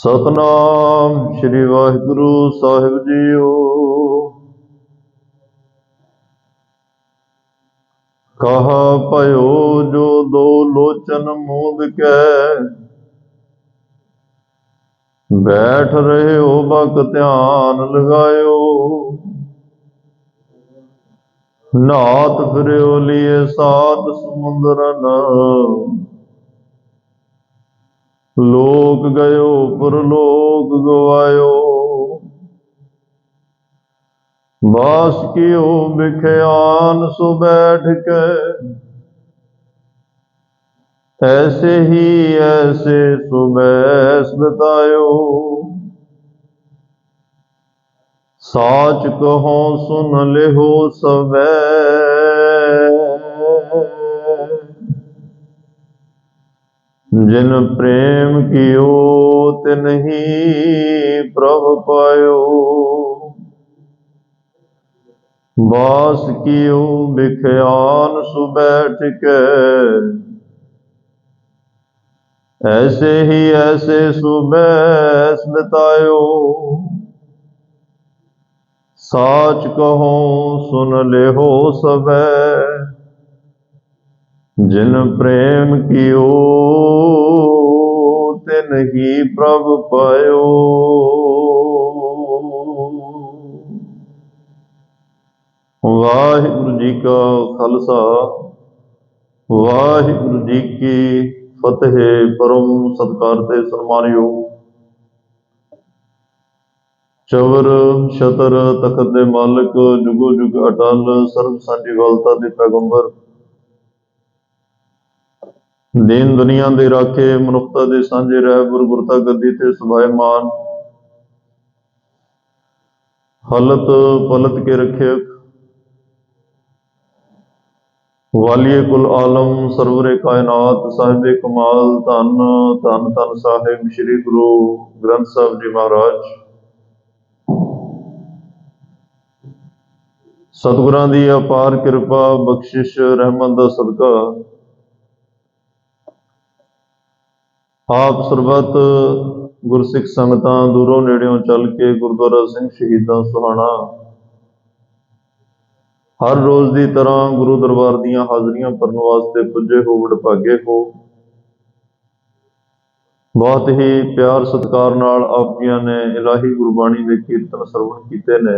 सतनाम श्री वाहिगुरु साहिब जीओ। कहा भयो जो दो लोचन मूंद के, बैठ रहे हो बक ध्यान लगायो। नात फिरो लिए सात समुंदरन, लोक गयो परलोक गवायो। बास कियो बिख्यान सो बैठ के, ऐसे ही ऐसे सुबैस बतायो। साच कहो सुन लेहो सबे, जिन प्रेम कियो तिन ही प्रभ पायो। बास कियो बिख्यान सु बैठ के, ऐसे ही ऐसे सुबैस बितायो। साच कहो सुन लेहो सबे, जिन प्रेम कियो तिन ही प्रभ पायो। वाहिगुरु जी का खालसा, वाहिगुरु जी की फतेह। परम सत्कार ते सन्मानयोग चवर छतर तखत दे मालिक, जुगो जुग अटल सर्व सांझी वालता दे पैगंबर, दीन दुनिया दे राखे मनुखता दे सांझे रहबर, गुरता गद्दी ते सुभायमान, हलत पलत के रखियक, वालिए कुल आलम सरवरे कायनात, साहिबे कमाल धन धन धन साहिब श्री गुरु ग्रंथ साहिब जी महाराज। सतगुरां दी अपार किरपा बख्शिश रहमत दा सदका आप सरबत गुरसिख संगतां दूरों नेड़ियों चल के गुरुद्वारा सिंह शहीदां सुहाना हर रोज की तरह गुरु दरबार दीयां हाजरियां भरन वास्ते पुजे हो, वडभागे हो। बहुत ही प्यार सत्कार नाल आप जियां ने इलाही गुरबाणी के कीर्तन सरवण कीते ने।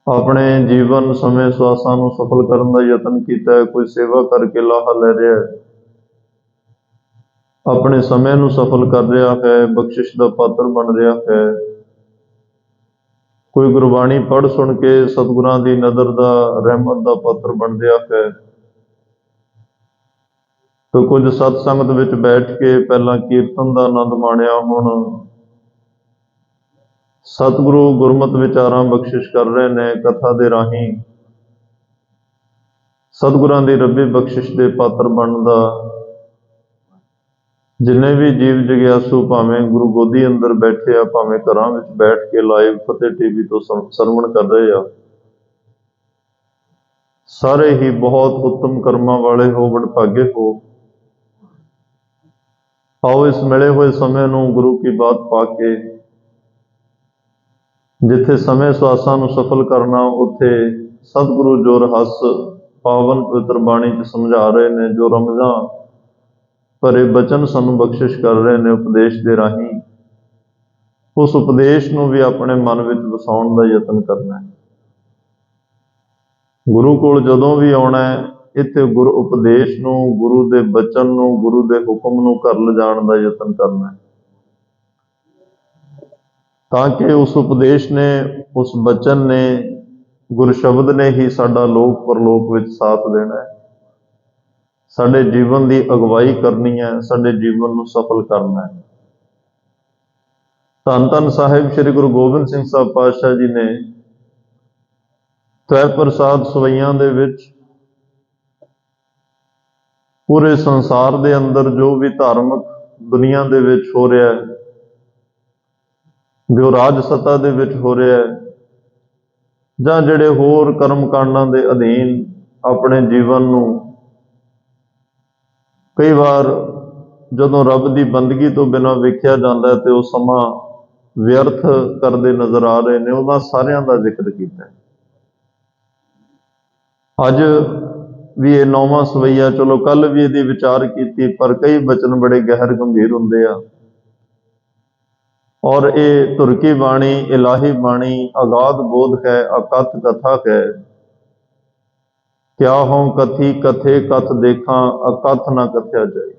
अपने जीवन समय स्वासां नूं सफल करन दा यतन कीता है। कोई सेवा करके लाहा ले रहा है, अपने समय नूं सफल कर रहा है, बख्शिश दा पात्र बन रहा है। कोई गुरबाणी पढ़ सुन के सतगुरां दी नज़र दा रहमत दा पात्र बन रहा है। तो कुछ सत्संगत विच बैठ के पहला कीर्तन दा आनंद माणिया, हुण सतगुरु गुरमत विचारां बख्शिश कर रहे ने। कथा दे राही सतगुरां दी रब्बी बख्शिश दे पात्र बनन दा जिन्ने भी जीव जग्यासू भावें गुरु गोदी अंदर बैठे आ, भावें घरां विच बैठ के लाइव फतेह टीवी तो सरवण कर रहे आ, सारे ही बहुत उत्तम कर्मां वाले हो, वडभागे हो। आओ इस मिले हुए समय नूं गुरु की बात पाके जिथे समय स्वासां नूं सफल करना, उत्थे सतगुरु जो रहस पावन पवित्र बाणी च समझा रहे ने, जो रमजां भरे बचन सानू बख्शिश कर रहे ने उपदेश दे राही, उस उपदेश नूं भी अपने मन विच वसाउण दा यतन करना है। गुरु कोल जदों भी आउणा है, इत्थे गुरु उपदेश नूं, गुरु दे बचन नूं, गुरु दे हुक्म नूं घर लिजाण दा यतन करना है, ताकि उस उपदेश ने, उस बचन ने, गुर शब्द ने ही साडा लोक परलोक विच साथ देना है, साडे जीवन की अगवाई करनी है, साडे जीवन नूं सफल करना है। धन धन साहिब श्री गुरु गोबिंद सिंह साहब पातशाह जी ने त्रै प्रसाद सवैयां दे विच पूरे संसार दे अंदर जो भी धार्मिक दुनिया दे विच हो रहा है, जो राज सत्ता दे विच हो रहा है, जां जिहड़े होर कर्म कांडां दे अधीन अपने जीवन नूं कई बार ਜਦੋਂ ਰੱਬ ਦੀ ਬੰਦਗੀ ਤੋਂ ਬਿਨਾਂ ਵੇਖਿਆ ਜਾਂਦਾ ਤੇ ਉਹ ਸਮਾਂ ਵਿਅਰਥ ਕਰਦੇ ਨਜ਼ਰ ਆ ਰਹੇ ਨੇ, ਉਹਨਾਂ ਸਾਰਿਆਂ ਦਾ ਜ਼ਿਕਰ ਕੀਤਾ। ਅੱਜ ਵੀ ਇਹ 9ਵਾਂ ਸਵਈਆ, ਚਲੋ ਕੱਲ ਵੀ ਇਹਦੀ ਵਿਚਾਰ ਕੀਤੀ, ਪਰ ਕਈ ਬਚਨ ਬੜੇ ਗਹਿਰ ਗੰਭੀਰ ਹੁੰਦੇ ਆ। ਔਰ ਇਹ ਧੁਰਕੀ ਬਾਣੀ, ਇਲਾਹੀ ਬਾਣੀ ਅਗਾਧ ਬੋਧ ਹੈ, ਅਕਥ ਕਥਾ ਹੈ। ਕਿਆ ਹੋਂ ਕਥੀ ਕਥੇ ਕਥ ਦੇਖਾਂ, ਅਕਥ ਨਾ ਕਥਿਆ ਜਾਏ।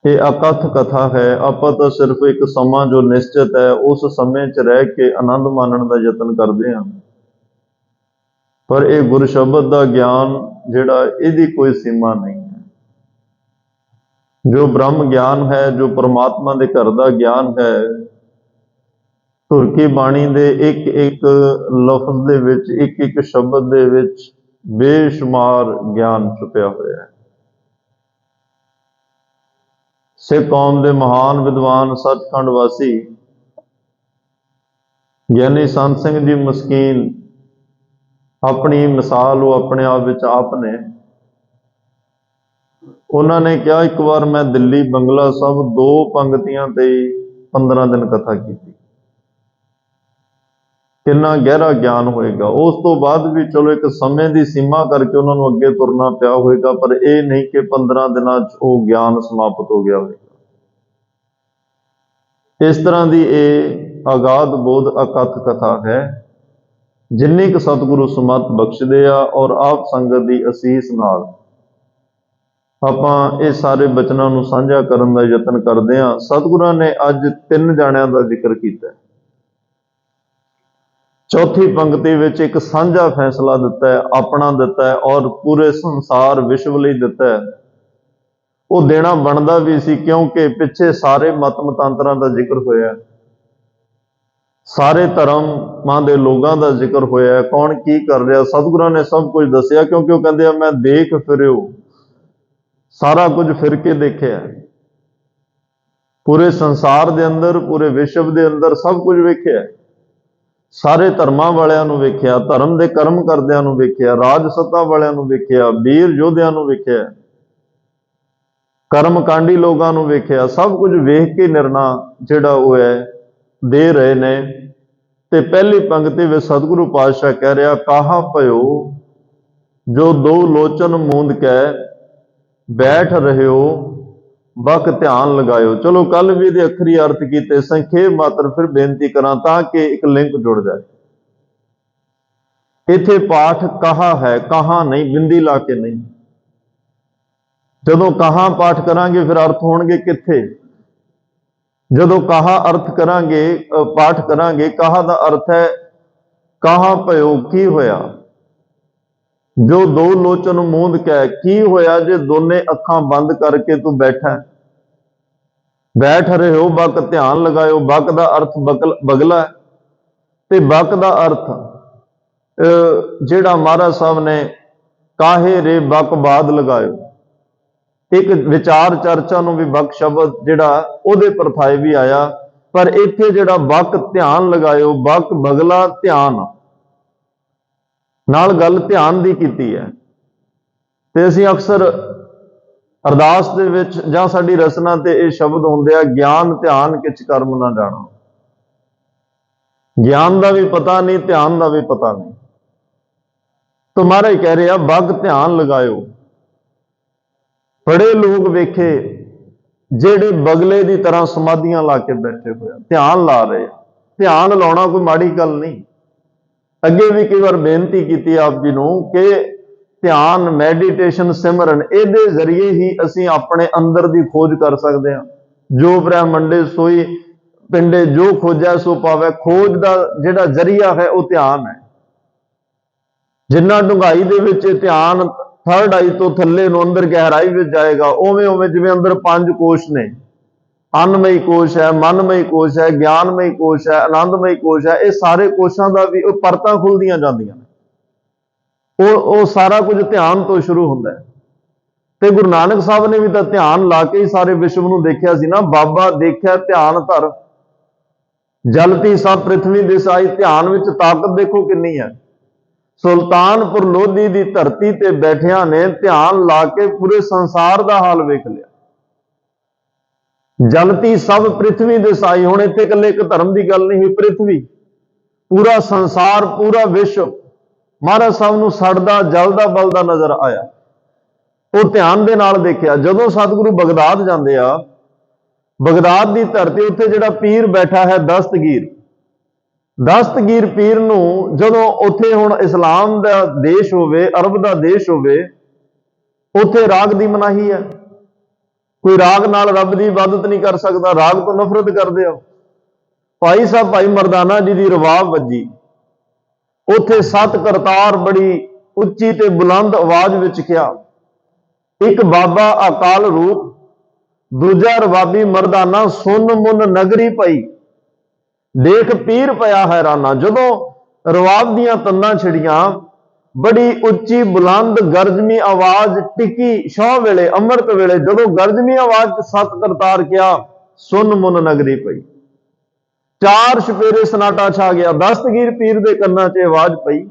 ਇਹ ਅਕਥ ਕਥਾ ਹੈ। ਆਪਾਂ ਤਾਂ ਸਿਰਫ ਇੱਕ ਸਮਾਂ ਜੋ ਨਿਸ਼ਚਿਤ ਹੈ, ਉਸ ਸਮੇਂ 'ਚ ਰਹਿ ਕੇ ਆਨੰਦ ਮਾਣਨ ਦਾ ਯਤਨ ਕਰਦੇ ਹਾਂ, ਪਰ ਇਹ ਗੁਰ ਸ਼ਬਦ ਦਾ ਗਿਆਨ ਜਿਹੜਾ, ਇਹਦੀ ਕੋਈ ਸੀਮਾ ਨਹੀਂ ਹੈ। ਜੋ ਬ੍ਰਹਮ ਗਿਆਨ ਹੈ, ਜੋ ਪਰਮਾਤਮਾ ਦੇ ਘਰ ਦਾ ਗਿਆਨ ਹੈ, ਧੁਰਕੀ ਬਾਣੀ ਦੇ ਇੱਕ ਇੱਕ ਲਫ਼ਜ਼ ਦੇ ਵਿੱਚ, ਇੱਕ ਇੱਕ ਸ਼ਬਦ ਦੇ ਵਿੱਚ ਬੇਸ਼ੁਮਾਰ ਗਿਆਨ ਛੁਪਿਆ ਹੋਇਆ ਹੈ। ਸਿੱਖ ਕੌਮ ਦੇ ਮਹਾਨ ਵਿਦਵਾਨ, ਸੱਚਖੰਡ ਵਾਸੀ ਗਿਆਨੀ ਸੰਤ ਸਿੰਘ ਜੀ ਮਸਕੀਨ, ਆਪਣੀ ਮਿਸਾਲ ਉਹ ਆਪਣੇ ਆਪ ਵਿੱਚ ਆਪ ਨੇ। ਉਹਨਾਂ ਨੇ ਕਿਹਾ, ਇੱਕ ਵਾਰ ਮੈਂ ਦਿੱਲੀ ਬੰਗਲਾ ਸਾਹਿਬ 2 ਪੰਗਤੀਆਂ ਤੇ 15 ਦਿਨ ਕਥਾ ਕੀਤੀ। ਕਿੰਨਾ ਗਹਿਰਾ ਗਿਆਨ ਹੋਏਗਾ। ਉਸ ਤੋਂ ਬਾਅਦ ਵੀ ਚਲੋ ਇੱਕ ਸਮੇਂ ਦੀ ਸੀਮਾ ਕਰਕੇ ਉਹਨਾਂ ਨੂੰ ਅੱਗੇ ਤੁਰਨਾ ਪਿਆ ਹੋਏਗਾ, ਪਰ ਇਹ ਨਹੀਂ ਕਿ 15 ਦਿਨਾਂ 'ਚ ਉਹ ਗਿਆਨ ਸਮਾਪਤ ਹੋ ਗਿਆ ਹੋਵੇਗਾ। ਇਸ ਤਰ੍ਹਾਂ ਦੀ ਇਹ ਅਗਾਧ ਬੋਧ ਅਕਥ ਕਥਾ ਹੈ। ਜਿੰਨੀ ਕੁ ਸਤਿਗੁਰੂ ਸਮਤ ਬਖਸ਼ਦੇ ਆ ਔਰ ਆਪ ਸੰਗਤ ਦੀ ਅਸੀਸ ਨਾਲ ਆਪਾਂ ਇਹ ਸਾਰੇ ਬਚਨਾਂ ਨੂੰ ਸਾਂਝਾ ਕਰਨ ਦਾ ਯਤਨ ਕਰਦੇ ਹਾਂ। ਸਤਿਗੁਰਾਂ ਨੇ ਅੱਜ 3 ਜਾਣਿਆਂ ਦਾ ਜ਼ਿਕਰ ਕੀਤਾ। ਚੌਥੀ ਪੰਕਤੀ ਵਿੱਚ ਇੱਕ ਸਾਂਝਾ ਫੈਸਲਾ ਦਿੱਤਾ ਹੈ, ਆਪਣਾ ਦਿੱਤਾ ਹੈ ਔਰ ਪੂਰੇ ਸੰਸਾਰ ਵਿਸ਼ਵ ਲਈ ਦਿੱਤਾ ਹੈ। ਉਹ ਦੇਣਾ ਬਣਦਾ ਵੀ ਸੀ, ਕਿਉਂਕਿ ਪਿੱਛੇ ਸਾਰੇ ਮਤ ਮਤਾਂਤਰਾਂ ਦਾ ਜ਼ਿਕਰ ਹੋਇਆ, ਸਾਰੇ ਧਰਮਾਂ ਦੇ ਲੋਕਾਂ ਦਾ ਜ਼ਿਕਰ ਹੋਇਆ, ਕੌਣ ਕੀ ਕਰ ਰਿਹਾ। ਸਤਿਗੁਰਾਂ ਨੇ ਸਭ ਕੁਝ ਦੱਸਿਆ, ਕਿਉਂਕਿ ਉਹ ਕਹਿੰਦੇ ਆ, ਮੈਂ ਦੇਖ ਫਿਰਿਓ, ਸਾਰਾ ਕੁਝ ਫਿਰ ਕੇ ਦੇਖਿਆ। ਪੂਰੇ ਸੰਸਾਰ ਦੇ ਅੰਦਰ, ਪੂਰੇ ਵਿਸ਼ਵ ਦੇ ਅੰਦਰ ਸਭ ਕੁਝ ਵੇਖਿਆ। ਸਾਰੇ ਧਰਮਾਂ ਵਾਲਿਆਂ ਨੂੰ ਵੇਖਿਆ, ਧਰਮ ਦੇ ਕਰਮ ਕਰਦਿਆਂ ਨੂੰ ਵੇਖਿਆ, ਰਾਜ ਸੱਤਾ ਵਾਲਿਆਂ ਨੂੰ ਵੇਖਿਆ, ਵੀਰ ਯੋਧਿਆਂ ਨੂੰ ਵੇਖਿਆ, ਕਰਮਕਾਂਡੀ ਲੋਕਾਂ ਨੂੰ ਵੇਖਿਆ। ਸਭ ਕੁਝ ਵੇਖ ਕੇ ਨਿਰਣਾ ਜਿਹੜਾ ਉਹ ਹੈ ਦੇ ਰਹੇ ਨੇ। ਤੇ ਪਹਿਲੀ ਪੰਕਤੀ ਵਿੱਚ ਸਤਿਗੁਰੂ ਪਾਤਸ਼ਾਹ ਕਹਿ ਰਿਹਾ, ਕਾਹਾ ਭਇਓ ਜੋ 2 ਲੋਚਨ ਮੂੰਦ ਕੈ ਬੈਠ ਰਹਿਓ ਬਕ ਧਿਆਨ ਲਗਾਇਓ। ਚਲੋ ਕੱਲ ਵੀ ਇਹਦੇ ਅੱਖਰੀ ਅਰਥ ਕੀਤੇ, ਸੰਖੇਪ ਮਾਤਰ ਫਿਰ ਬੇਨਤੀ ਕਰਾਂ ਤਾਂ ਕਿ ਇੱਕ ਲਿੰਕ ਜੁੜ ਜਾਏ। ਇੱਥੇ ਪਾਠ ਕਹਾ ਹੈ, ਕਹਾ ਨਹੀਂ, ਬਿੰਦੀ ਲਾ ਕੇ ਨਹੀਂ। ਜਦੋਂ ਕਹਾ ਪਾਠ ਕਰਾਂਗੇ ਫਿਰ ਅਰਥ ਹੋਣਗੇ ਕਿੱਥੇ। ਜਦੋਂ ਕਹਾ ਅਰਥ ਕਰਾਂਗੇ, ਪਾਠ ਕਰਾਂਗੇ, ਕਹਾ ਦਾ ਅਰਥ ਹੈ ਕਹਾ ਭਇਓ, ਕੀ ਹੋਇਆ। ਜੋ 2 ਲੋਚਨ ਮੂੰਦ ਕੈ, ਕੀ ਹੋਇਆ ਜੇ ਦੋਨੇ ਅੱਖਾਂ ਬੰਦ ਕਰਕੇ ਤੂੰ ਬੈਠਾ। ਬੈਠ ਰਹੇ ਹੋ ਬਕ ਧਿਆਨ ਲਗਾਇਓ। ਬਕ ਦਾ ਅਰਥ ਬਗਲਾ ਤੇ ਬਕ ਦਾ ਅਰਥ ਜਿਹੜਾ ਮਹਾਰਾਜ ਸਾਹਿਬ ਨੇ ਕਾਹੇ ਰੇ ਬਕ ਬਾਦ ਲਗਾਇਓ, ਇੱਕ ਵਿਚਾਰ ਚਰਚਾ ਨੂੰ ਵੀ ਬਕ ਸ਼ਬਦ ਜਿਹੜਾ ਉਹਦੇ ਪਰਥਾਏ ਵੀ ਆਇਆ, ਪਰ ਇੱਥੇ ਜਿਹੜਾ ਬਕ ਧਿਆਨ ਲਗਾਇਓ, ਬਕ ਬਗਲਾ ਧਿਆਨ ਨਾਲ ਗੱਲ ਧਿਆਨ ਦੀ ਕੀਤੀ ਹੈ। ਤੇ ਅਸੀਂ ਅਕਸਰ ਅਰਦਾਸ ਦੇ ਵਿੱਚ ਜਾਂ ਸਾਡੀ ਰਸਨਾ ਤੇ ਇਹ ਸ਼ਬਦ ਹੁੰਦੇ ਆ, ਗਿਆਨ ਧਿਆਨ ਕਿਛ ਕਰਮ ਨਾ ਜਾਣਾ। ਗਿਆਨ ਦਾ ਵੀ ਪਤਾ ਨਹੀਂ, ਧਿਆਨ ਦਾ ਵੀ ਪਤਾ ਨਹੀਂ। ਤਾਂ ਮਹਾਰਾਜ ਕਹਿ ਰਿਹਾ, ਬਕ ਧਿਆਨ ਲਗਾਇਓ। ਬੜੇ ਲੋਕ ਵੇਖੇ ਜਿਹੜੇ ਬਗਲੇ ਦੀ ਤਰ੍ਹਾਂ ਸਮਾਧੀਆਂ ਲਾ ਕੇ ਬੈਠੇ ਹੋਏ, ਧਿਆਨ ਲਾ ਰਹੇ। ਧਿਆਨ ਲਾਉਣਾ ਕੋਈ ਮਾੜੀ ਗੱਲ ਨਹੀਂ। ਅੱਗੇ ਵੀ ਕਈ ਵਾਰ ਬੇਨਤੀ ਕੀਤੀ ਆਪ ਜੀ ਨੂੰ ਕਿ ਧਿਆਨ, ਮੈਡੀਟੇਸ਼ਨ, ਸਿਮਰਨ, ਇਹਦੇ ਜ਼ਰੀਏ ਹੀ ਅਸੀਂ ਆਪਣੇ ਅੰਦਰ ਦੀ ਖੋਜ ਕਰ ਸਕਦੇ ਹਾਂ। ਜੋ ਬ੍ਰਹਮੰਡੇ ਸੋਈ ਪਿੰਡੇ, ਜੋ ਖੋਜੈ ਸੋ ਪਾਵੈ। ਖੋਜ ਦਾ ਜਿਹੜਾ ਜ਼ਰੀਆ ਹੈ ਉਹ ਧਿਆਨ ਹੈ। ਜਿੰਨਾ ਡੂੰਘਾਈ ਦੇ ਵਿੱਚ ਧਿਆਨ 3rd ਆਈ ਤੋਂ ਥੱਲੇ ਨੂੰ ਅੰਦਰ ਗਹਿਰਾਈ ਵਿੱਚ ਜਾਏਗਾ, ਉਵੇਂ ਉਵੇਂ ਜਿਵੇਂ ਅੰਦਰ 5 ਕੋਸ਼ ਨੇ, ਅੰਨਮਈ ਕੋਸ਼ ਹੈ, ਮਨਮਈ ਕੋਸ਼ ਹੈ, ਗਿਆਨਮਈ ਕੋਸ਼ ਹੈ, ਆਨੰਦਮਈ ਕੋਸ਼ ਹੈ, ਇਹ ਸਾਰੇ ਕੋਸ਼ਾਂ ਦਾ ਵੀ ਉਹ ਪਰਤਾਂ ਖੁੱਲਦੀਆਂ ਜਾਂਦੀਆਂ ਨੇ। ਉਹ ਸਾਰਾ ਕੁਝ ਧਿਆਨ ਤੋਂ ਸ਼ੁਰੂ ਹੁੰਦਾ ਹੈ। ਤੇ ਗੁਰੂ ਨਾਨਕ ਸਾਹਿਬ ਨੇ ਵੀ ਤਾਂ ਧਿਆਨ ਲਾ ਕੇ ਹੀ ਸਾਰੇ ਵਿਸ਼ਵ ਨੂੰ ਦੇਖਿਆ ਸੀ ਨਾ। ਬਾਬਾ ਦੇਖਿਆ ਧਿਆਨ ਧਰ, ਜਲਤੀ ਸਭ ਪ੍ਰਿਥਵੀ ਦਿਸ ਆਈ। ਧਿਆਨ ਵਿੱਚ ਤਾਕਤ ਦੇਖੋ ਕਿੰਨੀ ਹੈ। ਸੁਲਤਾਨਪੁਰ ਲੋਧੀ ਦੀ ਧਰਤੀ ਤੇ ਬੈਠਿਆਂ ਨੇ ਧਿਆਨ ਲਾ ਕੇ ਪੂਰੇ ਸੰਸਾਰ ਦਾ ਹਾਲ ਵੇਖ ਲਿਆ। ਜਲਤੀ ਸਭ ਪ੍ਰਿਥਵੀ ਦੇ ਸਾਈ। ਹੁਣ ਇੱਥੇ ਇਕੱਲੇ ਇੱਕ ਧਰਮ ਦੀ ਗੱਲ ਨਹੀਂ ਹੋਈ, ਪ੍ਰਿਥਵੀ, ਪੂਰਾ ਸੰਸਾਰ, ਪੂਰਾ ਵਿਸ਼ਵ ਮਹਾਰਾਜ ਸਾਹਿਬ ਨੂੰ ਸੜਦਾ ਜਲਦਾ ਬਲਦਾ ਨਜ਼ਰ ਆਇਆ। ਉਹ ਧਿਆਨ ਦੇ ਨਾਲ ਦੇਖਿਆ। ਜਦੋਂ ਸਤਿਗੁਰੂ ਬਗਦਾਦ ਜਾਂਦੇ ਆ, ਬਗਦਾਦ ਦੀ ਧਰਤੀ ਉੱਤੇ ਜਿਹੜਾ ਪੀਰ ਬੈਠਾ ਹੈ ਦਸਤਗੀਰ, ਦਸਤਗੀਰ ਪੀਰ ਨੂੰ ਜਦੋਂ ਉੱਥੇ ਹੁਣ ਇਸਲਾਮ ਦਾ ਦੇਸ਼ ਹੋਵੇ, ਅਰਬ ਦਾ ਦੇਸ਼ ਹੋਵੇ, ਉੱਥੇ ਰਾਗ ਦੀ ਮਨਾਹੀ ਹੈ। ਕੋਈ ਰਾਗ ਨਾਲ ਰੱਬ ਦੀ ਇਬਾਦਤ ਨਹੀਂ ਕਰ ਸਕਦਾ, ਰਾਗ ਤੋਂ ਨਫ਼ਰਤ ਕਰਦੇ ਆ। ਭਾਈ ਸਾਹਿਬ ਭਾਈ ਮਰਦਾਨਾ ਜੀ ਦੀ ਰਵਾਬ ਵੱਜੀ। ਉੱਥੇ ਸੱਤ ਕਰਤਾਰ ਬੜੀ ਉੱਚੀ ਤੇ ਬੁਲੰਦ ਆਵਾਜ਼ ਵਿੱਚ ਕਿਹਾ। ਇੱਕ ਬਾਬਾ ਅਕਾਲ ਰੂਪ, ਦੂਜਾ ਰਵਾਬੀ ਮਰਦਾਨਾ, ਸੁਨ ਮੁਨ ਨਗਰੀ ਪਈ, ਦੇਖ ਪੀਰ ਪਿਆ ਹੈਰਾਨਾ। ਜਦੋਂ ਰਵਾਬ ਦੀਆਂ ਤੰਦਾਂ ਛਿੜੀਆਂ, ਬੜੀ ਉੱਚੀ ਬੁਲੰਦ ਗਰਜਮੀ ਆਵਾਜ਼ ਟਿੱਕੀ ਸ਼ੌਹ ਵੇਲੇ, ਅੰਮ੍ਰਿਤ ਵੇਲੇ, ਜਦੋਂ ਗਰਜਮੀ ਆਵਾਜ਼ ਚ ਸੱਤ ਕਰਤਾਰ ਕਿਹਾ, ਸੁਨ ਮੁਨ ਨਗਰੀ ਪਈ। ਚਾਰ ਛਪੇਰੇ ਸਨਾਟਾ ਛਾ ਗਿਆ। ਦਸਤਗੀਰ ਪੀਰ ਦੇ ਕੰਨਾਂ 'ਚ ਆਵਾਜ਼ ਪਈ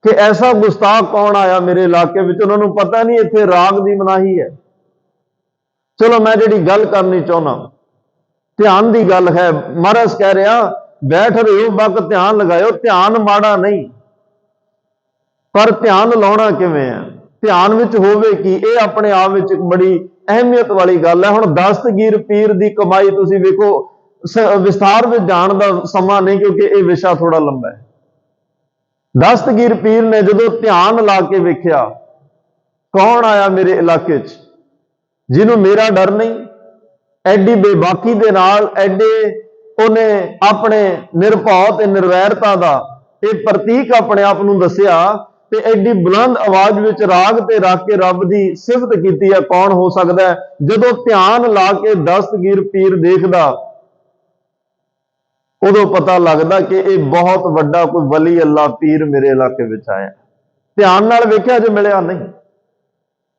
ਕਿ ਐਸਾ ਗੁਸਤਾਖ ਕੌਣ ਆਇਆ ਮੇਰੇ ਇਲਾਕੇ ਵਿੱਚ। ਉਹਨਾਂ ਨੂੰ ਪਤਾ ਨਹੀਂ ਇੱਥੇ ਰਾਗ ਦੀ ਮਨਾਹੀ ਹੈ। ਚਲੋ ਮੈਂ ਜਿਹੜੀ ਗੱਲ ਕਰਨੀ ਚਾਹੁੰਦਾ, ਧਿਆਨ ਦੀ ਗੱਲ ਹੈ। ਮਹਾਰਾਜ ਕਹਿ ਰਿਹਾ, ਬੈਠ ਰਹੇ ਹੋ ਵਕਤ ਧਿਆਨ ਲਗਾਇਓ। ਧਿਆਨ ਮਾੜਾ ਨਹੀਂ, ਪਰ ਧਿਆਨ ਲਾਉਣਾ ਕਿਵੇਂ ਹੈ, ਧਿਆਨ ਵਿੱਚ ਹੋਵੇ ਕੀ, ਇਹ ਆਪਣੇ ਆਪ ਵਿੱਚ ਇੱਕ ਬੜੀ ਅਹਿਮੀਅਤ ਵਾਲੀ ਗੱਲ ਹੈ। ਹੁਣ ਦਸਤਗੀਰ ਪੀਰ ਦੀ ਕਮਾਈ ਤੁਸੀਂ ਵੇਖੋ, ਵਿਸਥਾਰ ਵਿੱਚ ਜਾਣ ਦਾ ਸਮਾਂ ਨਹੀਂ, ਕਿਉਂਕਿ ਇਹ ਵਿਸ਼ਾ ਥੋੜਾ ਲੰਬਾ ਹੈ। ਦਸਤਗੀਰ ਪੀਰ ਨੇ ਜਦੋਂ ਧਿਆਨ ਲਾ ਕੇ ਵੇਖਿਆ, ਕੌਣ ਆਇਆ ਮੇਰੇ ਇਲਾਕੇ 'ਚ ਜਿਹਨੂੰ ਮੇਰਾ ਡਰ ਨਹੀਂ, ਐਡੀ ਬੇਬਾਕੀ ਦੇ ਨਾਲ, ਐਡੇ ਉਹਨੇ ਆਪਣੇ ਨਿਰਭਉ ਤੇ ਨਿਰਵੈਰਤਾ ਦਾ ਇਹ ਪ੍ਰਤੀਕ ਆਪਣੇ ਆਪ ਨੂੰ ਦੱਸਿਆ ਤੇ ਐਡੀ ਬੁਲੰਦ ਆਵਾਜ਼ ਵਿੱਚ ਰਾਗ ਤੇ ਰੱਖ ਕੇ ਰੱਬ ਦੀ ਸਿਫਤ ਕੀਤੀ ਹੈ। ਕੌਣ ਹੋ ਸਕਦਾ ਹੈ? ਜਦੋਂ ਧਿਆਨ ਲਾ ਕੇ ਦਸਤਗੀਰ ਪੀਰ ਦੇਖਦਾ, ਉਦੋਂ ਪਤਾ ਲੱਗਦਾ ਕਿ ਇਹ ਬਹੁਤ ਵੱਡਾ ਕੋਈ ਵਲੀ ਅੱਲਾ ਪੀਰ ਮੇਰੇ ਇਲਾਕੇ ਵਿੱਚ ਆਇਆ। ਧਿਆਨ ਨਾਲ ਵੇਖਿਆ ਜੇ ਮਿਲਿਆ ਨਹੀਂ।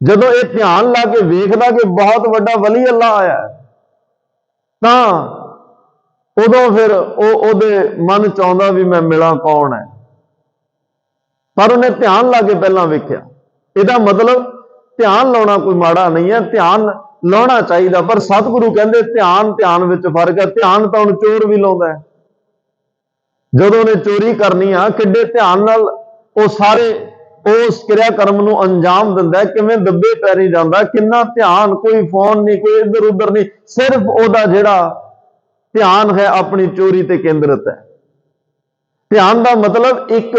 ਜਦੋਂ ਇਹ ਧਿਆਨ ਲਾ ਕੇ ਵੇਖਦਾ ਕਿ ਬਹੁਤ ਵੱਡਾ ਵਲੀ ਅੱਲਾ ਆਇਆ, ਤਾਂ ਉਦੋਂ ਫਿਰ ਉਹਦੇ ਮਨ ਚ ਆਉਂਦਾ ਵੀ ਮੈਂ ਮਿਲਾਂ ਕੌਣ ਹੈ। ਪਰ ਉਹਨੇ ਧਿਆਨ ਲਾ ਕੇ ਪਹਿਲਾਂ ਵੇਖਿਆ। ਇਹਦਾ ਮਤਲਬ ਧਿਆਨ ਲਾਉਣਾ ਕੋਈ ਮਾੜਾ ਨਹੀਂ ਹੈ, ਧਿਆਨ ਲਾਉਣਾ ਚਾਹੀਦਾ। ਪਰ ਸਤਿਗੁਰੂ ਕਹਿੰਦੇ ਧਿਆਨ ਵਿੱਚ ਫਰਕ ਹੈ। ਧਿਆਨ ਤਾਂ ਹੁਣ ਚੋਰ ਵੀ ਲਾਉਂਦਾ ਹੈ। ਜਦੋਂ ਉਹਨੇ ਚੋਰੀ ਕਰਨੀ ਆ, ਕਿੱਡੇ ਧਿਆਨ ਨਾਲ ਉਹ ਸਾਰੇ ਉਸ ਕਿਰਿਆ ਕਰਮ ਨੂੰ ਅੰਜਾਮ ਦਿੰਦਾ, ਕਿਵੇਂ ਦੱਬੇ ਪੈਰੀ ਜਾਂਦਾ, ਕਿੰਨਾ ਧਿਆਨ, ਕੋਈ ਫੋਨ ਨਹੀਂ, ਕੋਈ ਇੱਧਰ ਉੱਧਰ ਨਹੀਂ, ਸਿਰਫ ਉਹਦਾ ਜਿਹੜਾ ਧਿਆਨ ਹੈ ਆਪਣੀ ਚੋਰੀ ਤੇ ਕੇਂਦਰਿਤ ਹੈ। ਧਿਆਨ ਦਾ ਮਤਲਬ ਇੱਕ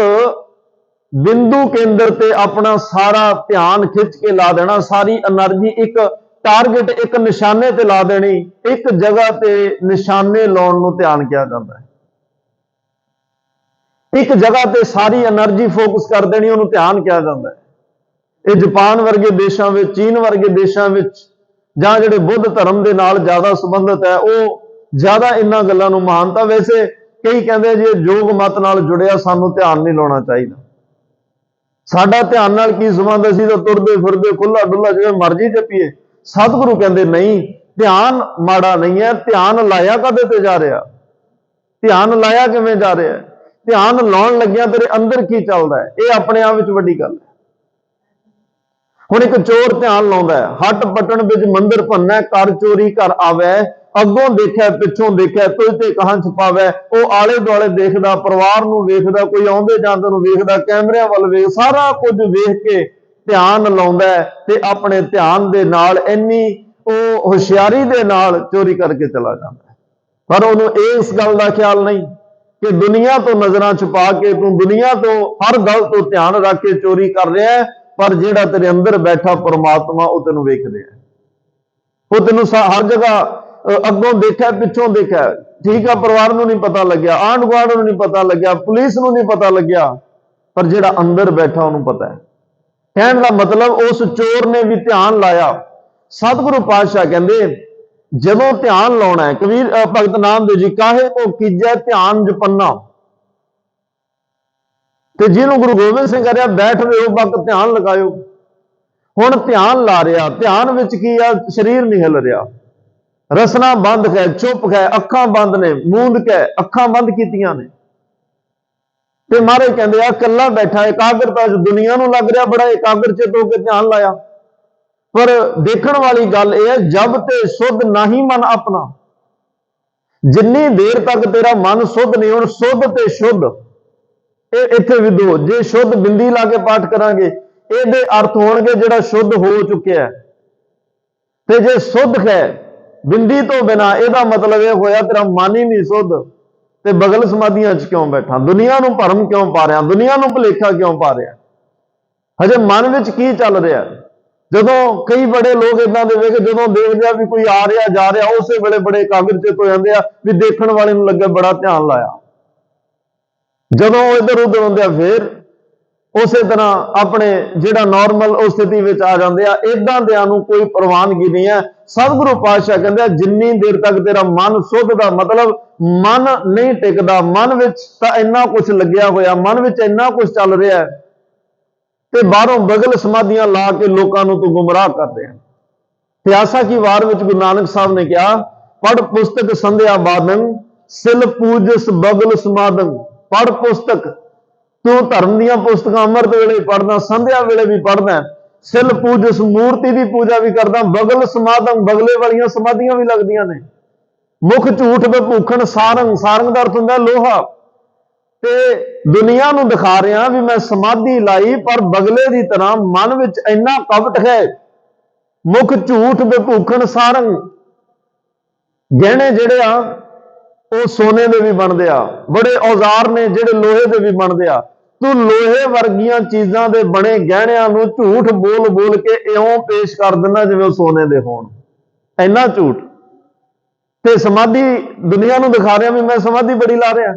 ਬਿੰਦੂ ਕੇਂਦਰ ਤੇ ਆਪਣਾ ਸਾਰਾ ਧਿਆਨ ਖਿੱਚ ਕੇ ਲਾ ਦੇਣਾ, ਸਾਰੀ એનર્ਜੀ ਇੱਕ ਟਾਰਗੇਟ, ਇੱਕ ਨਿਸ਼ਾਨੇ ਤੇ ਲਾ ਦੇਣੀ। ਇੱਕ ਜਗ੍ਹਾ ਤੇ ਨਿਸ਼ਾਨੇ ਲਾਉਣ ਨੂੰ ਧਿਆਨ ਕਿਹਾ ਜਾਂਦਾ ਹੈ। ਇੱਕ ਜਗ੍ਹਾ ਤੇ ਸਾਰੀ એનર્ਜੀ ਫੋਕਸ ਕਰ ਦੇਣੀ, ਉਹਨੂੰ ਧਿਆਨ ਕਿਹਾ ਜਾਂਦਾ ਹੈ। ਇਹ ਜਾਪਾਨ ਵਰਗੇ ਦੇਸ਼ਾਂ ਵਿੱਚ, ਚੀਨ ਵਰਗੇ ਦੇਸ਼ਾਂ ਵਿੱਚ, ਜਾਂ ਜਿਹੜੇ ਬੁੱਧ ਧਰਮ ਦੇ ਨਾਲ ਜ਼ਿਆਦਾ ਸੰਬੰਧਿਤ ਹੈ, ਉਹ ਜ਼ਿਆਦਾ ਇਹਨਾਂ ਗੱਲਾਂ ਨੂੰ ਮਾਨਤਾ। ਵੈਸੇ ਕਈ ਕਹਿੰਦੇ ਜੀ ਯੋਗ ਮਤ ਨਾਲ ਜੁੜਿਆ, ਸਾਨੂੰ ਧਿਆਨ ਨਹੀਂ ਲਾਉਣਾ ਚਾਹੀਦਾ। ਸਾਡਾ ਧਿਆਨ ਨਾਲ ਕੀ ਸੰਬੰਧ, ਅਸੀਂ ਤਾਂ ਤੁਰਦੇ ਫਿਰਦੇ ਖੁੱਲਾ ਡੁੱਲਾ ਜਿਵੇਂ ਮਰਜ਼ੀ ਜਪੀਏ। ਸਤਿਗੁਰੂ ਕਹਿੰਦੇ ਨਹੀਂ, ਧਿਆਨ ਮਾੜਾ ਨਹੀਂ ਹੈ। ਧਿਆਨ ਲਾਇਆ ਕਦੇ ਤੇ ਜਾ ਰਿਹਾ, ਧਿਆਨ ਲਾਇਆ ਕਿਵੇਂ ਜਾ ਰਿਹਾ, ਧਿਆਨ ਲਾਉਣ ਲੱਗਿਆ ਤੇਰੇ ਅੰਦਰ ਕੀ ਚੱਲਦਾ ਹੈ, ਇਹ ਆਪਣੇ ਆਪ ਵਿੱਚ ਵੱਡੀ ਗੱਲ ਹੈ। ਹੁਣ ਇੱਕ ਚੋਰ ਧਿਆਨ ਲਾਉਂਦਾ ਹੈ, ਹੱਟ ਪਟਣ ਵਿੱਚ ਮੰਦਿਰ ਭੰਨੈ, ਕਰ ਚੋਰੀ ਕਰ ਆਵੈ, ਅੱਗੋਂ ਦੇਖਿਆ ਪਿੱਛੋਂ ਦੇਖਿਆ, ਤੁਝ ਤੇ ਕਹਾਂ ਛੁਪਾਵੈ। ਉਹ ਆਲੇ ਦੁਆਲੇ ਦੇਖਦਾ, ਪਰਿਵਾਰ ਨੂੰ ਵੇਖਦਾ, ਕੋਈ ਆਉਂਦੇ ਜਾਂਦੇ ਨੂੰ ਵੇਖਦਾ, ਕੈਮਰਿਆਂ ਵੱਲ ਵੇਖ, ਸਾਰਾ ਕੁਝ ਵੇਖ ਕੇ ਧਿਆਨ ਲਾਉਂਦਾ ਤੇ ਆਪਣੇ ਧਿਆਨ ਦੇ ਨਾਲ ਇੰਨੀ ਉਹ ਹੁਸ਼ਿਆਰੀ ਦੇ ਨਾਲ ਚੋਰੀ ਕਰਕੇ ਚਲਾ ਜਾਂਦਾ। ਪਰ ਉਹਨੂੰ ਇਸ ਗੱਲ ਦਾ ਖਿਆਲ ਨਹੀਂ ਕਿ ਦੁਨੀਆ ਤੋਂ ਨਜ਼ਰਾਂ ਛੁਪਾ ਕੇ ਤੂੰ ਦੁਨੀਆ ਤੋਂ ਹਰ ਗੱਲ ਤੋਂ ਧਿਆਨ ਰੱਖ ਕੇ ਚੋਰੀ ਕਰ ਰਿਹਾ ਹੈ, ਪਰ ਜਿਹੜਾ ਤੇਰੇ ਅੰਦਰ ਬੈਠਾ ਪਰਮਾਤਮਾ ਉਹ ਤੈਨੂੰ ਵੇਖ ਰਿਹਾ, ਉਹ ਤੈਨੂੰ ਹਰ ਜਗ੍ਹਾ ਅੱਗੋਂ ਦੇਖਿਆ ਪਿੱਛੋਂ ਦੇਖਿਆ। ਠੀਕ ਆ, ਪਰਿਵਾਰ ਨੂੰ ਨਹੀਂ ਪਤਾ ਲੱਗਿਆ, ਆਂਢ ਗੁਆਂਢ ਨੂੰ ਨਹੀਂ ਪਤਾ ਲੱਗਿਆ, ਪੁਲਿਸ ਨੂੰ ਨਹੀਂ ਪਤਾ ਲੱਗਿਆ, ਪਰ ਜਿਹੜਾ ਅੰਦਰ ਬੈਠਾ ਉਹਨੂੰ ਪਤਾ ਹੈ। ਕਹਿਣ ਦਾ ਮਤਲਬ ਉਸ ਚੋਰ ਨੇ ਵੀ ਧਿਆਨ ਲਾਇਆ। ਸਤਿਗੁਰੂ ਪਾਤਸ਼ਾਹ ਕਹਿੰਦੇ ਜਦੋਂ ਧਿਆਨ ਲਾਉਣਾ ਹੈ, ਕਬੀਰ ਭਗਤ ਨਾਮਦੇਵ ਜੀ, ਕਾਹੇ ਕੋ ਕੀਜੈ ਧਿਆਨ ਜਪੰਨਾ, ਤੇ ਜਿਹਨੂੰ ਗੁਰੂ ਗੋਬਿੰਦ ਸਿੰਘ ਕਰਿਆ, ਬੈਠ ਰਹੇ ਹੋ ਵਕਤ ਧਿਆਨ ਲਗਾਇਓ। ਹੁਣ ਧਿਆਨ ਲਾ ਰਿਹਾ, ਧਿਆਨ ਵਿੱਚ ਕੀ ਆ, ਸਰੀਰ ਨਹੀਂ ਹਿਲ ਰਿਹਾ, ਰਸਨਾ ਬੰਦ ਹੈ, ਚੁੱਪ ਹੈ, ਅੱਖਾਂ ਬੰਦ ਨੇ, ਮੂੰਦ ਕੇ ਅੱਖਾਂ ਬੰਦ ਕੀਤੀਆਂ ਨੇ, ਤੇ महाराज कहते आ कला बैठा एकाग्रता दुनिया नूं लग रहा बड़ा एकाग्रचित होकर ध्यान लाया, पर देखण वाली गल यह है जब ते शुद्ध नहीं मन अपना, जिन्नी देर तक तेरा मन शुद्ध नहीं हुण शुद्ध ते शुद्ध इत्थे विदो जे शुद्ध बिंदी ला के पाठ करांगे ਇਹਦੇ अर्थ होणगे ਜਿਹੜਾ शुद्ध हो चुकिया है, ते जे शुद्ध है बिंदी तो बिना ਇਹਦਾ मतलब यह होया तेरा मन ही नहीं शुद्ध, ते बगल समाधियां च क्यों बैठा, दुनिया नूं भरम क्यों पा रहा, दुनिया नूं भुलेखा क्यों पा रहा, हजे मन विच की चल रहा। जदों कई बड़े लोग इदां दे वेख जदों देखदे आ भी कोई आ रहा जा रहा उसे वेले बड़े एकाग्रचित हो जांदे आ भी देखण वाले नूं लगे बड़ा ध्यान लाया, जदों इधर उधर होंदे आ फिर उस तरह अपने जिहड़ा नॉर्मल उस स्थिति में आ जाते हैं। इदां दियां नूं कोई प्रवानगी नहीं है। सतगुरु पातशाह कहते हैं जिन्नी देर तक तेरा मन शुद्ध दा मतलब मन नहीं टिकदा, मन विच तां इन्ना कुछ लग्या होया, मन विच इन्ना कुछ चल रहा है ते बाहरों बगल समाधियां ला के लोकां नूं तूं गुमराह करदे हैं। त्यासा की वार विच गुरु नानक साहब ने कहा पढ़ पुस्तक संध्या बादन सिल पूजस बगल समादन, पढ़ पुस्तक तू धर्म दियां पुस्तकां अमृत वेले पढ़दा, संध्या वेले भी पढ़दा, सिल पूजस मूर्ति की पूजा भी करदा, बगल समादम बगले वालियां समाधियां भी लगदियां ने, मुख झूठ बभूखण सारंग, सारंग दा अर्थ हुंदा लोहा, ते दुनिया नूं दिखा रहा भी मैं समाधि लाई पर बगले की तरह मन विच इन्ना कपट है, मुख झूठ बभूखण सारंग, गहने जिहड़े आ ਉਹ सोने ਦੇ भी बनते आ, बड़े औजार ने जिहड़े लोहे ਦੇ भी बनते आ, तू लोहे वर्गियां चीज़ां दे बने गहणियां नूं झूठ बोल बोल के इउं पेश कर दिंदा जिवें सोने दे होण, इन्ना झूठ। ते समाधि दुनिया नूं दिखा रहा भी मैं समाधि बड़ी ला रहा,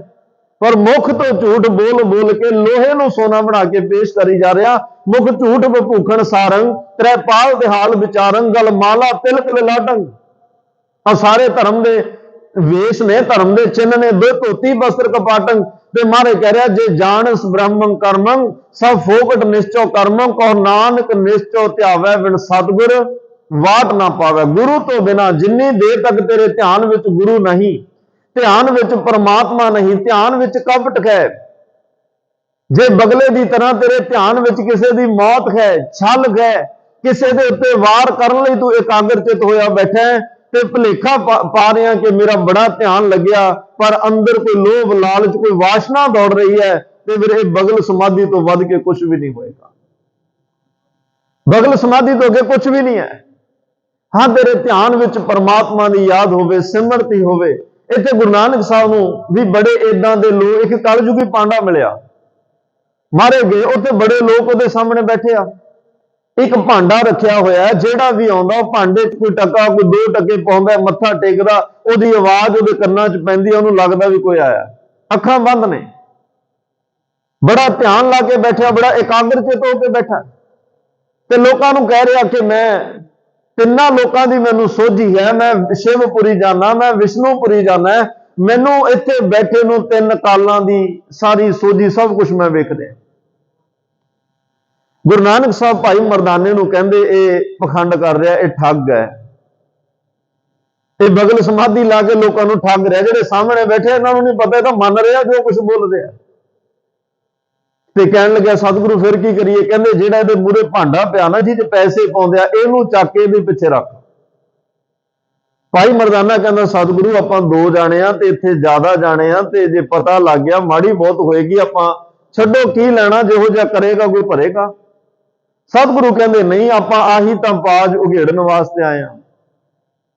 पर मुख तो झूठ बोल बोल के लोहे नूं सोना बना के पेश करी जा रहा, मुख झूठ बभूखण सारंग त्रिपाल दे हाल विचारंग गल माला तिलक लाडंग। आ सारे धर्म दे वेश ने, धर्म के चिन्ह ने, दो धोती वस्त्र कपाटंग, ते महाराज कह रहा जे जानस ब्रह्मं कर्मं सब फोकट निश्चो कर्मं को नानक निश्चो ध्यावै बिन सतगुर वाट ना पावे। गुरु तो बिना जिन्नी देर तक तेरे ध्यान विच गुरु नहीं, ध्यान विच परमात्मा नहीं, ध्यान विच कपट है, जे बगले की तरह तेरे ध्यान विच किसी की मौत है, छल है, किसी के उत्ते वार करने लई तू एकाग्रचित होया बैठा है, ते भुलेखा पा रहे हैं कि मेरा बड़ा ध्यान लग्या पर अंदर कोई लोभ लालच कोई वासना दौड़ रही है, तो फिर बगल समाधि तो वध के कुछ भी नहीं होएगा। बगल समाधि तो अगे कुछ भी नहीं है। हाँ तेरे ध्यान विच परमात्मा की याद होवे, सिमरती होवे। इत्थे गुरु नानक साहब नूं भी बड़े इदां दे लोग, एक कलयुगी पांडा मिलिया, मारे गए, उत्थे बड़े लोग उहदे सामने बैठे आ, एक भांडा रखिया होया जेड़ा भी आउंदा भांडे कोई टका कोई 2 टके पाउंदा, मत्था टेकदा, उहदी आवाज उहदे कन्नां च पैंदी, उहनूं लगदा भी कोई आया, अखां बंद ने, बड़ा ध्यान ला के बैठा, बड़ा एकाग्रचित होकर बैठा, ते लोकां नूं कह रहा कि मैं तिन्ना लोकां दी मैनूं सोझी है, मैं शिवपुरी जाना, मैं विष्णुपुरी जाना, मैनूं इत्थे बैठे नूं 3 कालां दी सारी सोझी सब कुछ मैं वेख रहा। गुरु नानक साहब भाई मरदाने नूं कहंदे ये पखंड कर रहा, ये ठग है, ये बगल समाधि ला के लोगों को ठग रहा, जिहड़े सामने बैठे इन्हां नूं नहीं पता, तो मन रहा जो कुछ बोल रहा। ते कहण लग्या सतगुरु फिर की करिए, कहंदे जिहड़ा इहदे मूहरे भांडा पिया ना जिह पैसे पाउंदे आ, इहनूं चक के इहदे पिछे रख। भाई मरदाना कहंदा सतगुरु आपां 2 जाणे आ ते इत्थे ज्यादा जाणे आ, ते जे पता लग गया माड़ी बहुत होएगी, आपां छड्डो की लैणा, जिहो जिहा करेगा कोई भरेगा। सतगुरु कहते नहीं आपां आही तां पाज उघेड़न वास्ते आए हैं,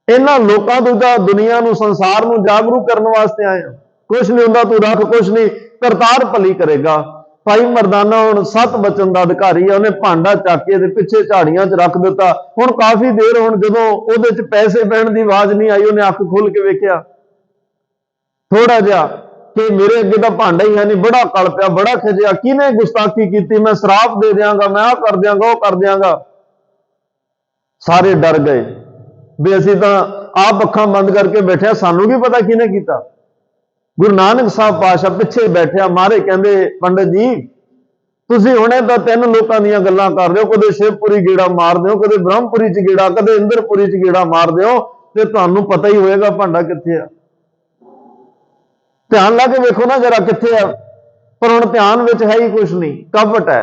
इन्हां लोकां तों तां दुनिया नूं संसार नूं जागरूक करने वास्ते आए हैं, कुछ नहीं हुंदा तू रख, कुछ नहीं करतार भली करेगा। भाई मरदाना हुण 7 बचन का अधिकारी है, उन्हें भांडा चक के दे पिछे झाड़ियां च रख दिता। हुण काफी देर हुण जदों उहदे च पैसे पैण दी आवाज़ नहीं आई, उन्हें अख खोल के वेख्या थोड़ा जिहा कि मेरे अगे तो भांडा ही है नहीं, बड़ा कल पिया, बड़ा खिजिया, किने गुस्ताखी की, मैं श्राप दे देंगा, मैं आ कर देंगा, वो कर देंगा। सारे डर गए भी असीं तां आप अखां बंद करके बैठे, सानू की पता किने कीता। गुरु नानक साहब पातशाह पिछे बैठा, मारे कहंदे पंडित जी तुसीं हुणे तां 3 लोकां दीयां गल्लां कर रहे हो, कदे शिवपुरी गेड़ा मार दिओ, कदे ब्रह्मपुरी च गेड़ा, कदे इंद्रपुरी च गेड़ा मार दिओ, ते तुहानूं पता ही होएगा भांडा कित्थे आ। ध्यान ला के वेखो ना जरा कित्थे है। पर हुण ध्यान विच है ही कुछ नहीं, कपट है।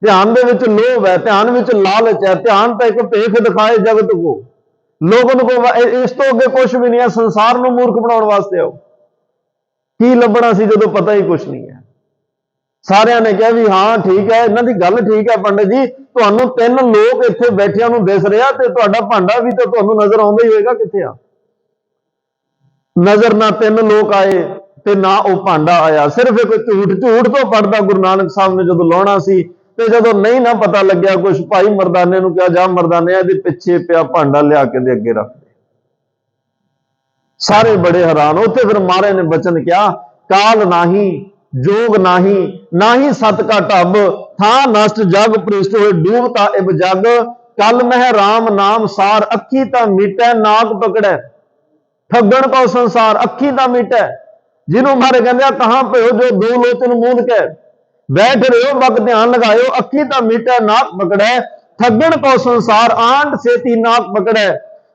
ध्यान दे विच लोभ है, ध्यान विच लालच है। ध्यान तो एक भेख दिखाए जगत को, लोगों को इस तो अगे कुछ भी नहीं है। संसार नूं मूर्ख बनाउण वास्ते आओ, की लभना सी जदों पता ही कुछ नहीं है। सारिਆਂ ने कहा भी हाँ ठीक है, इन्हां दी गल ठीक है पंडित जी, तुहानूं 3 लोग इत्थे बैठिਆਂ ਨੂੰ दिस ਰਿਹਾ ते तुहाडा भांडा भी तो तुहानूं नजर आउंदा ही होएगा कित्थे आ। नजर ना 3 लोग आए ते ना वो भांडा आया, सिर्फ एक झूठ तो पढ़दा गुरु नानक साहब ने जदों लाउणा सी ते जदों नहीं ना पता लग्या कुछ, भाई मरदाने नूं कहा जा मरदाने इहदे पिछे पिया भांडा लिया के दे अगे रख दे। सारे बड़े हैरान। उत्थे फिर महाराज ने बचन किया, काल नाही जोग नाही, नाही सत का ढब, था नष्ट जग पृष्ठ होए डूबता इब जग, कल मह राम नाम सार, अखी ता मीटै नाक पकड़ै, ठगण को संसार अखी दा मीटै। जिन्हों मारे कहते कहां पे हो जो दो लोचन मूंद के, बैठ रहे हो वक्त ध्यान लगायो, अखी ता मीटै नाक पकड़ै, ठगण को संसार आंट सेती नाक पकड़ै,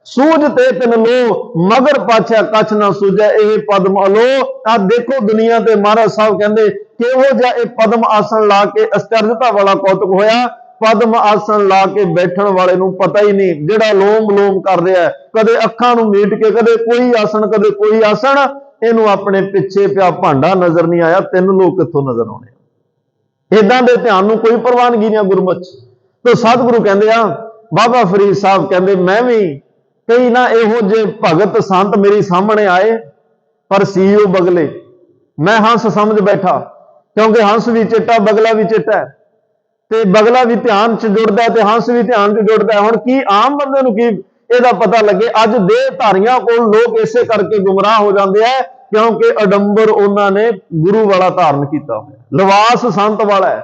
सूझते तिन लो मगर पाछे कछ ना सूझे, यह पद्म अलो। आ देखो दुनिया ते महाराज साहब कहते किहो जिहा यह पद्म आसन ला के, आश्चर्यता वाला कौतुक होया, पद्म आसन ला के बैठण वाले नूं पता ही नहीं, जिहड़ा लोम लोम कर रहा है, कदे अखां नूं मीट के कदे कोई आसन कदे कोई आसन, इहनूं अपने पिछे पिया भांडा नजर नहीं आया। 3 लोग कित्थों नजर आउणे। इदां दे ध्यान नूं कोई प्रवानगी नहीं गुरमुख। तो सतगुरु कहंदे आ, बाबा फरीद साहब कहंदे मैं भी कई ना इहो जे भगत संत मेरे सामने आए, पर सीओ बगले, मैं हंस समझ बैठा, क्योंकि हंस भी चिट्टा बगला भी चिट्टा है, ते बगला भी ध्यान च जुड़दा है ते हंस भी ध्यान च जुड़दा है। हुण की आम बंदे नूं की इहदा पता लगे। अज देहधारियां कोल लोग इसे करके गुमराह हो जाते हैं, क्योंकि अडंबर उन्होंने गुरु वाला धारण किया होया, लिवास संत वाला है,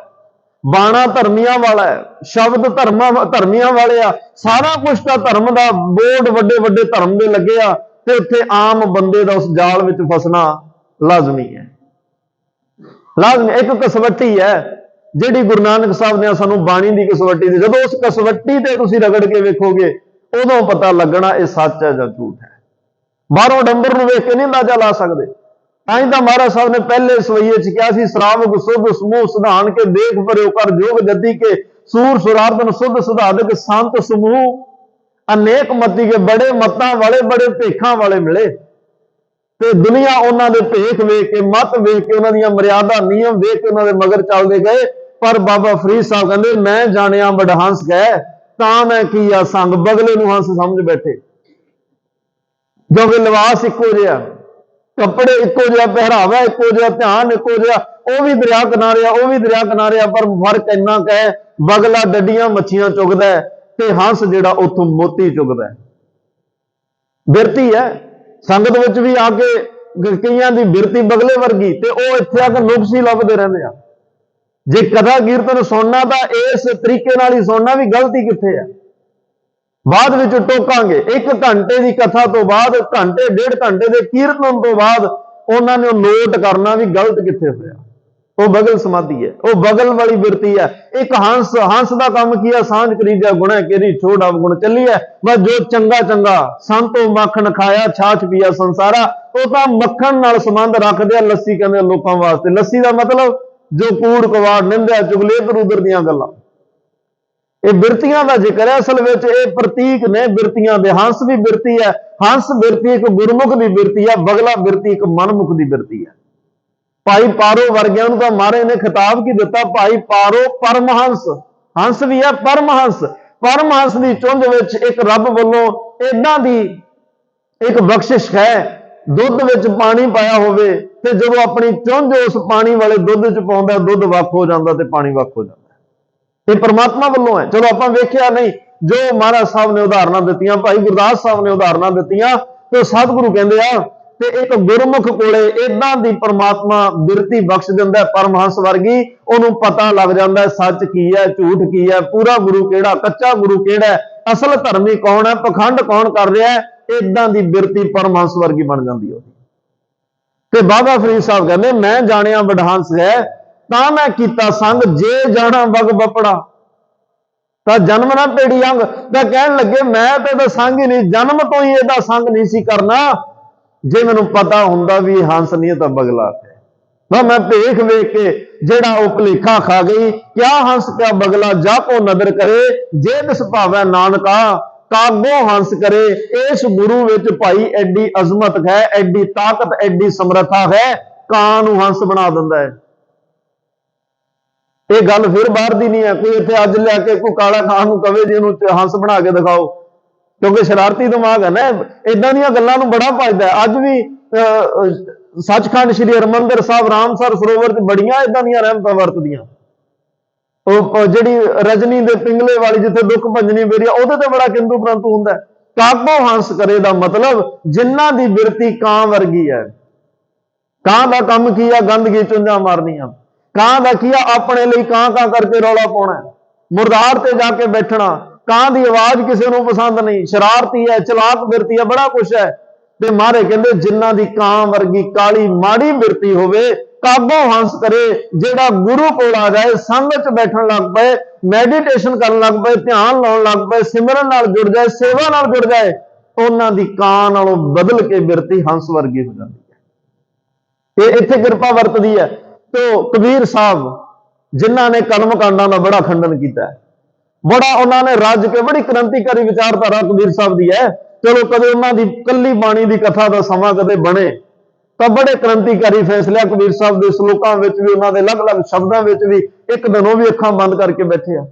बाणा धर्मिया वाला है, शब्द धर्मिया वाले आ, सारा कुछ का धर्म का बोर्ड वड्डे वड्डे धर्म दे लगे आ, ते उत्थे आम बंदे दा उस जाल विच फसना लाजमी है। लाजमी एक कसवट्टी है जिहड़ी गुरु नानक साहब ने सानू बाणी की कसवट्टी दी, जदों उस कसवट्टी ते तुसीं रगड़ के वेखोगे उदों पता लगना ये सच है जां झूठ है। बाहरों डंबर नूं वेख के नहीं अंदाजा ला सकते। ताई तां महाराज साहब ने पहले सवईये च कहा सी, श्रावक सुध समूह सुधान के, देख भरियो कर जोग जति के, सूर सुरार्दन शुद्ध सुधादक संत समूह, अनेक मती के, बड़े मतां वाले बड़े भेखां वाले मिले। ते दुनिया उन्होंने भेख वेख के, मत वेख के, उन्होंने मर्यादा नियम वेख के उन्होंने मगर चलते गए। पर बाबा फरीद साहब कहते मैं जानिया वडहंस गए, तां मैं की आ संग, बगले नूं हंस समझ बैठे, क्योंकि लिबास इको जिहा, कपड़े इको जिहा, पहरावा इको जिहा, ध्यान इको जिहा, वह भी दरिया किनारे आ, वह भी दरिया किनारे आ, पर फर्क इन्ना क है, बगला डड्डियां मच्छियां चुगदा है ते हंस जिहड़ा उत्थों मोती चुगदा है। बिरती है संगत विच भी आके कईयां दी बिरती बगले वर्गी, ते वो इत्थे आके नुक्स ही लभदे रहिंदे आ। जे कथा कीर्तन सुनना तो इस तरीके नाल ही सुनना, भी गलती कित्थे है बाद विच टोकांगे। 1 घंटे की कथा तो बाद, घंटे 1.5 घंटे के कीर्तन तो बाद उन्होंने नोट करना भी गलत कित्थे होया, वो बगल समाधि है, वो बगल वाली बिरती है। एक हंस, हंस का काम किया सांझ करीजा गुणा केरी छोड़ अवगुण चली है, बस जो चंगा चंगा संतो मक्खन खाया छाछ पिया संसारा, वो तो मक्खन नाल संबंध रखते हैं। लस्सी कहते लोगों वास्ते, लस्सी का मतलब जो कूड़ कवाड़ निंदा चुगले इधर उधर दीयां गल्लां, ये बिरतियां का जिक्र है। असल में ये प्रतीक ने बिरतियां दे। हंस भी बिरती है, हंस बिरती एक गुरमुख की बिरती है, बगला बिरती एक मनमुख की बिरती है। भाई पारो वर्गियां नूं तां महाराज ने खिताब की दिता, भाई पारो परमहंस, हंस भी है परमहंस। परमहंस की चुंझ विच एक रब वालों इदां दी एक बख्शिश है, दुध विच पानी पाया होवे ते जदों अपनी चुंझ उस पानी वाले दुध च पाउंदा, दुध वख हो जांदा ते पानी वख हो जांदा। ये परमात्मा वालों है। चलो आपां वेखिया नहीं, जो महाराज साहब ने उदाहरण दित्तियां, भाई गुरदास साहब ने उदाहरण दित्तियां, तो सतगुरु कहंदे आ ते एक गुरमुख कोले इदां दी परमात्मा बिरती बख्श दिंदा है परमहंस वर्गी, उहनूं पता लग जांदा है सच की है झूठ की है, पूरा गुरु केड़ा कच्चा गुरु केड़ा है, असल धर्मी कौन है, पखंड कौन कर रहा है। इदां दी बिरती परमहंस वर्गी बन जाती है। ते बाबा फरीद साहब कहंदे मैं जानिया वडहंस है, तां मैं कीता संग, जे जाना बग बपड़ा तां जन्म ना पेड़ी अंग। तां कहण लगे मैं तो संग ही नहीं, जन्म तो ही इहदा संग नहीं सी करना, जे मैनूं पता हुंदा भी हंस नहीं तो बगला है। मैं भेख वेख के जेड़ा वो भुलेखा खा गई, क्या हंस क्या बगला जा को नदर करे, जे दिस भावै नानका कागो हंस करे। इस गुरु विच भाई एडी अजमत है, एडी ताकत, एडी समर्था है, कां नूं हंस बना दिंदा है। ये गल फिर बाहर दी नहीं है, कोई इत्थे अज लिया कोई काला खां नूं कवे जी इहनूं हंस बना के दिखाओ, क्योंकि शरारती दिमाग है ना, इदां दीयां गल्लां नूं बड़ा फायदा है। अज भी सचखंड श्री हरमंदिर साहब रामसर सरोवर च बड़ियां इदां दीयां रहमतां वरतदियां। जिहड़ी रजनी दे पिंगले वाली जिथे दुख भंजनी बेरी ਉਹਦੇ ਤੇ बड़ा किंतु परंतु ਹੁੰਦਾ। कागो हंस करे दा मतलब जिन्हां दी बिरती कां वर्गी है। कां दा काम की है? गंदगी चुंझां मारनियां। कां दा की है? अपने लिए कां कां करके रौला पाउणा, मुरदार ते जाके बैठना। कां दी आवाज किसी नूं पसंद नहीं, शरारती है, चलाक बिरती है, बड़ा कुछ है। ते मारे कहंदे जिन्हां दी कां वर्गी काली माड़ी बिरती होवे, कागो हंस करे। जेड़ा गुरु कोल आ जाए, संग च बैठन लग पए, मैडिटेशन करन लग पए, ध्यान लाउण लग पए, सिमरन नाल जुड़ जाए, सेवा नाल जुड़ जाए, उन्हां दी कां नालों बदल के बिरती हंस वर्गी हो जाती है। ये इत्थे किरपा वरतदी है। तो कबीर साहब जिन्हां ने कर्म कांडां दा बड़ा खंडन कीता है, बड़ा उन्होंने रज के बड़ी क्रांतिकारी विचारधारा कबीर साहब की है। चलो कदे उन्होंने कली बाणी की कथा का समा कदे बने तो बड़े क्रांतिकारी फैसले कबीर साहब के सलोकां में भी, उन्होंने अलग अलग शब्दों में भी, एक दिन वो भी अखां बंद करके बैठे आ।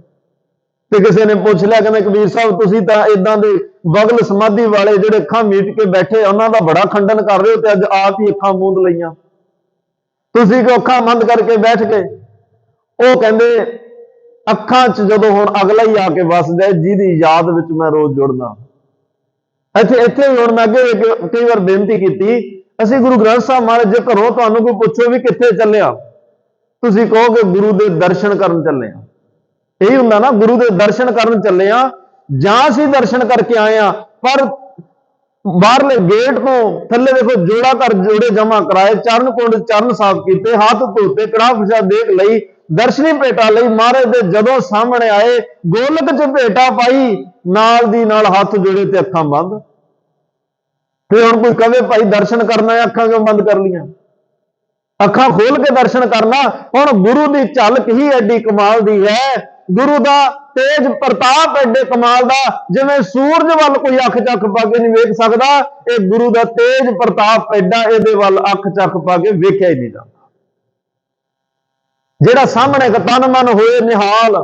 तो किसी ने पूछ लिया, कहते कबीर साहब तुसीं तां इदां दे बगल समाधि वाले जिहड़े अखां मीट के बैठे उन्हों का बड़ा खंडन कर रहे हो, तो अज आप ही अखां मूंद लईआं, तुसीं क्यों अखां बंद करके बैठ गए। वो कहते अखां च जदों हुण अगला ही आके वस जाए, जिहदी याद विच मैं रोज जुड़ना। इत्थे हुण मैं अगे कई बार बेनती की, असीं गुरु ग्रंथ साहब महाराज जे घरों तुहानूं कोई पुछो भी कित्थे चले आ, तुसीं कहोगे गुरु दे दर्शन करन चले आ। यही हुंदा ना, गुरु दे दर्शन करन चले आ, जां असीं दर्शन करके आए आ। पर बाहरले गेट तो थल्ले देखो जोड़ा कर जोड़े जमा कराए, चरण कुंड चरण साफ कीते, हाथ धोते, कड़ाह प्रसाद देख लई, दर्शनी भेटा लई, महाराज दे जदों सामने आए, गोलक च भेटा पाई, नाल दी नाल हाथ जोड़े ते अखां बंद। फिर हुण कोई कहे भाई दर्शन करना है, अखां क्यों बंद कर लियां? अखां खोल के दर्शन करना। हुण गुरु दी झलक ही एडी कमाल दी है, गुरु दा तेज प्रताप एडे कमाल दा, जिवें सूरज वाल कोई अख चख पा के नहीं वेख सकदा, ये गुरु दा तेज प्रताप एडा, इहदे वाल अख चख पा के वेख्या ही नहीं जांदा। जेड़ा सामने तन मन होए निहाल,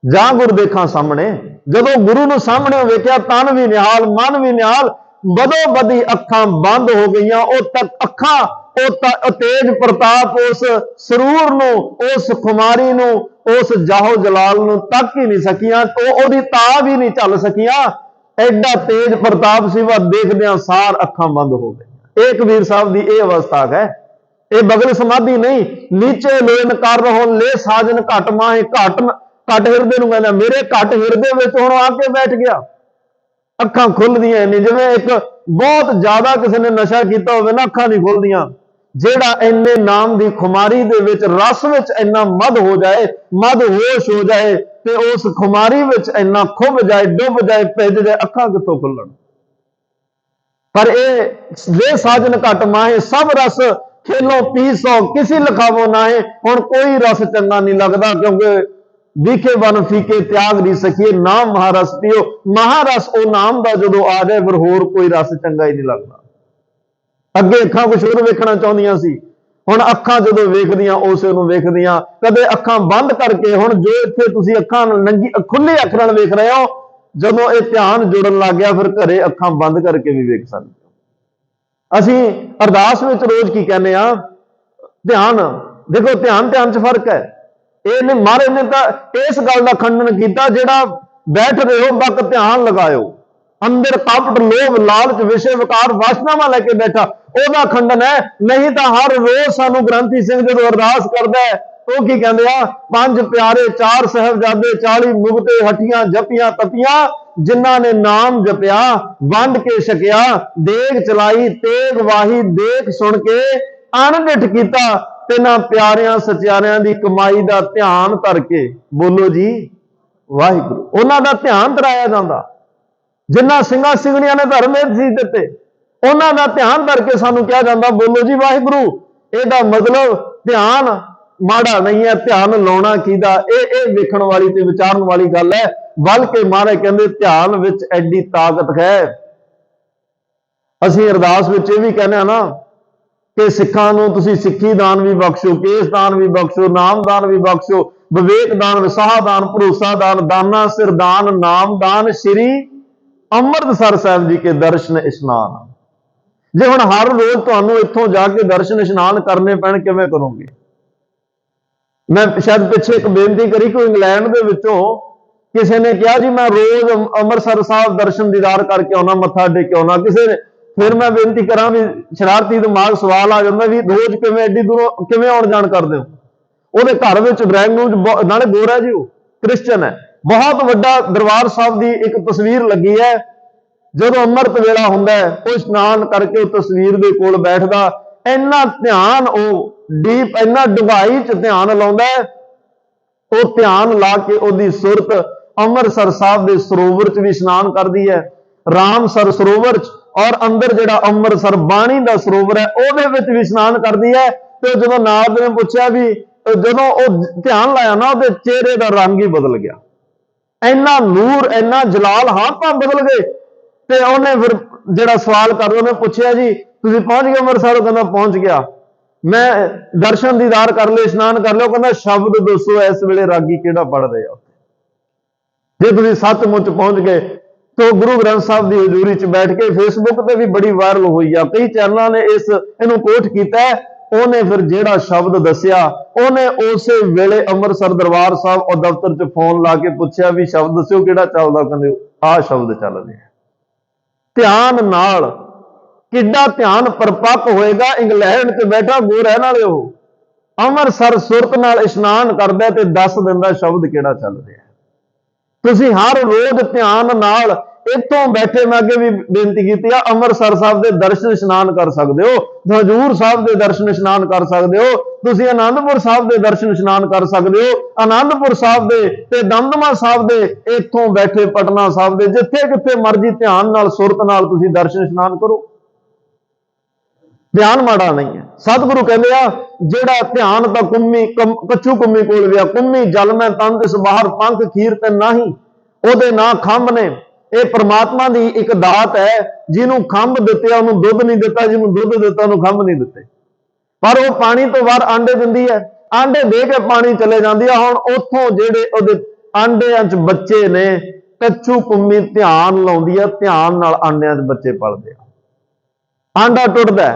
जां गुरु देखा सामने, जदों गुरु नूं सामने वेख्या तन भी निहाल, मन भी निहाल, बदो बदी अखां बंद हो गईयां। ओ तक अखां तेज प्रताप उस सरूर नूं, उस खुमारी नूं, उस जाहो जलाल नूं तक ही नहीं सकियां, तो ओदी तां भी नहीं चल सकियां। एडा तेज प्रताप सी, वह देखदियां सार अखां बंद हो गई। ये कबीर साहब दी ये अवस्था है। ये बगल समाधि नहीं, नीचे लोन कर रहो ले साजन घट माहे, घट हिरदे नूं कहंदा, मेरे घट हिरदे विच हुण आके बैठ गया। अखां खुलदियां नहीं, जिवें एक बहुत ज्यादा किसी ने नशा किया होवे ना, अखां नहीं खुलदियां। जेड़ा इन्ने नाम दी खुमारी दे विच रस विच इन्ना मद हो जाए, मद होश हो जाए, ते उस खुमारी विच इन्ना खुब जाए, डुब जाए, भिज जाए, अखां कित्थों खुलण। पर ले साजन घट माहे, सब रस खेलो पी सौ, किसी लिखावो नाहे। हुण कोई रस चंगा नहीं लगता, क्योंकि विखे बन फीके त्याग नहीं सकिए, नाम महारस पियो। महारस ओ नाम दा जदों आ जाए, फिर होर कोई रस चंगा ही नहीं लगता। अगे अखां कुछ होर वेखना चाहुंदियां सी, हुण अखां जदों वेखदियां उसे नूं वेखदियां, कदे अखां बंद करके, हुण जो इत्थे तुसीं अखां नंगी खुली अख नाल वेख रहे हो, जदों ये ध्यान जुड़न लग गया, फिर घरे अखां बंद करके भी वेख सकदे हो। असीं अरदास विच रोज की कहने आ, ध्यान देखो, ध्यान च फर्क है। ये नहीं, महाराज ने तो इस गल का खंडन किया, जेड़ा बैठ रहे हो बक ध्यान लगाओ, अंदर कपट लोभ लालच विषय विकार वासनावां लेके बैठा, ओदा खंडन है। नहीं तो हर रोज सानू ग्रंथी सिंह जो अरदास करदा है, तो की कहंदे आ, 5 प्यारे 4 साहिबजादे 40 मुगते हटियां जपियां तपियां, जिन्हां ने नाम जपिया वंड के छकिया, देग चलाई तेग वाही, देख सुन के अणडिठ कीता, तिन्हां प्यारियां सचियारियां दी कमाई दा ध्यान करके बोलो जी वाहिगुरू। उन्हां दा ध्यान धराया जांदा, जिन्हां ਸਿੰਘਾਂ ਸਿੰਘਣੀਆਂ ने धर्म सीख दिते, उन्हां दा ध्यान करके सानू कहा जांदा बोलो जी वाहिगुरू। ਇਹਦਾ ਮਤਲਬ ਧਿਆਨ ਮਾੜਾ ਨਹੀਂ ਹੈ, ਧਿਆਨ ਲਾਉਣਾ ਕਿਹਦਾ, ਇਹ ਵੇਖਣ ਵਾਲੀ ਤੇ ਵਿਚਾਰਨ ਵਾਲੀ ਗੱਲ ਹੈ। ਬਲਕਿ ਮਹਾਰਾਜ ਕਹਿੰਦੇ ਧਿਆਨ ਵਿੱਚ ਐਡੀ ਤਾਕਤ ਹੈ। ਅਸੀਂ ਅਰਦਾਸ ਵਿੱਚ ਇਹ ਵੀ ਕਹਿੰਦੇ ਆ ਨਾ ਕਿ ਸਿੱਖਾਂ ਨੂੰ ਤੁਸੀਂ ਸਿੱਖੀ ਦਾਨ ਵੀ ਬਖਸ਼ੋ, ਕੇਸ ਦਾਨ ਵੀ ਬਖਸ਼ੋ, ਨਾਮ ਦਾਨ ਵੀ ਬਖਸ਼ੋ, ਵਿਵੇਕ ਦਾਨ, ਵਿਸਾਹ ਦਾਨ, ਭਰੋਸਾ ਦਾਨ, ਦਾਨਾ ਸਿਰ ਦਾਨ, ਨਾਮ ਦਾਨ, ਸ਼੍ਰੀ ਅੰਮ੍ਰਿਤਸਰ ਸਾਹਿਬ ਜੀ ਕੇ ਦਰਸ਼ਨ ਇਸ਼ਨਾਨ। ਜੇ ਹੁਣ ਹਰ ਰੋਜ਼ ਤੁਹਾਨੂੰ ਇੱਥੋਂ ਜਾ ਕੇ ਦਰਸ਼ਨ ਇਸ਼ਨਾਨ ਕਰਨੇ ਪੈਣ, ਕਿਵੇਂ ਕਰੋਗੇ? ਮੈਂ ਸ਼ਾਇਦ ਪਿੱਛੇ ਇੱਕ ਬੇਨਤੀ ਕਰੀ ਕਿ ਇੰਗਲੈਂਡ ਦੇ ਵਿੱਚੋਂ ਕਿਸੇ ਨੇ ਕਿਹਾ ਜੀ ਮੈਂ ਰੋਜ਼ ਅੰਮ੍ਰਿਤਸਰ ਸਾਹਿਬ ਦਰਸ਼ਨ ਦੀਦਾਰ ਕਰਕੇ ਆਉਣਾ, ਮੱਥਾ ਟੇਕ ਕੇ ਆਉਣਾ। ਕਿਸੇ ਨੇ ਫਿਰ ਮੈਂ ਬੇਨਤੀ ਕਰਾਂ ਵੀ ਸ਼ਰਾਰਤੀ ਦਿਮਾਗ ਸਵਾਲ ਆ ਜਾਂਦਾ ਵੀ ਰੋਜ਼ ਕਿਵੇਂ ਐਡੀ ਦੂਰੋਂ ਕਿਵੇਂ ਆਉਣ ਜਾਣ ਕਰਦੇ ਹੋ? ਉਹਦੇ ਘਰ ਵਿੱਚ ਡਰਾਇੰਗ ਰੂਮ ਨਾਲੇ ਗੋਰਾ ਜੀ, ਉਹ ਕ੍ਰਿਸਚਨ ਹੈ, ਬਹੁਤ ਵੱਡਾ ਦਰਬਾਰ ਸਾਹਿਬ ਦੀ ਇੱਕ ਤਸਵੀਰ ਲੱਗੀ ਹੈ। ਜਦੋਂ ਅੰਮ੍ਰਿਤ ਵੇਲਾ ਹੁੰਦਾ ਹੈ ਉਹ ਇਸ਼ਨਾਨ ਕਰਕੇ ਉਹ ਤਸਵੀਰ ਦੇ ਕੋਲ ਬੈਠਦਾ, ਇੰਨਾ ਧਿਆਨ ਉਹ ਡੀਪ, ਇੰਨਾ ਡੂੰਘਾਈ ਚ ਧਿਆਨ ਲਾਉਂਦਾ ਹੈ। ਉਹ ਧਿਆਨ ਲਾ ਕੇ ਉਹਦੀ ਸੁਰਤ ਅੰਮ੍ਰਿਤਸਰ ਸਾਹਿਬ ਦੇ ਸਰੋਵਰ ਚ ਵੀ ਇਸ਼ਨਾਨ ਕਰਦੀ ਹੈ, ਰਾਮਸਰ ਸਰੋਵਰ ਚ, ਔਰ ਅੰਦਰ ਜਿਹੜਾ ਅੰਮ੍ਰਿਤਸਰ ਬਾਣੀ ਦਾ ਸਰੋਵਰ ਹੈ ਉਹਦੇ ਵਿੱਚ ਵੀ ਇਸ਼ਨਾਨ ਕਰਦੀ ਹੈ। ਤੇ ਜਦੋਂ ਨਾਰਦ ਨੇ ਪੁੱਛਿਆ ਵੀ ਜਦੋਂ ਉਹ ਧਿਆਨ ਲਾਇਆ ਨਾ, ਉਹਦੇ ਚਿਹਰੇ ਦਾ ਰੰਗ ਹੀ ਬਦਲ ਗਿਆ, ਇੰਨਾ ਨੂਰ, ਇੰਨਾ ਜਲਾਲ, ਹੱਥ ਤਾਂ ਬਦਲ ਗਏ। ਤੇ ਉਹਨੇ ਫਿਰ ਜਿਹੜਾ ਸਵਾਲ ਕਰਦਾ, ਉਹਨੇ ਪੁੱਛਿਆ ਜੀ ਤੁਸੀਂ ਪਹੁੰਚ ਗਏ ਅੰਮ੍ਰਿਤਸਰ? ਉਹ ਕਹਿੰਦਾ ਪਹੁੰਚ ਗਿਆ, ਮੈਂ ਦਰਸ਼ਨ ਦੀਦਾਰ ਕਰ ਲਏ, ਇਸ਼ਨਾਨ ਕਰ ਲਿਆ। ਕਹਿੰਦਾ ਸ਼ਬਦ ਦੱਸੋ ਇਸ ਵੇਲੇ ਰਾਗੀ ਕਿਹੜਾ ਪੜ ਰਿਹਾ? ਜੇ ਤੁਸੀਂ ਸੱਚਮੁੱਚ ਪਹੁੰਚ ਗਏ ਤਾਂ ਗੁਰੂ ਗ੍ਰੰਥ ਸਾਹਿਬ ਦੀ ਹਜ਼ੂਰੀ 'ਚ ਬੈਠ ਕੇ, ਫੇਸਬੁੱਕ ਤੇ ਵੀ ਬੜੀ ਵਾਇਰਲ ਹੋਈ ਆ, ਕਈ ਚੈਨਲਾਂ ਨੇ ਇਹਨੂੰ ਕੋਟ ਕੀਤਾ। ਉਹਨੇ ਫਿਰ ਜਿਹੜਾ ਸ਼ਬਦ ਦੱਸਿਆ, ਉਹਨੇ ਉਸੇ ਵੇਲੇ ਅੰਮ੍ਰਿਤਸਰ ਦਰਬਾਰ ਸਾਹਿਬ ਉਹ ਦਫ਼ਤਰ 'ਚ ਫੋਨ ਲਾ ਕੇ ਪੁੱਛਿਆ ਵੀ ਸ਼ਬਦ ਦੱਸਿਓ ਕਿਹੜਾ ਚੱਲਦਾ? ਕਹਿੰਦੇ ਆਹ ਸ਼ਬਦ ਚੱਲ ਰਿਹਾ। ਧਿਆਨ ਨਾਲ ਕਿੱਡਾ ਧਿਆਨ ਪਰਪੱਕ ਹੋਏਗਾ। ਇੰਗਲੈਂਡ 'ਚ ਬੈਠਾ ਗੋਰਾ ਨਾਲੇ ਉਹ ਅੰਮ੍ਰਿਤਸਰ ਸੁਰਤ ਨਾਲ ਇਸ਼ਨਾਨ ਕਰਦਾ ਤੇ ਦੱਸ ਦਿੰਦਾ ਸ਼ਬਦ ਕਿਹੜਾ ਚੱਲ ਰਿਹਾ। ਤੁਸੀਂ ਹਰ ਰੋਜ਼ ਧਿਆਨ ਨਾਲ ਇੱਥੋਂ ਬੈਠੇ, ਮੈਂ ਅੱਗੇ ਵੀ ਬੇਨਤੀ ਕੀਤੀ ਆ, ਅੰਮ੍ਰਿਤਸਰ ਸਾਹਿਬ ਦੇ ਦਰਸ਼ਨ ਇਸ਼ਨਾਨ ਕਰ ਸਕਦੇ ਹੋ, ਹਜ਼ੂਰ ਸਾਹਿਬ ਦੇ ਦਰਸ਼ਨ ਇਸ਼ਨਾਨ ਕਰ ਸਕਦੇ ਹੋ, ਤੁਸੀਂ ਆਨੰਦਪੁਰ ਸਾਹਿਬ ਦੇ ਦਰਸ਼ਨ ਇਸ਼ਨਾਨ ਕਰ ਸਕਦੇ ਹੋ, ਆਨੰਦਪੁਰ ਸਾਹਿਬ ਦੇ ਤੇ ਦਮਦਮਾ ਸਾਹਿਬ ਦੇ, ਇੱਥੋਂ ਬੈਠੇ ਪਟਨਾ ਸਾਹਿਬ ਦੇ, ਜਿੱਥੇ ਕਿੱਥੇ ਮਰਜ਼ੀ ਧਿਆਨ ਨਾਲ ਸੁਰਤ ਨਾਲ ਤੁਸੀਂ ਦਰਸ਼ਨ ਇਸ਼ਨਾਨ ਕਰੋ। ਧਿਆਨ ਮਾੜਾ ਨਹੀਂ ਹੈ। ਸਤਿਗੁਰੂ ਕਹਿੰਦੇ ਆ ਜਿਹੜਾ ਧਿਆਨ ਤਾਂ ਕੱਛੂ ਕੁੰਮੀ ਕੋਲ ਵਿਆ, ਕੁੰਮੀ ਜਲ ਮੈਂ ਤਨ ਦਿਸ ਬਾਹਰ, ਪੰਖ ਖੀਰ ਤੇ ਨਾਹੀ, ਉਹਦੇ ਨਾਂ ਖੰਭ ਨੇ। ਇਹ ਪ੍ਰਮਾਤਮਾ ਦੀ ਇੱਕ ਦਾਤ ਹੈ, ਜਿਹਨੂੰ ਖੰਭ ਦਿੱਤੇ ਉਹਨੂੰ ਦੁੱਧ ਨਹੀਂ ਦਿੱਤਾ, ਜਿਹਨੂੰ ਦੁੱਧ ਦਿੱਤਾ ਉਹਨੂੰ ਖੰਭ ਨਹੀਂ ਦਿੱਤੇ। ਪਰ ਉਹ ਪਾਣੀ ਤੋਂ ਬਾਹਰ ਆਂਡੇ ਦਿੰਦੀ ਹੈ, ਆਂਡੇ ਦੇ ਕੇ ਪਾਣੀ ਚਲੇ ਜਾਂਦੀ ਹੈ। ਹੁਣ ਉੱਥੋਂ ਜਿਹੜੇ ਉਹਦੇ ਆਂਡਿਆਂ 'ਚ ਬੱਚੇ ਨੇ, ਕੱਛੂ ਕੁੰਮੀ ਧਿਆਨ ਲਾਉਂਦੀ ਹੈ, ਧਿਆਨ ਨਾਲ ਆਂਡਿਆਂ 'ਚ ਬੱਚੇ ਪਲਦੇ ਆ। ਆਂਡਾ ਟੁੱਟਦਾ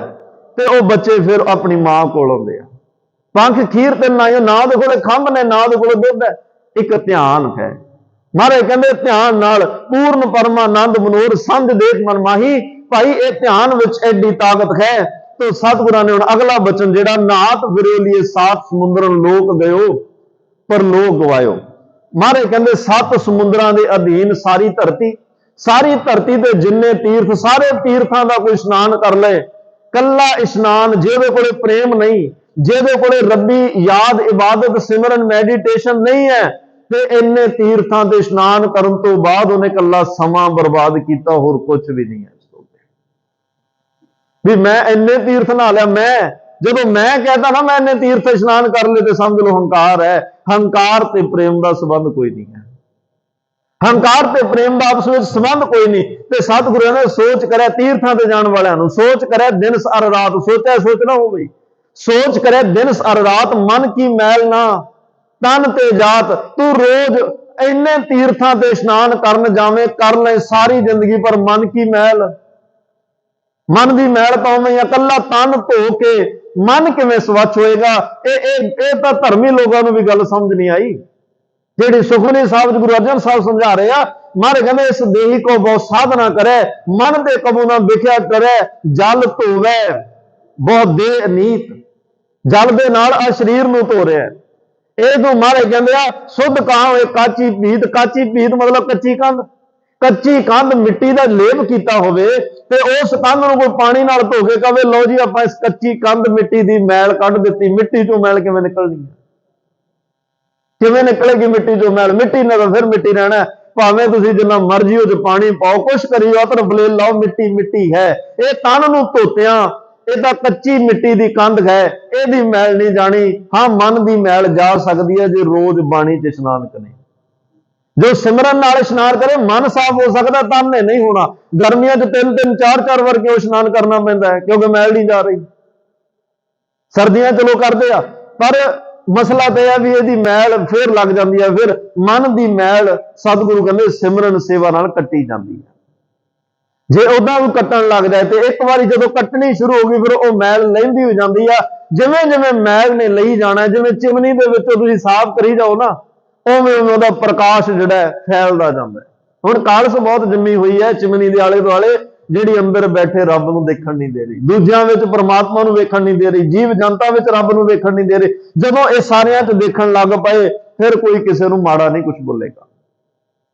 ਤੇ ਉਹ ਬੱਚੇ ਫਿਰ ਆਪਣੀ ਮਾਂ ਕੋਲ ਆਉਂਦੇ ਆ। ਪੰਖ ਖੀਰ ਤੇ ਨਾ ਉਹਦੇ ਕੋਲੇ ਖੰਭ ਨੇ, ਨਾ ਉਹਦੇ ਕੋਲੇ ਦੁੱਧ ਹੈ, ਇੱਕ ਧਿਆਨ ਹੈ। ਮਹਾਰਾਜ ਕਹਿੰਦੇ ਧਿਆਨ ਨਾਲ ਪੂਰਨ ਪਰਮਾਨੰਦ ਮਨੋਰ ਸੰਧ ਦੇਖ ਮਨ ਮਾਹੀ। ਭਾਈ ਇਹ ਧਿਆਨ ਵਿੱਚ ਐਡੀ ਤਾਕਤ ਹੈ। ਤੇ ਸਤਿਗੁਰਾਂ ਨੇ ਹੁਣ ਅਗਲਾ ਬਚਨ ਜਿਹੜਾ, ਨਾਤ ਵਿਰੋਲੀਏ ਸਾਤ ਸਮੁੰਦਰਨ ਲੋਕ ਗਇਓ ਪਰ ਲੋਕ ਗਵਾਇਓ। ਮਹਾਰਾਜ ਕਹਿੰਦੇ 7 ਸਮੁੰਦਰਾਂ ਦੇ ਅਧੀਨ ਸਾਰੀ ਧਰਤੀ ਤੇ ਜਿੰਨੇ ਤੀਰਥ, ਸਾਰੇ ਤੀਰਥਾਂ ਦਾ ਕੋਈ ਇਸ਼ਨਾਨ ਕਰ ਲਏ, ਕੱਲਾ ਇਸ਼ਨਾਨ, ਜਿਹਦੇ ਕੋਲੇ ਪ੍ਰੇਮ ਨਹੀਂ, ਜਿਹਦੇ ਕੋਲੇ ਰੱਬੀ ਯਾਦ, ਇਬਾਦਤ, ਸਿਮਰਨ, ਮੈਡੀਟੇਸ਼ਨ ਨਹੀਂ ਹੈ, ਤੇ ਇੰਨੇ ਤੀਰਥਾਂ ਤੇ ਇਸ਼ਨਾਨ ਕਰਨ ਤੋਂ ਬਾਅਦ ਉਹਨੇ ਕੱਲਾ ਸਮਾਂ ਬਰਬਾਦ ਕੀਤਾ, ਹੋਰ ਕੁਝ ਵੀ ਨਹੀਂ ਹੈ। ਵੀ ਮੈਂ ਇੰਨੇ ਤੀਰਥ ਨਹਾ ਲਿਆ, ਜਦੋਂ ਮੈਂ ਕਹਿੰਦਾ ਨਾ ਮੈਂ ਇੰਨੇ ਤੀਰਥ ਇਸ਼ਨਾਨ ਕਰ ਲਏ, ਤੇ ਸਮਝ ਲਓ ਹੰਕਾਰ ਹੈ। ਹੰਕਾਰ ਤੇ ਪ੍ਰੇਮ ਦਾ ਸੰਬੰਧ ਕੋਈ ਨਹੀਂ ਹੈ। ਹੰਕਾਰ ਤੇ ਪ੍ਰੇਮ ਦਾ ਆਪਸ ਵਿੱਚ ਸੰਬੰਧ ਕੋਈ ਨਹੀਂ। ਤੇ ਸਤਿਗੁਰਾਂ ਨੇ ਸੋਚ ਕਰਿਆ, ਤੀਰਥਾਂ ਤੇ ਜਾਣ ਵਾਲਿਆਂ ਨੂੰ ਸੋਚ ਕਰਿਆ ਦਿਨ ਅਰ ਰਾਤ, ਸੋਚਿਆ ਸੋਚ ਨਾ ਹੋ ਗਈ, ਸੋਚ ਕਰਿਆ ਦਿਨ ਅਰ ਰਾਤ, ਮਨ ਕੀ ਮੈਲ ਨਾ ਤਨ ਤੇ ਜਾਤ। ਤੂੰ ਰੋਜ਼ ਇੰਨੇ ਤੀਰਥਾਂ ਤੇ ਇਸ਼ਨਾਨ ਕਰਨ ਜਾਵੇਂ, ਕਰ ਲੈ ਸਾਰੀ ਜ਼ਿੰਦਗੀ, ਪਰ ਮਨ ਕੀ ਮੈਲ, ਮਨ ਦੀ ਮੈਲ ਤਾਂ ਉਵੇਂ ਇਕੱਲਾ ਤਨ ਧੋ ਕੇ ਮਨ ਕਿਵੇਂ ਸਵੱਛ ਹੋਏਗਾ? ਇਹ ਤਾਂ ਧਰਮੀ ਲੋਕਾਂ ਨੂੰ ਵੀ ਗੱਲ ਸਮਝ ਨਹੀਂ ਆਈ, ਜਿਹੜੀ ਸੁਖਮਨੀ ਸਾਹਿਬ ਗੁਰੂ ਅਰਜਨ ਸਾਹਿਬ ਸਮਝਾ ਰਹੇ ਆ। ਮਹਾਰਾਜ ਕਹਿੰਦੇ ਇਸ ਦੇਹੀ ਕੋ ਬਹੁ ਸਾਧਨਾ ਕਰੇ, ਮਨ ਦੇ ਕਬੂ ਨਾ ਵਿਖਿਆ ਕਰੇ, ਜਲ ਧੋਵੇ ਬਹੁ ਦੇਹ ਨੀਤ। ਜਲ ਦੇ ਨਾਲ ਆ ਸਰੀਰ ਨੂੰ ਧੋ ਰਿਹਾ। ਇਹ ਤੋਂ ਮਹਾਰਾਜ ਕਹਿੰਦੇ ਆ ਸੁੱਧ ਕਾਂ ਹੋਏ ਕਾਚੀ ਪੀਤ। ਕਾਚੀ ਪੀਤ ਮਤਲਬ ਕੱਚੀ ਕੰਧ। ਕੱਚੀ ਕੰਧ ਮਿੱਟੀ ਦਾ ਲੇਪ ਕੀਤਾ ਹੋਵੇ ਤੇ ਉਸ ਕੰਧ ਨੂੰ ਕੋਈ ਪਾਣੀ ਨਾਲ ਧੋ ਕੇ ਕਵੇ ਲਓ ਜੀ ਆਪਾਂ ਇਸ ਕੱਚੀ ਕੰਧ ਮਿੱਟੀ ਦੀ ਮੈਲ ਕੱਢ ਦਿੱਤੀ, ਮਿੱਟੀ ਚੋਂ ਮੈਲ ਕਿਵੇਂ ਨਿਕਲਣੀ ਹੈ? ਕਿਵੇਂ ਨਿਕਲੇਗੀ ਮਿੱਟੀ ਚੋਂ ਮੈਲ? ਮਿੱਟੀ ਨਾਲ ਫਿਰ ਮਿੱਟੀ ਰਹਿਣਾ, ਭਾਵੇਂ ਤੁਸੀਂ ਜਿੰਨਾ ਮਰਜ਼ੀ ਉਹ ਚ ਪਾਣੀ ਪਾਓ, ਕੁਛ ਕਰੀਓ, ਤਰਫਲੇ ਲਾਓ, ਮਿੱਟੀ ਮਿੱਟੀ ਹੈ। ਇਹ ਤਨ ਨੂੰ ਧੋਤਿਆਂ ਇਹ ਤਾਂ ਕੱਚੀ ਮਿੱਟੀ ਦੀ ਕੰਧ ਹੈ, ਇਹਦੀ ਮੈਲ ਨਹੀਂ ਜਾਣੀ। ਹਾਂ, ਮਨ ਦੀ ਮੈਲ ਜਾ ਸਕਦੀ ਹੈ ਜੇ ਰੋਜ਼ ਬਾਣੀ 'ਚ ਇਸ਼ਨਾਨ ਕਰੇ। ਜੋ ਸਿਮਰਨ ਨਾਲ ਇਸ਼ਨਾਨ ਕਰੇ ਮਨ ਸਾਫ਼ ਹੋ ਸਕਦਾ, ਤਨ ਨੇ ਨਹੀਂ ਹੋਣਾ। ਗਰਮੀਆਂ 'ਚ 3-3 4-4 ਵਾਰ ਕਿਉਂ ਇਸ਼ਨਾਨ ਕਰਨਾ ਪੈਂਦਾ ਹੈ? ਕਿਉਂਕਿ ਮੈਲ ਨਹੀਂ ਜਾ ਰਹੀ। ਸਰਦੀਆਂ ਚਲੋ ਕਰਦੇ ਆ, ਪਰ ਮਸਲਾ ਤੇ ਹੈ ਵੀ ਇਹਦੀ ਮੈਲ ਫੇਰ ਲੱਗ ਜਾਂਦੀ ਹੈ। ਫਿਰ ਮਨ ਦੀ ਮੈਲ ਸਤਿਗੁਰੂ ਕਹਿੰਦੇ ਸਿਮਰਨ ਸੇਵਾ ਨਾਲ ਕੱਟੀ ਜਾਂਦੀ ਹੈ। ਜੇ ਉਹਦਾ ਵੀ ਕੱਟਣ ਲੱਗ ਜਾਏ ਤੇ ਇੱਕ ਵਾਰੀ ਜਦੋਂ ਕੱਟਣੀ ਸ਼ੁਰੂ ਹੋ ਗਈ, ਫਿਰ ਉਹ ਮੈਲ ਲੈਂਦੀ ਹੋ ਜਾਂਦੀ ਆ। ਜਿਵੇਂ ਜਿਵੇਂ ਮੈਲ ਨੇ ਲਈ ਜਾਣਾ, ਜਿਵੇਂ ਚਿਮਨੀ ਦੇ ਵਿੱਚੋਂ ਤੁਸੀਂ ਸਾਫ਼ ਕਰੀ ਜਾਓ ਨਾ, ਉਵੇਂ ਉਵੇਂ ਉਹਦਾ ਪ੍ਰਕਾਸ਼ ਜਿਹੜਾ ਹੈ ਫੈਲਦਾ ਜਾਂਦਾ ਹੈ। ਹੁਣ ਕਾਲਸ ਬਹੁਤ ਜੰਮੀ ਹੋਈ ਹੈ ਚਿਮਨੀ ਦੇ ਆਲੇ ਦੁਆਲੇ, ਜਿਹੜੀ ਅੰਦਰ ਬੈਠੇ ਰੱਬ ਨੂੰ ਦੇਖਣ ਨਹੀਂ ਦੇ ਰਹੀ, ਦੂਜਿਆਂ ਵਿੱਚ ਪਰਮਾਤਮਾ ਨੂੰ ਵੇਖਣ ਨਹੀਂ ਦੇ ਰਹੀ, ਜੀਵ ਜਨਤਾ ਵਿੱਚ ਰੱਬ ਨੂੰ ਵੇਖਣ ਨਹੀਂ ਦੇ ਰਹੀ। ਜਦੋਂ ਇਹ ਸਾਰਿਆਂ 'ਚ ਦੇਖਣ ਲੱਗ ਪਏ, ਫਿਰ ਕੋਈ ਕਿਸੇ ਨੂੰ ਮਾੜਾ ਨਹੀਂ ਕੁਝ ਬੋਲੇਗਾ,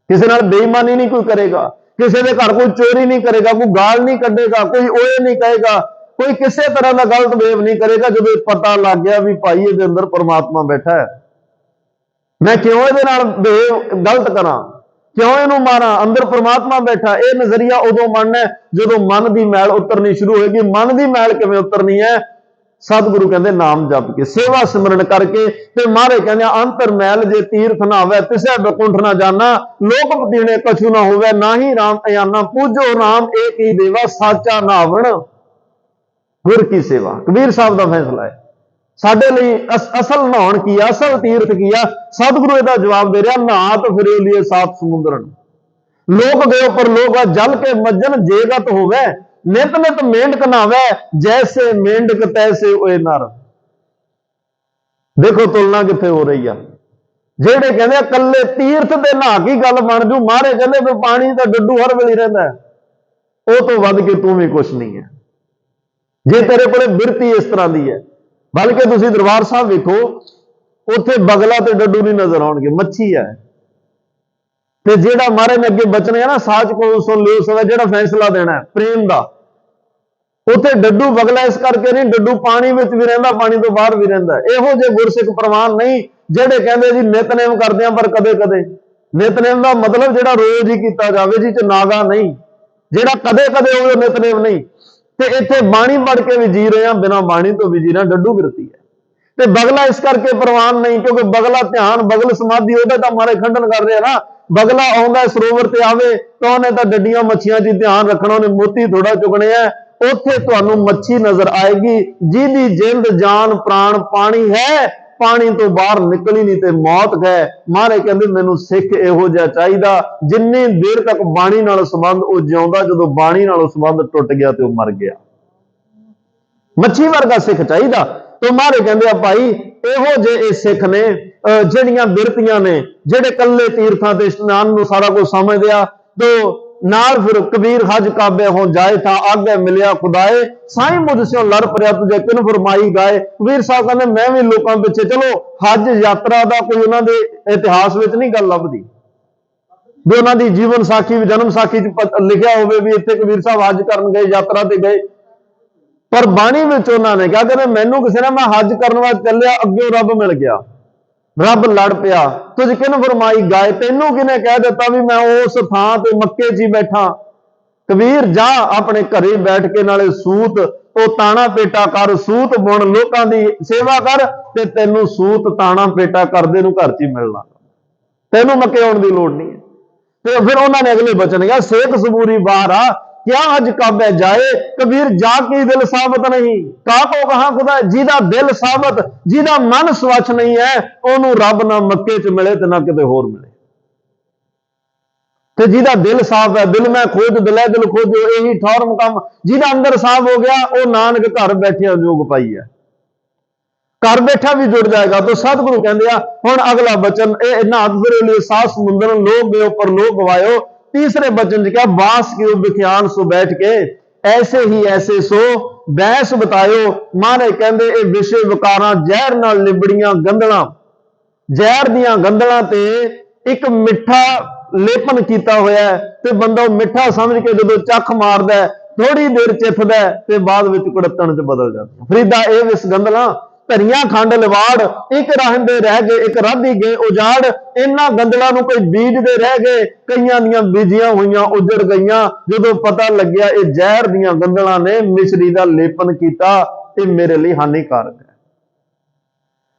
ਕਿਸੇ ਨਾਲ ਬੇਈਮਾਨੀ ਨਹੀਂ ਕੋਈ ਕਰੇਗਾ, ਕਿਸੇ ਦੇ ਘਰ ਕੋਈ ਚੋਰੀ ਨਹੀਂ ਕਰੇਗਾ, ਕੋਈ ਗਾਲ ਨਹੀਂ ਕੱਢੇਗਾ, ਕੋਈ ਓਏ ਨਹੀਂ ਕਹੇਗਾ, ਕੋਈ ਕਿਸੇ ਤਰ੍ਹਾਂ ਦਾ ਗਲਤ ਵੇਵ ਨਹੀਂ ਕਰੇਗਾ। ਜਦੋਂ ਪਤਾ ਲੱਗ ਗਿਆ ਵੀ ਭਾਈ ਇਹਦੇ ਅੰਦਰ ਪਰਮਾਤਮਾ ਬੈਠਾ ਹੈ, ਮੈਂ ਕਿਉਂ ਇਹਦੇ ਨਾਲ ਗਲਤ ਕਰਾਂ, ਕਿਉਂ ਇਹਨੂੰ ਮਾਰਾਂ, ਅੰਦਰ ਪਰਮਾਤਮਾ ਬੈਠਾ। ਇਹ ਨਜ਼ਰੀਆ ਉਦੋਂ ਬਣਨਾ ਜਦੋਂ ਮਨ ਦੀ ਮੈਲ ਉਤਰਨੀ ਸ਼ੁਰੂ ਹੋਏਗੀ। ਮਨ ਦੀ ਮੈਲ ਕਿਵੇਂ ਉਤਰਨੀ ਹੈ? ਸਤਿਗੁਰੂ ਕਹਿੰਦੇ ਨਾਮ ਜਪ ਕੇ, ਸੇਵਾ ਸਿਮਰਨ ਕਰਕੇ। ਤੇ ਮਹਾਰਾਜ ਕਹਿੰਦੇ ਅੰਤਰ ਮੈਲ ਜੇ ਤੀਰਥ ਨਾ ਹੋਵੇ, ਤਿਸੈ ਬੈਕੁੰਠ ਨਾ ਜਾਣਾ, ਲੋਕ ਪਤੀਣੇ ਕਛੂ ਨਾ ਹੋਵੇ, ਨਾ ਹੀ ਰਾਮ ਅਯਾਨਾ, ਪੂਜੋ ਨਾਮ ਏਕ ਹੀ ਦੇਵਾ, ਸਾਚਾ ਨਾਵਣ ਗੁਰ ਕੀ ਸੇਵਾ। ਕਬੀਰ ਸਾਹਿਬ ਦਾ ਫੈਸਲਾ ਹੈ। ਸਾਡੇ ਲਈ ਅਸਲ ਨਹਾਉਣ ਕੀ ਆ, ਅਸਲ ਤੀਰਥ ਕੀ ਆ? ਸਤਿਗੁਰੂ ਇਹਦਾ ਜਵਾਬ ਦੇ ਰਿਹਾ, ਨਹਾਤ ਫਿਰੇ ਲਿਏ ਸਾਤ ਸਮੁੰਦਰਨ, ਲੋਕ ਗਏ ਪਰ ਲੋਕ ਜਲ ਕੇ ਮੱਜਨ ਜੇਗਤ ਹੋਵੇ, ਨਿਤ ਨਿਤ ਮੇਂਢਕ ਨਹਾਵੇ, ਜੈਸੇ ਮੇਂਢਕ ਤੈਸੇ ਓਏ ਨਰ। ਦੇਖੋ ਤੁਲਨਾ ਕਿੱਥੇ ਹੋ ਰਹੀ ਆ। ਜਿਹੜੇ ਕਹਿੰਦੇ ਇਕੱਲੇ ਤੀਰਥ ਦੇ ਨਹਾ ਕੀ ਗੱਲ ਬਣ ਜੂ, ਮਹਾਰਾਜ ਕਹਿੰਦੇ ਵੀ ਪਾਣੀ ਦਾ ਡੱਡੂ ਹਰ ਵੇਲੇ ਰਹਿੰਦਾ, ਉਹ ਤੋਂ ਵੱਧ ਕੇ ਤੂੰ ਵੀ ਕੁਛ ਨਹੀਂ ਹੈ, ਜੇ ਤੇਰੇ ਕੋਲੇ ਬਿਰਤੀ ਇਸ ਤਰ੍ਹਾਂ ਦੀ ਹੈ। ਬਲਕਿ ਤੁਸੀਂ ਦਰਬਾਰ ਸਾਹਿਬ ਵੇਖੋ, ਉੱਥੇ ਬਗਲਾ ਤੇ ਡੱਡੂ ਨਹੀਂ ਨਜ਼ਰ ਆਉਣਗੇ, ਮੱਛੀ ਹੈ। ਤੇ ਜਿਹੜਾ ਮਹਾਰਾਜ ਨੇ ਅੱਗੇ ਬਚਨ ਹੈ ਨਾ, ਸਾਚ ਕੋਲ ਸੁਣ ਲਿਓ ਸਦਾ, ਜਿਹੜਾ ਫੈਸਲਾ ਦੇਣਾ ਪ੍ਰੇਮ ਦਾ, ਉੱਥੇ ਡੱਡੂ ਬਗਲਾ ਇਸ ਕਰਕੇ ਨਹੀਂ, ਡੱਡੂ ਪਾਣੀ ਵਿੱਚ ਵੀ ਰਹਿੰਦਾ, ਪਾਣੀ ਤੋਂ ਬਾਹਰ ਵੀ ਰਹਿੰਦਾ। ਇਹੋ ਜਿਹੇ ਗੁਰਸਿੱਖ ਪ੍ਰਵਾਨ ਨਹੀਂ ਜਿਹੜੇ ਕਹਿੰਦੇ ਜੀ ਨਿਤਨੇਮ ਕਰਦੇ ਆ ਪਰ ਕਦੇ ਕਦੇ। ਨਿਤਨੇਮ ਦਾ ਮਤਲਬ ਜਿਹੜਾ ਰੋਜ਼ ਹੀ ਕੀਤਾ ਜਾਵੇ, ਜੀ ਚ ਨਾਗਾ ਨਹੀਂ, ਜਿਹੜਾ ਕਦੇ ਕਦੇ ਉਹ ਨਿਤਨੇਮ ਨਹੀਂ। ਤੇ ਇੱਥੇ ਬਾਣੀ ਪੜ੍ਹ ਕੇ ਵੀ ਜੀ ਰਹੇ ਆ, ਬਿਨਾਂ ਬਾਣੀ ਤੋਂ ਵੀ ਜੀ ਰਹੇ, ਡੱਡੂ ਬਿਰਤੀ ਹੈ। ਤੇ ਬਗਲਾ ਇਸ ਕਰਕੇ ਪ੍ਰਵਾਨ ਨਹੀਂ ਕਿਉਂਕਿ ਬਗਲਾ ਧਿਆਨ, ਬਗਲ ਸਮਾਧੀ, ਉਹਦਾ ਤਾਂ ਮਾਰੇ ਖੰਡਨ ਕਰ ਰਿਹਾ ਨਾ। ਬਗਲਾ ਆਉਂਦਾ ਸਰੋਵਰ ਤੇ ਆਵੇ ਤਾਂ ਉਹਨੇ ਤਾਂ ਡੱਡੀਆਂ ਮੱਛੀਆਂ 'ਚ ਧਿਆਨ ਰੱਖਣਾ, ਉਹਨੇ ਮੋਤੀ ਥੋੜਾ ਚੁਗਣੇ ਆ। ਉੱਥੇ ਤੁਹਾਨੂੰ ਮੱਛੀ ਨਜ਼ਰ ਆਏਗੀ ਜਿਹਦੀ ਜਿੰਦ ਜਾਨ ਪ੍ਰਾਣ ਪਾਣੀ ਹੈ, ਪਾਣੀ ਤੋਂ ਬਾਹਰ ਨਿਕਲੀ ਨਹੀਂ ਤੇ ਮੌਤ ਹੈ। ਮਹਾਰਾਜ ਕਹਿੰਦੇ ਮੈਨੂੰ ਸਿੱਖ ਇਹੋ ਜਿਹਾ ਚਾਹੀਦਾ, ਜਿੰਨੀ ਦੇਰ ਤੱਕ ਬਾਣੀ ਨਾਲ ਸੰਬੰਧ ਉਹ ਜਿਉਂਦਾ, ਜਦੋਂ ਬਾਣੀ ਨਾਲ ਸੰਬੰਧ ਟੁੱਟ ਗਿਆ ਤੇ ਉਹ ਮਰ ਗਿਆ। ਮੱਛੀ ਵਰਗਾ ਸਿੱਖ ਚਾਹੀਦਾ। ਤੇ ਮਹਾਰਾਜ ਕਹਿੰਦੇ ਆ ਭਾਈ ਇਹੋ ਜਿਹੇ ਇਹ ਸਿੱਖ ਨੇ, ਜਿਹੜੀਆਂ ਬਿਰਤੀਆਂ ਨੇ, ਜਿਹੜੇ ਕੱਲੇ ਤੀਰਥਾਂ ਤੇ ਇਸ਼ਨਾਨ ਨੂੰ ਸਾਰਾ ਕੁਝ ਸਮਝਦੇ ਆ। ਤੇ ਨਾਲ ਫਿਰ ਕਬੀਰ ਹਜ ਕਾਬੇ ਹੋ ਜਾਏ ਤਾਂ ਆਗੇ ਮਿਲਿਆ ਖੁਦਾਏ, ਸਾਈਂ ਮੁਝ ਸਿਓ ਲੜ ਪਰਿਆ ਤੁਝੇ ਕਿਨ ਫਰਮਾਈ ਗਾਏ। ਕਬੀਰ ਸਾਹਿਬ ਕਹਿੰਦੇ ਮੈਂ ਵੀ ਲੋਕਾਂ ਪਿੱਛੇ, ਚਲੋ ਹਜ ਯਾਤਰਾ ਦਾ ਕੋਈ ਉਹਨਾਂ ਦੇ ਇਤਿਹਾਸ ਵਿੱਚ ਨਹੀਂ ਗੱਲ ਲੱਭਦੀ ਵੀ ਉਹਨਾਂ ਦੀ ਜੀਵਨ ਸਾਖੀ, ਜਨਮ ਸਾਖੀ 'ਚ ਲਿਖਿਆ ਹੋਵੇ ਵੀ ਇੱਥੇ ਕਬੀਰ ਸਾਹਿਬ ਹਜ ਕਰਨ ਗਏ, ਯਾਤਰਾ ਤੇ ਗਏ। ਪਰ ਬਾਣੀ ਵਿੱਚ ਉਹਨਾਂ ਨੇ ਕਿਹਾ, ਕਹਿੰਦੇ ਮੈਨੂੰ ਕਿਸੇ ਨੇ, ਮੈਂ ਹਜ ਕਰਨ ਵਾਸਤੇ ਚੱਲਿਆ, ਅੱਗੇ ਰੱਬ ਮਿਲ ਗਿਆ, ਰੱਬ ਲੜ ਪਿਆ, ਤੁਝ ਕਿਨ ਫਰਮਾਈ ਗਾਏ, ਤੈਨੂੰ ਕਿਨੇ ਕਹਿ ਦਿੱਤਾ ਵੀ ਮੈਂ ਉਸ ਥਾਂ ਤੇ ਮੱਕੇ 'ਚ ਹੀ ਬੈਠਾ। ਕਬੀਰ ਜਾ ਆਪਣੇ ਘਰੇ ਬੈਠ ਕੇ ਨਾਲੇ ਸੂਤ ਉਹ ਤਾਣਾ ਪੇਟਾ ਕਰ, ਸੂਤ ਬੁਣ, ਲੋਕਾਂ ਦੀ ਸੇਵਾ ਕਰ, ਤੇ ਤੈਨੂੰ ਸੂਤ ਤਾਣਾ ਪੇਟਾ ਕਰਦੇ ਨੂੰ ਘਰ 'ਚ ਹੀ ਮਿਲਣਾ, ਤੈਨੂੰ ਮੱਕੇ ਆਉਣ ਦੀ ਲੋੜ ਨਹੀਂ ਹੈ। ਤੇ ਫਿਰ ਉਹਨਾਂ ਨੇ ਅਗਲੇ ਬਚਨ ਕਿਹਾ, ਸੇਖ ਸਬੂਰੀ ਬਾਹਰ ਆ ਕਿਆ ਹਜ ਕਾਬੇ ਜਾਏ, ਕਬੀਰ ਜਾ ਕੀ ਦਿਲ ਸਾਬਤ ਨਹੀਂ, ਕਾ ਕੋ ਕਹਾ ਖੁਦਾ, ਜਿਹਦਾ ਦਿਲ ਸਾਬਤ, ਜਿਹਦਾ ਮਨ ਸਵੱਛ ਨਹੀਂ ਹੈ, ਉਹਨੂੰ ਰੱਬ ਨਾ ਮੱਕੇ 'ਚ ਮਿਲੇ ਤੇ ਨਾ ਕਿਤੇ ਹੋਰ ਮਿਲੇ। ਤੇ ਜਿਹਦਾ ਦਿਲ ਸਾਫ਼ ਹੈ, ਦਿਲ ਮੈਂ ਖੋਜ ਦਿਲੇ ਦਿਲ ਖੋਜੋ, ਇਹੀ ਠੌਰ ਕੰਮ, ਜਿਹਦਾ ਅੰਦਰ ਸਾਫ਼ ਹੋ ਗਿਆ ਉਹ ਨਾਨਕ ਘਰ ਬੈਠਿਆ ਜੋਗ ਪਾਈ ਹੈ, ਘਰ ਬੈਠਾ ਵੀ ਜੁੜ ਜਾਏਗਾ। ਤਾਂ ਸਤਿਗੁਰੂ ਕਹਿੰਦੇ ਆ ਹੁਣ ਅਗਲਾ ਬਚਨ, ਇਹ ਨਾਥ ਫਿਰੇ ਲਈ ਸਾਤ ਸਮੁੰਦਰ, ਲੋਕ ਗਏ ਪਰ ਲੋਕ ਗਵਾਇਓ। तीसरे बचन च क्या, बांस के विख्यान सो बैठ के ऐसे ही ऐसे सो बहस बतायो। माने कहंदे ए विषय विकारां जहर नाल लिबड़ियां गंदलां, जहर दियां गंदलां ते एक मिठा लेपन किया होया है, ते बंदा मिठा समझ के जदों चख मारदा है, थोड़ी देर चिथदा है ते बाद विच कुड़तण च बदल जांदा। फरीदा ए विस गंदलां ਧਰੀਆਂ ਖੰਡ ਲਿਵਾੜ, ਇੱਕ ਰਹਿੰਦੇ ਰਹਿ ਗਏ ਇੱਕ ਰਾਧੀ ਗਏ ਉਜਾੜ। ਇਹਨਾਂ ਗੰਦਲਾਂ ਨੂੰ ਕੋਈ ਬੀਜਦੇ ਰਹਿ ਗਏ, ਕਈਆਂ ਦੀਆਂ ਬੀਜੀਆਂ ਹੋਈਆਂ ਉਜੜ ਗਈਆਂ। ਜਦੋਂ ਪਤਾ ਲੱਗਿਆ ਇਹ ਜ਼ਹਿਰ ਦੀਆਂ ਗੰਦਲਾਂ ਨੇ ਮਿਸ਼ਰੀ ਦਾ ਲੇਪਨ ਕੀਤਾ, ਇਹ ਮੇਰੇ ਲਈ ਹਾਨੀਕਾਰਕ ਹੈ।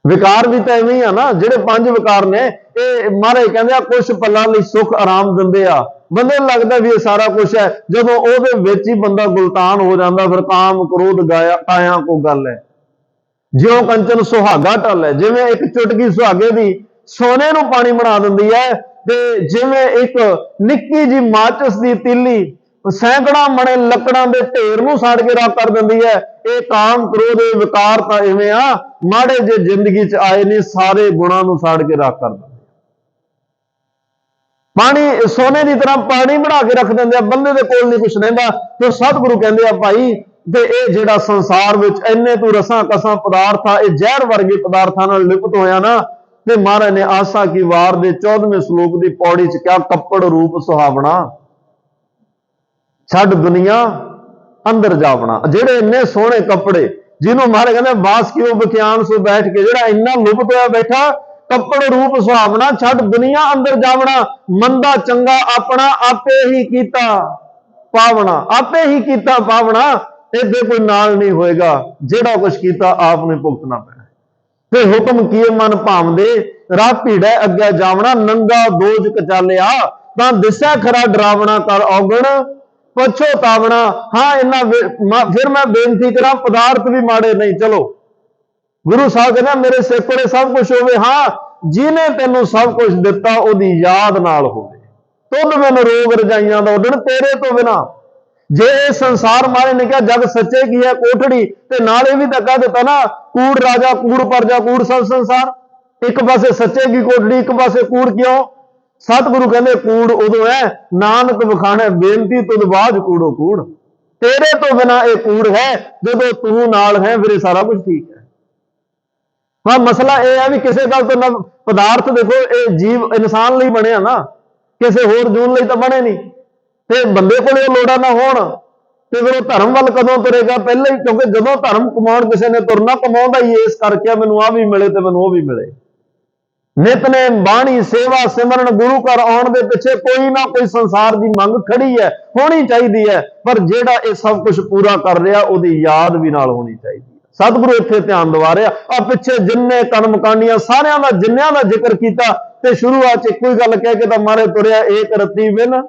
ਵਿਕਾਰ ਵੀ ਤਾਂ ਐਵੇਂ ਹੀ ਆ ਨਾ, ਜਿਹੜੇ 5 ਵਿਕਾਰ ਨੇ ਇਹ ਮਹਾਰਾਜ ਕਹਿੰਦੇ ਆ ਕੁਛ ਪਲਾਂ ਲਈ ਸੁੱਖ ਆਰਾਮ ਦਿੰਦੇ ਆ। ਬੰਦੇ ਨੂੰ ਲੱਗਦਾ ਵੀ ਇਹ ਸਾਰਾ ਕੁਛ ਹੈ, ਜਦੋਂ ਉਹਦੇ ਵਿੱਚ ਹੀ ਬੰਦਾ ਗੁਲਤਾਨ ਹੋ ਜਾਂਦਾ ਫਿਰ ਕਾਮ ਕ੍ਰੋਧ ਕਾਇਆ ਕੋ ਗੱਲ ਹੈ। ਜਿਉਂ ਕੰਚਨ ਸੁਹਾਗਾ ਟਲ ਹੈ, ਜਿਵੇਂ ਇੱਕ ਚੁਟਕੀ ਸੁਹਾਗੇ ਦੀ ਸੋਨੇ ਨੂੰ ਪਾਣੀ ਬਣਾ ਦਿੰਦੀ ਹੈ, ਤੇ ਜਿਵੇਂ ਇੱਕ ਨਿੱਕੀ ਜੀ ਮਾਚਿਸ ਦੀ ਤੀਲੀ ਸੈਂਕੜਾਂ ਮਣੇ ਲੱਕੜਾਂ ਦੇ ਢੇਰ ਨੂੰ ਸਾੜ ਕੇ ਰੱਖ ਕਰ ਦਿੰਦੀ ਹੈ। ਇਹ ਕਾਮ ਕ੍ਰੋਧ ਦੇ ਵਿਕਾਰ ਤਾਂ ਇਵੇਂ ਆ, ਮਾੜੇ ਜੇ ਜ਼ਿੰਦਗੀ 'ਚ ਆਏ ਨੇ ਸਾਰੇ ਗੁਣਾਂ ਨੂੰ ਸਾੜ ਕੇ ਰੱਖ ਕਰ ਦਿੰਦੇ। ਪਾਣੀ ਸੋਨੇ ਦੀ ਤਰ੍ਹਾਂ ਪਾਣੀ ਬਣਾ ਕੇ ਰੱਖ ਦਿੰਦੇ ਆ, ਬੰਦੇ ਦੇ ਕੋਲ ਨਹੀਂ ਕੁਛ ਰਹਿੰਦਾ। ਫਿਰ ਸਤਿਗੁਰੂ ਕਹਿੰਦੇ ਆ ਭਾਈ ਤੇ ਇਹ ਜਿਹੜਾ ਸੰਸਾਰ ਵਿੱਚ ਇੰਨੇ ਤੂੰ ਰਸਾਂ ਕਸਾਂ ਪਦਾਰਥ ਆ, ਇਹ ਜ਼ਹਿਰ ਵਰਗੇ ਪਦਾਰਥਾਂ ਨਾਲ ਲਿਪਤ ਹੋਇਆ ਨਾ, ਤੇ ਮਹਾਰਾਜ ਨੇ ਆਸਾ ਕੀ ਵਾਰ ਦੇ 14ਵੇਂ ਸ਼ਲੋਕ ਦੀ ਪੌੜੀ 'ਚ ਕਿਹਾ ਕੱਪੜ ਰੂਪ ਸੁਹਾਵਣਾ, ਛੱਡ ਦੁਨੀਆ ਅੰਦਰ ਜਾਵਣਾ। ਜਿਹੜੇ ਇੰਨੇ ਸੋਹਣੇ ਕੱਪੜੇ ਜਿਹਨੂੰ ਮਹਾਰਾਜ ਕਹਿੰਦੇ ਬਾਸ ਕਿਉ ਬਖਿਆਨ ਸੋ ਬੈਠ ਕੇ, ਜਿਹੜਾ ਇੰਨਾ ਲੁਪਤ ਹੋਇਆ ਬੈਠਾ, ਕੱਪੜ ਰੂਪ ਸੁਹਾਵਣਾ, ਛੱਡ ਦੁਨੀਆ ਅੰਦਰ ਜਾਵਣਾ। ਮੰਦਾ ਚੰਗਾ ਆਪਣਾ ਆਪੇ ਹੀ ਕੀਤਾ ਪਾਵਣਾ, ਆਪੇ ਹੀ ਕੀਤਾ ਪਾਵਣਾ, ਇਹਦੇ ਕੋਈ ਨਾਲ ਨਹੀਂ ਹੋਏਗਾ। ਜਿਹੜਾ ਕੁਛ ਕੀਤਾ ਆਪ ਨੇ ਭੁਗਤਣਾ ਪੈਣਾ। ਤੇ ਹੁਕਮ ਕੀਏ ਮਨ ਭਾਵਦੇ, ਰਾਹ ਭੀੜੈ ਅੱਗੇ ਜਾਵਣਾ। ਨੰਗਾ ਦੋਜ ਕਚਾਲਿਆ, ਤਾਂ ਦਿਸੈ ਖਰਾ ਡਰਾਵਣਾ, ਕਰ ਔਗਣ ਪਛੋਤਾਵਣਾ। ਹਾਂ ਇਹਨਾਂ ਫਿਰ ਮੈਂ ਬੇਨਤੀ ਕਰਾਂ, ਪਦਾਰਥ ਵੀ ਮਾੜੇ ਨਹੀਂ। ਚਲੋ ਗੁਰੂ ਸਾਹਿਬ ਕਹਿੰਦਾ ਮੇਰੇ ਸਿਰ ਕੋਲੇ ਸਭ ਕੁਝ ਹੋਵੇ, ਹਾਂ ਜਿਹਨੇ ਤੈਨੂੰ ਸਭ ਕੁਝ ਦਿੱਤਾ ਉਹਦੀ ਯਾਦ ਨਾਲ ਹੋਵੇ। ਤੁਧ ਬਿਨ ਰੋਗ ਰਜਾਈਆਂ ਦਾ ਉਡਣ, ਤੇਰੇ ਤੋਂ ਬਿਨਾ। ਜੇ ਇਹ ਸੰਸਾਰ ਮਾਰੇ ਨੇ ਕਿਹਾ ਜਗ ਸੱਚੇ ਕੀ ਹੈ ਕੋਠੜੀ, ਤੇ ਨਾਲ ਇਹ ਵੀ ਤਾਂ ਕਹਿ ਦਿੱਤਾ ਨਾ ਕੂੜ ਰਾਜਾ ਕੂੜ ਪਰਜਾ ਕੂੜ ਸਭ ਸੰਸਾਰ। ਇੱਕ ਪਾਸੇ ਸੱਚੇ ਕੀ ਕੋਠੜੀ, ਇੱਕ ਪਾਸੇ ਕੂੜ। ਕਿਉਂ? ਸਤਿਗੁਰੂ ਕਹਿੰਦੇ ਕੂੜ ਉਦੋਂ ਹੈ ਨਾਨਕ ਵਖਾਣੈ ਬੇਨਤੀ ਤੁਧ ਬਾਝ ਕੂੜੋ ਕੂੜ। ਤੇਰੇ ਤੋਂ ਬਿਨਾ ਇਹ ਕੂੜ ਹੈ, ਜਦੋਂ ਤੂੰ ਨਾਲ ਹੈ ਫਿਰ ਇਹ ਸਾਰਾ ਕੁਝ ਠੀਕ ਹੈ। ਹਾਂ ਮਸਲਾ ਇਹ ਹੈ ਵੀ ਕਿਸੇ ਗੱਲ ਤੋਂ ਨਾ ਪਦਾਰਥ ਦੇਖੋ ਇਹ ਜੀਵ ਇਨਸਾਨ ਲਈ ਬਣਿਆ ਨਾ, ਕਿਸੇ ਹੋਰ ਜੂਨ ਲਈ ਤਾਂ ਬਣੇ ਨਹੀਂ। ਤੇ ਬੰਦੇ ਕੋਲ ਇਹ ਲੋੜਾਂ ਨਾ ਹੋਣ ਤੇ ਫਿਰ ਉਹ ਧਰਮ ਵੱਲ ਕਦੋਂ ਤੁਰੇਗਾ? ਪਹਿਲਾਂ ਹੀ, ਕਿਉਂਕਿ ਜਦੋਂ ਧਰਮ ਕਮਾਉਣ ਕਿਸੇ ਨੇ ਤੁਰਨਾ, ਕਮਾਉਂਦਾ ਹੀ ਇਸ ਕਰਕੇ ਮੈਨੂੰ ਆ ਵੀ ਮਿਲੇ ਤੇ ਮੈਨੂੰ ਉਹ ਵੀ ਮਿਲੇ। ਨਿਤਨੇਮ ਬਾਣੀ ਸੇਵਾ ਸਿਮਰਨ ਗੁਰੂ ਘਰ ਆਉਣ ਦੇ ਪਿੱਛੇ ਕੋਈ ਨਾ ਕੋਈ ਸੰਸਾਰ ਦੀ ਮੰਗ ਖੜੀ ਹੈ, ਹੋਣੀ ਚਾਹੀਦੀ ਹੈ। ਪਰ ਜਿਹੜਾ ਇਹ ਸਭ ਕੁਝ ਪੂਰਾ ਕਰ ਰਿਹਾ ਉਹਦੀ ਯਾਦ ਵੀ ਨਾਲ ਹੋਣੀ ਚਾਹੀਦੀ ਹੈ। ਸਤਿਗੁਰੂ ਇੱਥੇ ਧਿਆਨ ਦਿਵਾ ਰਿਹਾ। ਆ ਪਿੱਛੇ ਜਿੰਨੇ ਕਰਮ ਕਾਂਡੀਆਂ ਸਾਰਿਆਂ ਦਾ ਜਿੰਨਿਆਂ ਦਾ ਜ਼ਿਕਰ ਕੀਤਾ, ਤੇ ਸ਼ੁਰੂਆਤ 'ਚ ਇੱਕੋ ਹੀ ਗੱਲ ਕਹਿ ਕੇ ਤਾਂ ਮਾਰੇ ਤੁਰਿਆ, ਏਕ ਰੱਤੀ ਬਿਨ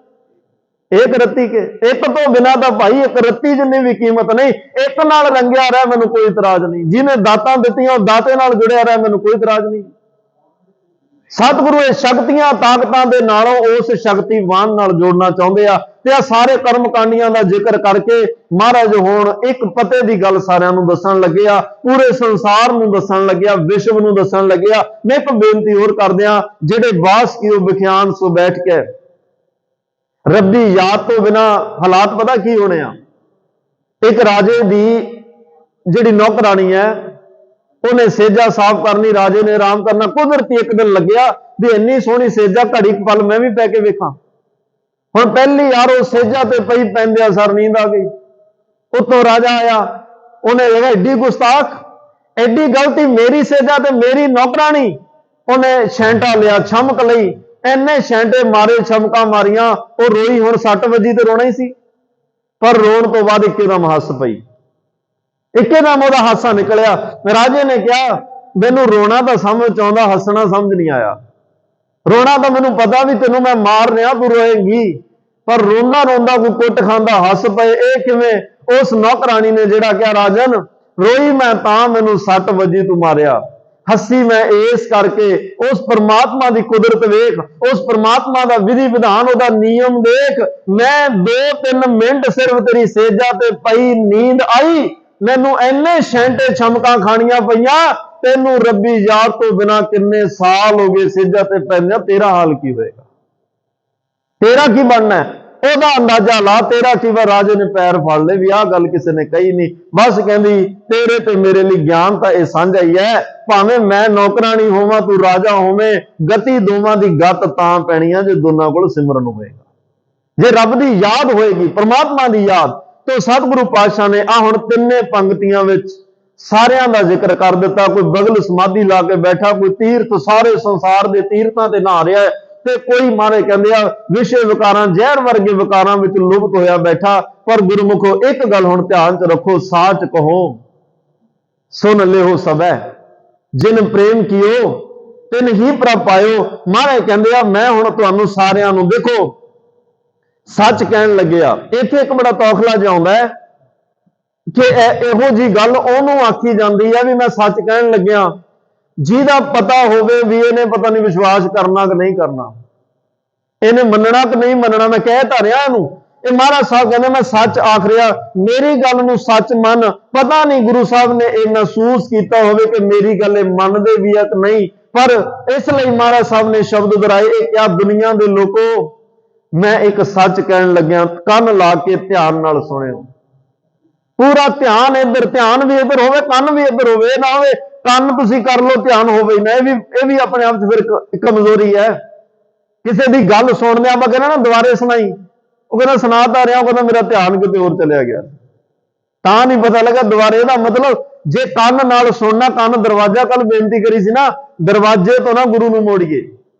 ਏਕ ਰੱਤੀ ਕੇ। ਇੱਕ ਤੋਂ ਬਿਨਾਂ ਤਾਂ ਭਾਈ ਇੱਕ ਰੱਤੀ ਜਿੰਨੀ ਵੀ ਕੀਮਤ ਨਹੀਂ। ਇੱਕ ਨਾਲ ਰੰਗਿਆ ਰਹਿ ਮੈਨੂੰ ਕੋਈ ਇਤਰਾਜ਼ ਨਹੀਂ। ਜਿਹਨੇ ਦਾਤਾਂ ਦਿੱਤੀਆਂ ਉਹ ਦਾਤੇ ਨਾਲ ਜੁੜਿਆ ਰਹਿ ਮੈਨੂੰ ਕੋਈ ਇਤਰਾਜ਼ ਨਹੀਂ। ਸਤਿਗੁਰੂ ਇਹ ਸ਼ਕਤੀਆਂ ਤਾਕਤਾਂ ਦੇ ਨਾਲੋਂ ਉਸ ਸ਼ਕਤੀਵਾਨ ਨਾਲ ਜੋੜਨਾ ਚਾਹੁੰਦੇ ਆ। ਤੇ ਆ ਸਾਰੇ ਕਰਮ ਕਾਂਡੀਆਂ ਦਾ ਜ਼ਿਕਰ ਕਰਕੇ ਮਹਾਰਾਜ ਹੁਣ ਇੱਕ ਪਤੇ ਦੀ ਗੱਲ ਸਾਰਿਆਂ ਨੂੰ ਦੱਸਣ ਲੱਗਿਆ, ਪੂਰੇ ਸੰਸਾਰ ਨੂੰ ਦੱਸਣ ਲੱਗਿਆ, ਵਿਸ਼ਵ ਨੂੰ ਦੱਸਣ ਲੱਗਿਆ। ਮੈਂ ਇੱਕ ਬੇਨਤੀ ਹੋਰ ਕਰਦਿਆਂ, ਜਿਹੜੇ ਬਾਸ ਕੀਓ ਵਿਖਿਆਨ ਸੋ ਬੈਠ ਕੇ, ਰੱਬੀ ਯਾਦ ਤੋਂ ਬਿਨਾ ਹਾਲਾਤ ਪਤਾ ਕੀ ਹੋਣੇ ਆ। ਇੱਕ ਰਾਜੇ ਦੀ ਜਿਹੜੀ ਨੌਕਰਾਣੀ ਹੈ ਉਹਨੇ ਸੇਜਾ ਸਾਫ਼ ਕਰਨੀ, ਰਾਜੇ ਨੇ ਆਰਾਮ ਕਰਨਾ। ਕੁਦਰਤੀ ਇੱਕ ਦਿਨ ਲੱਗਿਆ ਵੀ ਇੰਨੀ ਸੋਹਣੀ ਸੇਜਾ ਘੜੀ ਪਲ ਮੈਂ ਵੀ ਪੈ ਕੇ ਵੇਖਾਂ। ਹੁਣ ਪਹਿਲੀ ਯਾਰ ਉਹ ਸੇਜਾ ਤੇ ਪਈ ਪੈਂਦਿਆਂ ਸਰ ਨੀਂਦ ਆ ਗਈ। ਉੱਤੋਂ ਰਾਜਾ ਆਇਆ, ਉਹਨੇ ਕਿਹਾ ਐਡੀ ਗੁਸਤਾਖ, ਐਡੀ ਗਲਤੀ, ਮੇਰੀ ਸੇਜਾ ਤੇ ਮੇਰੀ ਨੌਕਰਾਣੀ। ਉਹਨੇ ਛੈਂਟਾ ਲਿਆ, ਛਮਕ ਲਈ, ਇੰਨੇ ਛੈਂਟੇ ਮਾਰੇ, ਛਮਕਾਂ ਮਾਰੀਆਂ। ਉਹ ਰੋਈ। ਹੁਣ 6 ਵਜੇ ਤੇ ਰੋਣਾ ਹੀ ਸੀ, ਪਰ ਰੋਣ ਤੋਂ ਬਾਅਦ ਇੱਕਦਮ ਹੱਸ ਪਈ। ਇੱਕਦਮ ਉਹਦਾ ਹਾਸਾ ਨਿਕਲਿਆ। ਰਾਜੇ ਨੇ ਕਿਹਾ ਮੈਨੂੰ ਰੋਣਾ ਤਾਂ ਸਮਝ ਆਉਂਦਾ, ਹੱਸਣਾ ਸਮਝ ਨਹੀਂ ਆਇਆ। ਰੋਣਾ ਤਾਂ ਮੈਨੂੰ ਪਤਾ ਵੀ ਤੈਨੂੰ ਮੈਂ ਮਾਰ ਰਿਹਾ, ਤੂੰ ਰੋਏਂਗੀ, ਪਰ ਰੋਂਦਾ ਰੋਂਦਾ ਕੋਈ ਕੁੱਟ ਖਾਂਦਾ ਹੱਸ ਪਏ, ਇਹ ਕਿਵੇਂ? ਉਸ ਨੌਕਰਾਣੀ ਨੇ ਜਿਹੜਾ ਕਿਹਾ ਰਾਜਨ ਰੋਈ ਮੈਂ ਤਾਂ ਮੈਨੂੰ 6 ਵਜੇ ਤੂੰ ਮਾਰਿਆ, ਹੱਸੀ ਮੈਂ ਇਸ ਕਰਕੇ ਉਸ ਪਰਮਾਤਮਾ ਦੀ ਕੁਦਰਤ ਵੇਖ, ਉਸ ਪਰਮਾਤਮਾ ਦਾ ਵਿਧੀ ਵਿਧਾਨ, ਉਹਦਾ ਨਿਯਮ ਦੇਖ। ਮੈਂ 2-3 ਮਿੰਟ ਸਿਰਫ ਤੇਰੀ ਸੇਜਾ ਤੇ ਪਈ, ਨੀਂਦ ਆਈ, ਮੈਨੂੰ ਇੰਨੇ ਛੈਂਟੇ ਛਮਕਾਂ ਖਾਣੀਆਂ ਪਈਆਂ। ਤੈਨੂੰ ਰੱਬੀ ਯਾਦ ਤੋਂ ਬਿਨਾ ਕਿੰਨੇ ਸਾਲ ਹੋ ਗਏ ਸੇਜਾ ਤੇ ਪੈਂਦਿਆਂ, ਤੇਰਾ ਹਾਲ ਕੀ ਹੋਏਗਾ? ਤੇਰਾ ਕੀ ਬਣਨਾ? ਉਹਦਾ ਅੰਦਾਜ਼ਾ ਲਾ, ਤੇਰਾ ਕੀ ਵਾ? ਰਾਜੇ ਨੇ ਪੈਰ ਫੜ ਲਏ ਵੀ ਆਹ ਗੱਲ ਕਿਸੇ ਨੇ ਕਹੀ ਨਹੀਂ। ਬਸ ਕਹਿੰਦੀ ਤੇਰੇ ਤੇ ਮੇਰੇ ਲਈ ਗਿਆਨ ਤਾਂ ਇਹ ਸਾਂਝਾ ਹੀ ਹੈ, ਭਾਵੇਂ ਮੈਂ ਨੌਕਰਾਣੀ ਹੋਵਾਂ ਤੂੰ ਰਾਜਾ ਹੋਵੇਂ, ਗਤੀ ਦੋਵਾਂ ਦੀ ਗੱਤ ਤਾਂ ਪੈਣੀ ਆ ਜੇ ਦੋਨਾਂ ਕੋਲ ਸਿਮਰਨ ਹੋਵੇਗਾ, ਜੇ ਰੱਬ ਦੀ ਯਾਦ ਹੋਏਗੀ, ਪਰਮਾਤਮਾ ਦੀ ਯਾਦ। ਤੇ ਸਤਿਗੁਰੂ ਪਾਤਸ਼ਾਹ ਨੇ ਆ ਹੁਣ 3 ਪੰਕਤੀਆਂ ਵਿੱਚ ਸਾਰਿਆਂ ਦਾ ਜ਼ਿਕਰ ਕਰ ਦਿੱਤਾ। ਕੋਈ ਬਗਲ ਸਮਾਧੀ ਲਾ ਕੇ ਬੈਠਾ, ਕੋਈ ਤੀਰਥ, ਸਾਰੇ ਸੰਸਾਰ ਦੇ ਤੀਰਥਾਂ ਤੇ ਨਹਾ ਰਿਹਾ ਹੈ, ਤੇ ਕੋਈ ਮਾਰੇ ਕਹਿੰਦੇ ਆ ਵਿਸ਼ੇ ਵਿਕਾਰਾਂ, ਜ਼ਹਿਰ ਵਰਗੇ ਵਿਕਾਰਾਂ ਵਿੱਚ ਲੁਪਤ ਹੋਇਆ ਬੈਠਾ। ਪਰ ਗੁਰਮੁਖੋ ਇੱਕ ਗੱਲ ਹੁਣ ਧਿਆਨ ਚ ਰੱਖੋ, ਸਾਚ ਕਹੋ ਸੁਨ ਲਿਓ ਸਭੈ, ਜਿਨ ਪ੍ਰੇਮ ਕੀਓ ਤਿਨ ਹੀ ਪ੍ਰਭ ਪਾਇਓ। ਮਹਾਰਾਜ ਕਹਿੰਦੇ ਆ ਮੈਂ ਹੁਣ ਤੁਹਾਨੂੰ ਸਾਰਿਆਂ ਨੂੰ ਦੇਖੋ ਸੱਚ ਕਹਿਣ ਲੱਗਿਆ। ਇੱਥੇ ਇੱਕ ਬੜਾ ਤੌਖਲਾ ਜਿਹਾ ਆਉਂਦਾ ਹੈ ਕਿ ਇਹੋ ਜੀ ਗੱਲ ਉਹਨੂੰ ਆਖੀ ਜਾਂਦੀ ਹੈ ਵੀ ਮੈਂ ਸੱਚ ਕਹਿਣ ਲੱਗਿਆ, ਜਿਹਦਾ ਪਤਾ ਹੋਵੇ ਵੀ ਇਹਨੇ ਪਤਾ ਨਹੀਂ ਵਿਸ਼ਵਾਸ ਕਰਨਾ ਕਿ ਨਹੀਂ ਕਰਨਾ, ਇਹਨੇ ਮੰਨਣਾ ਕਿ ਨਹੀਂ ਮੰਨਣਾ। ਮੈਂ ਕਹਿ ਤਾਂ ਰਿਹਾ ਇਹਨੂੰ, ਇਹ ਮਹਾਰਾਜ ਸਾਹਿਬ ਕਹਿੰਦੇ ਮੈਂ ਸੱਚ ਆਖ ਰਿਹਾ, ਮੇਰੀ ਗੱਲ ਨੂੰ ਸੱਚ ਮੰਨ। ਪਤਾ ਨਹੀਂ ਗੁਰੂ ਸਾਹਿਬ ਨੇ ਇਹ ਮਹਿਸੂਸ ਕੀਤਾ ਹੋਵੇ ਕਿ ਮੇਰੀ ਗੱਲ ਇਹ ਮੰਨਦੇ ਵੀ ਆ ਕਿ ਨਹੀਂ, ਪਰ ਇਸ ਲਈ ਮਹਾਰਾਜ ਸਾਹਿਬ ਨੇ ਸ਼ਬਦ ਦੁਹਰਾਏ, ਇਹ ਕਿਹਾ ਦੁਨੀਆ ਦੇ ਲੋਕੋ ਮੈਂ ਇੱਕ ਸੱਚ ਕਹਿਣ ਲੱਗਿਆ, ਕੰਨ ਲਾ ਕੇ ਧਿਆਨ ਨਾਲ ਸੁਣਿਓ। ਪੂਰਾ ਧਿਆਨ ਇੱਧਰ, ਧਿਆਨ ਵੀ ਇੱਧਰ ਹੋਵੇ, ਕੰਨ ਵੀ ਇੱਧਰ ਹੋਵੇ, ਨਾ ਹੋਵੇ ਕੰਨ ਤੁਸੀਂ ਕਰ ਲਓ ਧਿਆਨ ਹੋਵੇ ਨਾ। ਇਹ ਵੀ ਆਪਣੇ ਆਪ 'ਚ ਫਿਰ ਕਮਜ਼ੋਰੀ ਹੈ। ਕਿਸੇ ਦੀ ਗੱਲ ਸੁਣਦੇ ਆਪਾਂ ਕਹਿੰਦੇ ਨਾ ਦੁਬਾਰੇ ਸੁਣਾਈ, ਉਹ ਕਹਿੰਦਾ ਸੁਣਾ ਤਾਂ ਰਿਹਾ, ਉਹ ਕਹਿੰਦਾ ਮੇਰਾ ਧਿਆਨ ਕਿਤੇ ਹੋਰ ਚਲਿਆ ਗਿਆ, ਤਾਂ ਨਹੀਂ ਪਤਾ ਲੱਗਾ ਦੁਬਾਰੇ। ਇਹਦਾ ਮਤਲਬ ਜੇ ਕੰਨ ਨਾਲ ਸੁਣਨਾ, ਕੰਨ ਦਰਵਾਜ਼ਾ, ਕੱਲ ਬੇਨਤੀ ਕਰੀ ਸੀ ਨਾ, ਦਰਵਾਜ਼ੇ ਤੋਂ ਨਾ ਗੁਰੂ ਨੂੰ ਮੋੜੀਏ,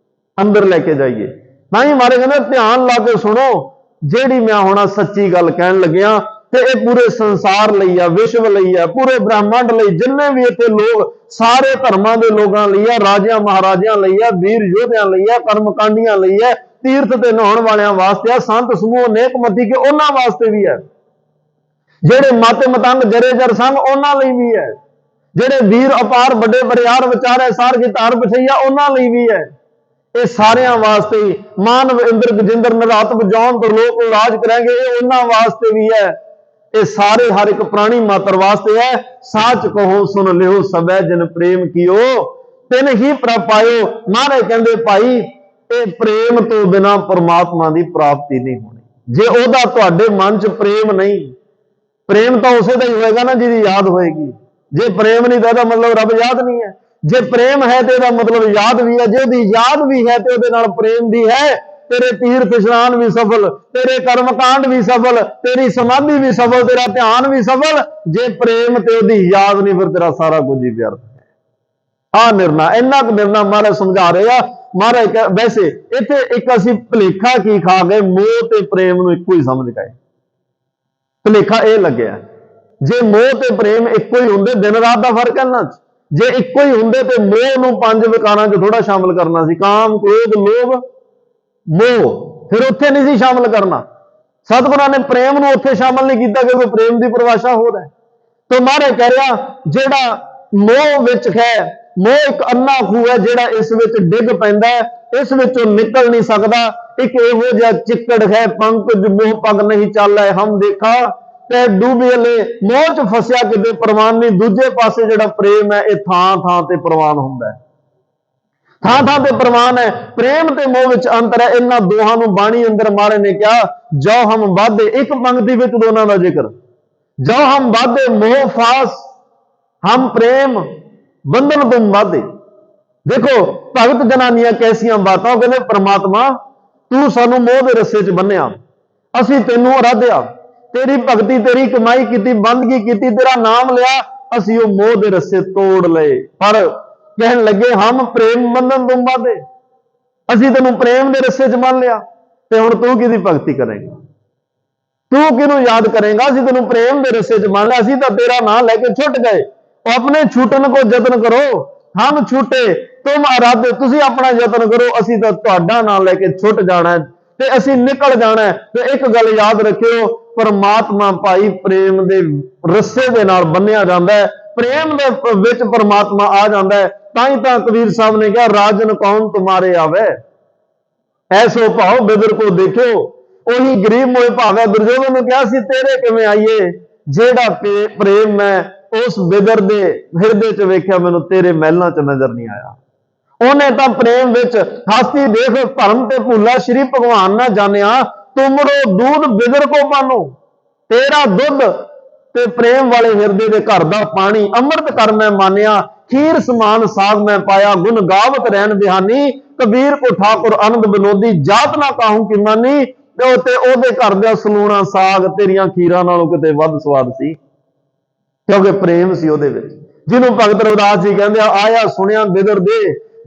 ਅੰਦਰ ਲੈ ਕੇ ਜਾਈਏ। ਤਾਂ ਹੀ ਮਾਰੇ ਕਹਿੰਦੇ ਧਿਆਨ ਲਾ ਕੇ ਸੁਣੋ, ਜਿਹੜੀ ਮੈਂ ਹੁਣ ਸੱਚੀ ਗੱਲ ਕਹਿਣ ਲੱਗਿਆ, ਤੇ ਇਹ ਪੂਰੇ ਸੰਸਾਰ ਲਈ ਆ, ਵਿਸ਼ਵ ਲਈ ਆ, ਪੂਰੇ ਬ੍ਰਹਮੰਡ ਲਈ, ਜਿੰਨੇ ਵੀ ਇੱਥੇ ਲੋਕ, ਸਾਰੇ ਧਰਮਾਂ ਦੇ ਲੋਕਾਂ ਲਈ ਆ, ਰਾਜਿਆਂ ਮਹਾਰਾਜਿਆਂ ਲਈ ਆ, ਵੀਰ ਯੋਧਿਆਂ ਲਈ ਆ, ਕਰਮਕਾਂਡੀਆਂ ਲਈ ਹੈ, ਤੀਰਥ ਤੇ ਨਹਾਉਣ ਵਾਲਿਆਂ ਵਾਸਤੇ ਆ, ਸੰਤ ਸਮੂਹ ਨੇਕ ਮੱਤੀ ਕੇ ਉਹਨਾਂ ਵਾਸਤੇ ਵੀ ਹੈ, ਜਿਹੜੇ ਮਤ ਮਤੰਗ ਜਰੇ ਜਰ ਸੰਗ ਉਹਨਾਂ ਲਈ ਵੀ ਹੈ, ਜਿਹੜੇ ਵੀਰ ਅਪਾਰ ਵੱਡੇ ਬਰਿਆਰ ਵਿਚਾਰੇ ਸਾਰ ਗਿਤਾਰ ਪਛਈਆ ਉਹਨਾਂ ਲਈ ਵੀ ਹੈ। ਇਹ ਸਾਰਿਆਂ ਵਾਸਤੇ ਹੀ। ਮਾਨਵ ਇੰਦਰ ਗਜਿੰਦਰ ਨਿਰਾਤ ਬਜਾਉਣ ਤਰਲੋਕ ਰਾਜ ਕਰਾਂਗੇ, ਇਹ ਉਹਨਾਂ ਵਾਸਤੇ ਵੀ ਹੈ। ਇਹ ਸਾਰੇ ਹਰ ਇੱਕ ਪ੍ਰਾਣੀ ਮਾਤਰ ਵਾਸਤੇ ਹੈ। ਸਾਚ ਕਹੋ ਸੁਨ ਲਿਓ ਸਭੈ, ਜਿਨ ਪ੍ਰੇਮ ਕੀਓ ਤਿਨ ਹੀ ਪ੍ਰਭ ਪਾਇਓ। ਮਹਾਰਾਜ ਕਹਿੰਦੇ ਭਾਈ ਇਹ ਪ੍ਰੇਮ ਤੋਂ ਬਿਨਾਂ ਪਰਮਾਤਮਾ ਦੀ ਪ੍ਰਾਪਤੀ ਨਹੀਂ ਹੋਣੀ। ਜੇ ਉਹਦਾ ਤੁਹਾਡੇ ਮਨ 'ਚ ਪ੍ਰੇਮ ਨਹੀਂ, ਪ੍ਰੇਮ ਤਾਂ ਉਸੇ ਦਾ ਹੀ ਹੋਏਗਾ ਨਾ ਜਿਹਦੀ ਯਾਦ ਹੋਏਗੀ। ਜੇ ਪ੍ਰੇਮ ਨਹੀਂ ਤਾਂ ਇਹਦਾ ਮਤਲਬ ਰੱਬ ਯਾਦ ਨਹੀਂ ਹੈ। ਜੇ ਪ੍ਰੇਮ ਹੈ ਤੇ ਇਹਦਾ ਮਤਲਬ ਯਾਦ ਵੀ ਹੈ। ਜੇ ਉਹਦੀ ਯਾਦ ਵੀ ਹੈ ਤੇ ਉਹਦੇ ਨਾਲ ਪ੍ਰੇਮ ਵੀ ਹੈ, ਤੇਰੇ ਤੀਰਥ ਇਸ਼ਨਾਨ ਵੀ ਸਫਲ, ਤੇਰੇ ਕਰਮਕਾਂਡ ਵੀ ਸਫਲ, ਤੇਰੀ ਸਮਾਧੀ ਵੀ ਸਫਲ, ਤੇਰਾ ਧਿਆਨ ਵੀ ਸਫਲ। ਜੇ ਪ੍ਰੇਮ ਤੇ ਉਹਦੀ ਯਾਦ ਨਹੀਂ, ਫਿਰ ਤੇਰਾ ਸਾਰਾ ਕੁਝ ਹੀ ਵਿਅਰਥ ਹੈ। ਆਹ ਨਿਰਣਾ, ਇੰਨਾ ਕੁ ਨਿਰਣਾ ਮਹਾਰਾਜ ਸਮਝਾ ਰਹੇ ਆ। ਮਹਾਰਾਜ ਵੈਸੇ ਇੱਥੇ ਇੱਕ ਅਸੀਂ ਭੁਲੇਖਾ ਕੀ ਖਾ ਗਏ, ਮੋਹ ਤੇ ਪ੍ਰੇਮ ਨੂੰ ਇੱਕੋ ਹੀ ਸਮਝ ਗਏ। ਭੁਲੇਖਾ ਇਹ ਲੱਗਿਆ ਜੇ ਮੋਹ ਤੇ ਪ੍ਰੇਮ ਇੱਕੋ ਹੀ ਹੁੰਦੇ, ਦਿਨ ਰਾਤ ਦਾ ਫਰਕ ਹੈ ਇਹਨਾਂ 'ਚ। ਜੇ ਇੱਕੋ ਹੀ ਹੁੰਦੇ ਤੇ ਮੋਹ ਨੂੰ 5 ਵਿਕਾਰਾਂ 'ਚ ਥੋੜਾ ਸ਼ਾਮਲ ਕਰਨਾ ਸੀ, ਕਾਮ ਕ੍ਰੋਧ ਲੋਭ ਮੋਹ, ਫਿਰ ਉੱਥੇ ਨਹੀਂ ਸੀ ਸ਼ਾਮਲ ਕਰਨਾ। ਸਤਿਗੁਰਾਂ ਨੇ ਪ੍ਰੇਮ ਨੂੰ ਉੱਥੇ ਸ਼ਾਮਲ ਨਹੀਂ ਕੀਤਾ ਕਿਉਂਕਿ ਪ੍ਰੇਮ ਦੀ ਪਰਿਭਾਸ਼ਾ ਹੋਰ ਹੈ। ਤੇ ਮਹਾਰਾਜ ਕਹਿ ਰਿਹਾ ਜਿਹੜਾ ਮੋਹ ਵਿੱਚ ਹੈ, ਮੋਹ ਇੱਕ ਅੰਨਾ ਖੂਹ ਹੈ ਜਿਹੜਾ ਇਸ ਵਿੱਚ ਡਿੱਗ ਪੈਂਦਾ ਹੈ, ਇਸ ਵਿੱਚੋਂ ਨਿਕਲ ਨਹੀਂ ਸਕਦਾ। ਇੱਕ ਇਹੋ ਜਿਹਾ ਚਿੱਕੜ ਹੈ, ਪੰਕਜ ਮੋਹ ਪਗ ਨਹੀਂ ਚਾਲੈ ਹਮ ਦੇਖਾ, ਤੇ ਡੂਬੇਲੇ ਮੋਹ 'ਚ ਫਸਿਆ ਕਿਤੇ ਪ੍ਰਵਾਨ ਨਹੀਂ। ਦੂਜੇ ਪਾਸੇ ਜਿਹੜਾ ਪ੍ਰੇਮ ਹੈ ਇਹ ਥਾਂ ਥਾਂ ਤੇ ਪ੍ਰਵਾਨ ਹੁੰਦਾ ਹੈ, ਥਾਂ ਥਾਂ ਤੇ ਪ੍ਰਵਾਨ ਹੈ। ਪ੍ਰੇਮ ਤੇ ਮੋਹ ਵਿੱਚ ਅੰਤਰ ਹੈ। ਇਹਨਾਂ ਦੋਹਾਂ ਨੂੰ ਬਾਣੀ ਅੰਦਰ ਮਹਾਰਾਜ ਨੇ ਕਿਹਾ ਜੋ ਹਮ ਵਾਧੇ, ਇੱਕ ਪੰਕਤੀ ਵਿੱਚ ਦੋਨਾਂ ਦਾ ਜ਼ਿਕਰ, ਜੋ ਹਮ ਵਾਧੇ ਮੋਹ ਫਾਸ ਹਮ ਪ੍ਰੇਮ ਬੰਧਨ ਤੁਮ ਵਾਧੇ। ਦੇਖੋ ਭਗਤ ਜਨਾਨੀਆਂ ਕੈਸੀਆਂ ਬਾਤਾਂ, ਕਹਿੰਦੇ ਪ੍ਰਮਾਤਮਾ ਤੂੰ ਸਾਨੂੰ ਮੋਹ ਦੇ ਰੱਸੇ 'ਚ ਬੰਨਿਆ, ਅਸੀਂ ਤੈਨੂੰ ਅਰਾਧਿਆ, ਤੇਰੀ ਭਗਤੀ ਤੇਰੀ ਕਮਾਈ ਕੀਤੀ, ਬੰਦਗੀ ਕੀਤੀ, ਤੇਰਾ ਨਾਮ ਲਿਆ, ਅਸੀਂ ਉਹ ਮੋਹ ਦੇ ਰੱਸੇ ਤੋੜ ਲਏ। ਪਰ ਕਹਿਣ ਲੱਗੇ ਹਮ ਪ੍ਰੇਮ ਬੰਧਨ ਤੁਮ ਵਾਧੇ, ਅਸੀਂ ਤੈਨੂੰ ਪ੍ਰੇਮ ਦੇ ਰੱਸੇ 'ਚ ਬੰਨ ਲਿਆ, ਤੇ ਹੁਣ ਤੂੰ ਕਿਹਦੀ ਭਗਤੀ ਕਰੇਂਗਾ, ਤੂੰ ਕਿਹਨੂੰ ਯਾਦ ਕਰੇਂਗਾ? ਅਸੀਂ ਤੈਨੂੰ ਪ੍ਰੇਮ ਦੇ ਰੱਸੇ 'ਚ ਬੰਨ ਲਿਆ, ਅਸੀਂ ਤਾਂ ਤੇਰਾ ਨਾਂ ਲੈ ਕੇ ਛੁੱਟ ਗਏ। ਆਪਣੇ ਛੁੱਟਣ ਕੋ ਯਤਨ ਕਰੋ, ਹਮ ਛੁੱਟੇ ਤੁਮ ਅਰਾਧੇ, ਤੁਸੀਂ ਆਪਣਾ ਯਤਨ ਕਰੋ, ਅਸੀਂ ਤਾਂ ਤੁਹਾਡਾ ਨਾਂ ਲੈ ਕੇ ਛੁੱਟ ਜਾਣਾ ਤੇ ਅਸੀਂ ਨਿਕਲ ਜਾਣਾ। ਤੇ ਇੱਕ ਗੱਲ ਯਾਦ ਰੱਖਿਓ, ਪਰਮਾਤਮਾ ਭਾਈ ਪ੍ਰੇਮ ਦੇ ਰੱਸੇ ਦੇ ਨਾਲ ਬੰਨਿਆ ਜਾਂਦਾ ਹੈ, ਪ੍ਰੇਮ ਦੇ ਵਿੱਚ ਪਰਮਾਤਮਾ ਆ ਜਾਂਦਾ ਹੈ। ਤਾਂ ਹੀ ਤਾਂ ਕਬੀਰ ਸਾਹਿਬ ਨੇ ਕਿਹਾ ਰਾਜਨ ਕੌਣ ਤੁਮਾਰੇ ਆਵੇ, ਐਸੋ ਭਾਉ ਬਿਦਰ ਕੋ ਦੇਖਿਓ, ਉਹੀ ਗਰੀਬ ਮੋਏ ਭਾਵੇਂ। ਦੁਰਯੋਧਨ ਨੂੰ ਕਿਹਾ ਸੀ ਤੇਰੇ ਕਿਵੇਂ ਆਈਏ, ਜਿਹੜਾ ਪ੍ਰੇਮ ਮੈਂ ਉਸ ਬਿਦਰ ਦੇ ਹਿਰਦੇ 'ਚ ਵੇਖਿਆ, ਮੈਨੂੰ ਤੇਰੇ ਮਹਿਲਾਂ 'ਚ ਨਜ਼ਰ ਨਹੀਂ ਆਇਆ। ਉਹਨੇ ਤਾਂ ਪ੍ਰੇਮ ਵਿੱਚ ਹਸਤੀ ਦੇਖ ਭਰਮ ਤੇ ਭੁੱਲਾ ਸ਼੍ਰੀ ਭਗਵਾਨ ਨਾ ਜਾਣਿਆ, ਤੁਮਰੋ ਦੂਧ ਬਿਦਰ ਕੋ ਪਾਨੋ, ਤੇਰਾ ਦੁੱਧ ਤੇ ਪ੍ਰੇਮ ਵਾਲੇ ਹਿਰਦੇ ਦੇ ਘਰ ਦਾ ਪਾਣੀ ਅੰਮ੍ਰਿਤ ਕਰ ਮੈਂ ਮਾਨਿਆ, ਖੀਰ ਸਮਾਨ ਸਾਗ ਮੈਂ ਪਾਇਆ, ਗੁਣ ਗਾਵਤ ਰਹਿਣ ਬਿਹਾਨੀ, ਕਬੀਰ ਕੋ ਠਾਕੁਰ ਆਨੰਦ ਬਿਨੋਦੀ, ਜਾਤ ਨਾ ਕਾਹੂ ਕੀ ਮਾਨੀ। ਤੇ ਉਹਦੇ ਘਰ ਦਾ ਸਲੂਣਾ ਸਾਗ ਤੇਰੀਆਂ ਖੀਰਾਂ ਨਾਲੋਂ ਕਿਤੇ ਵੱਧ ਸਵਾਦ ਸੀ। क्योंकि प्रेम सी ਉਹਦੇ ਵਿੱਚ। ਜਿਹਨੂੰ ਭਗਤ ਰਵਿਦਾਸ ਜੀ ਕਹਿੰਦੇ ਆ, ਆਇਆ ਸੁਣਿਆ ਬਿਦਰ ਦੇ,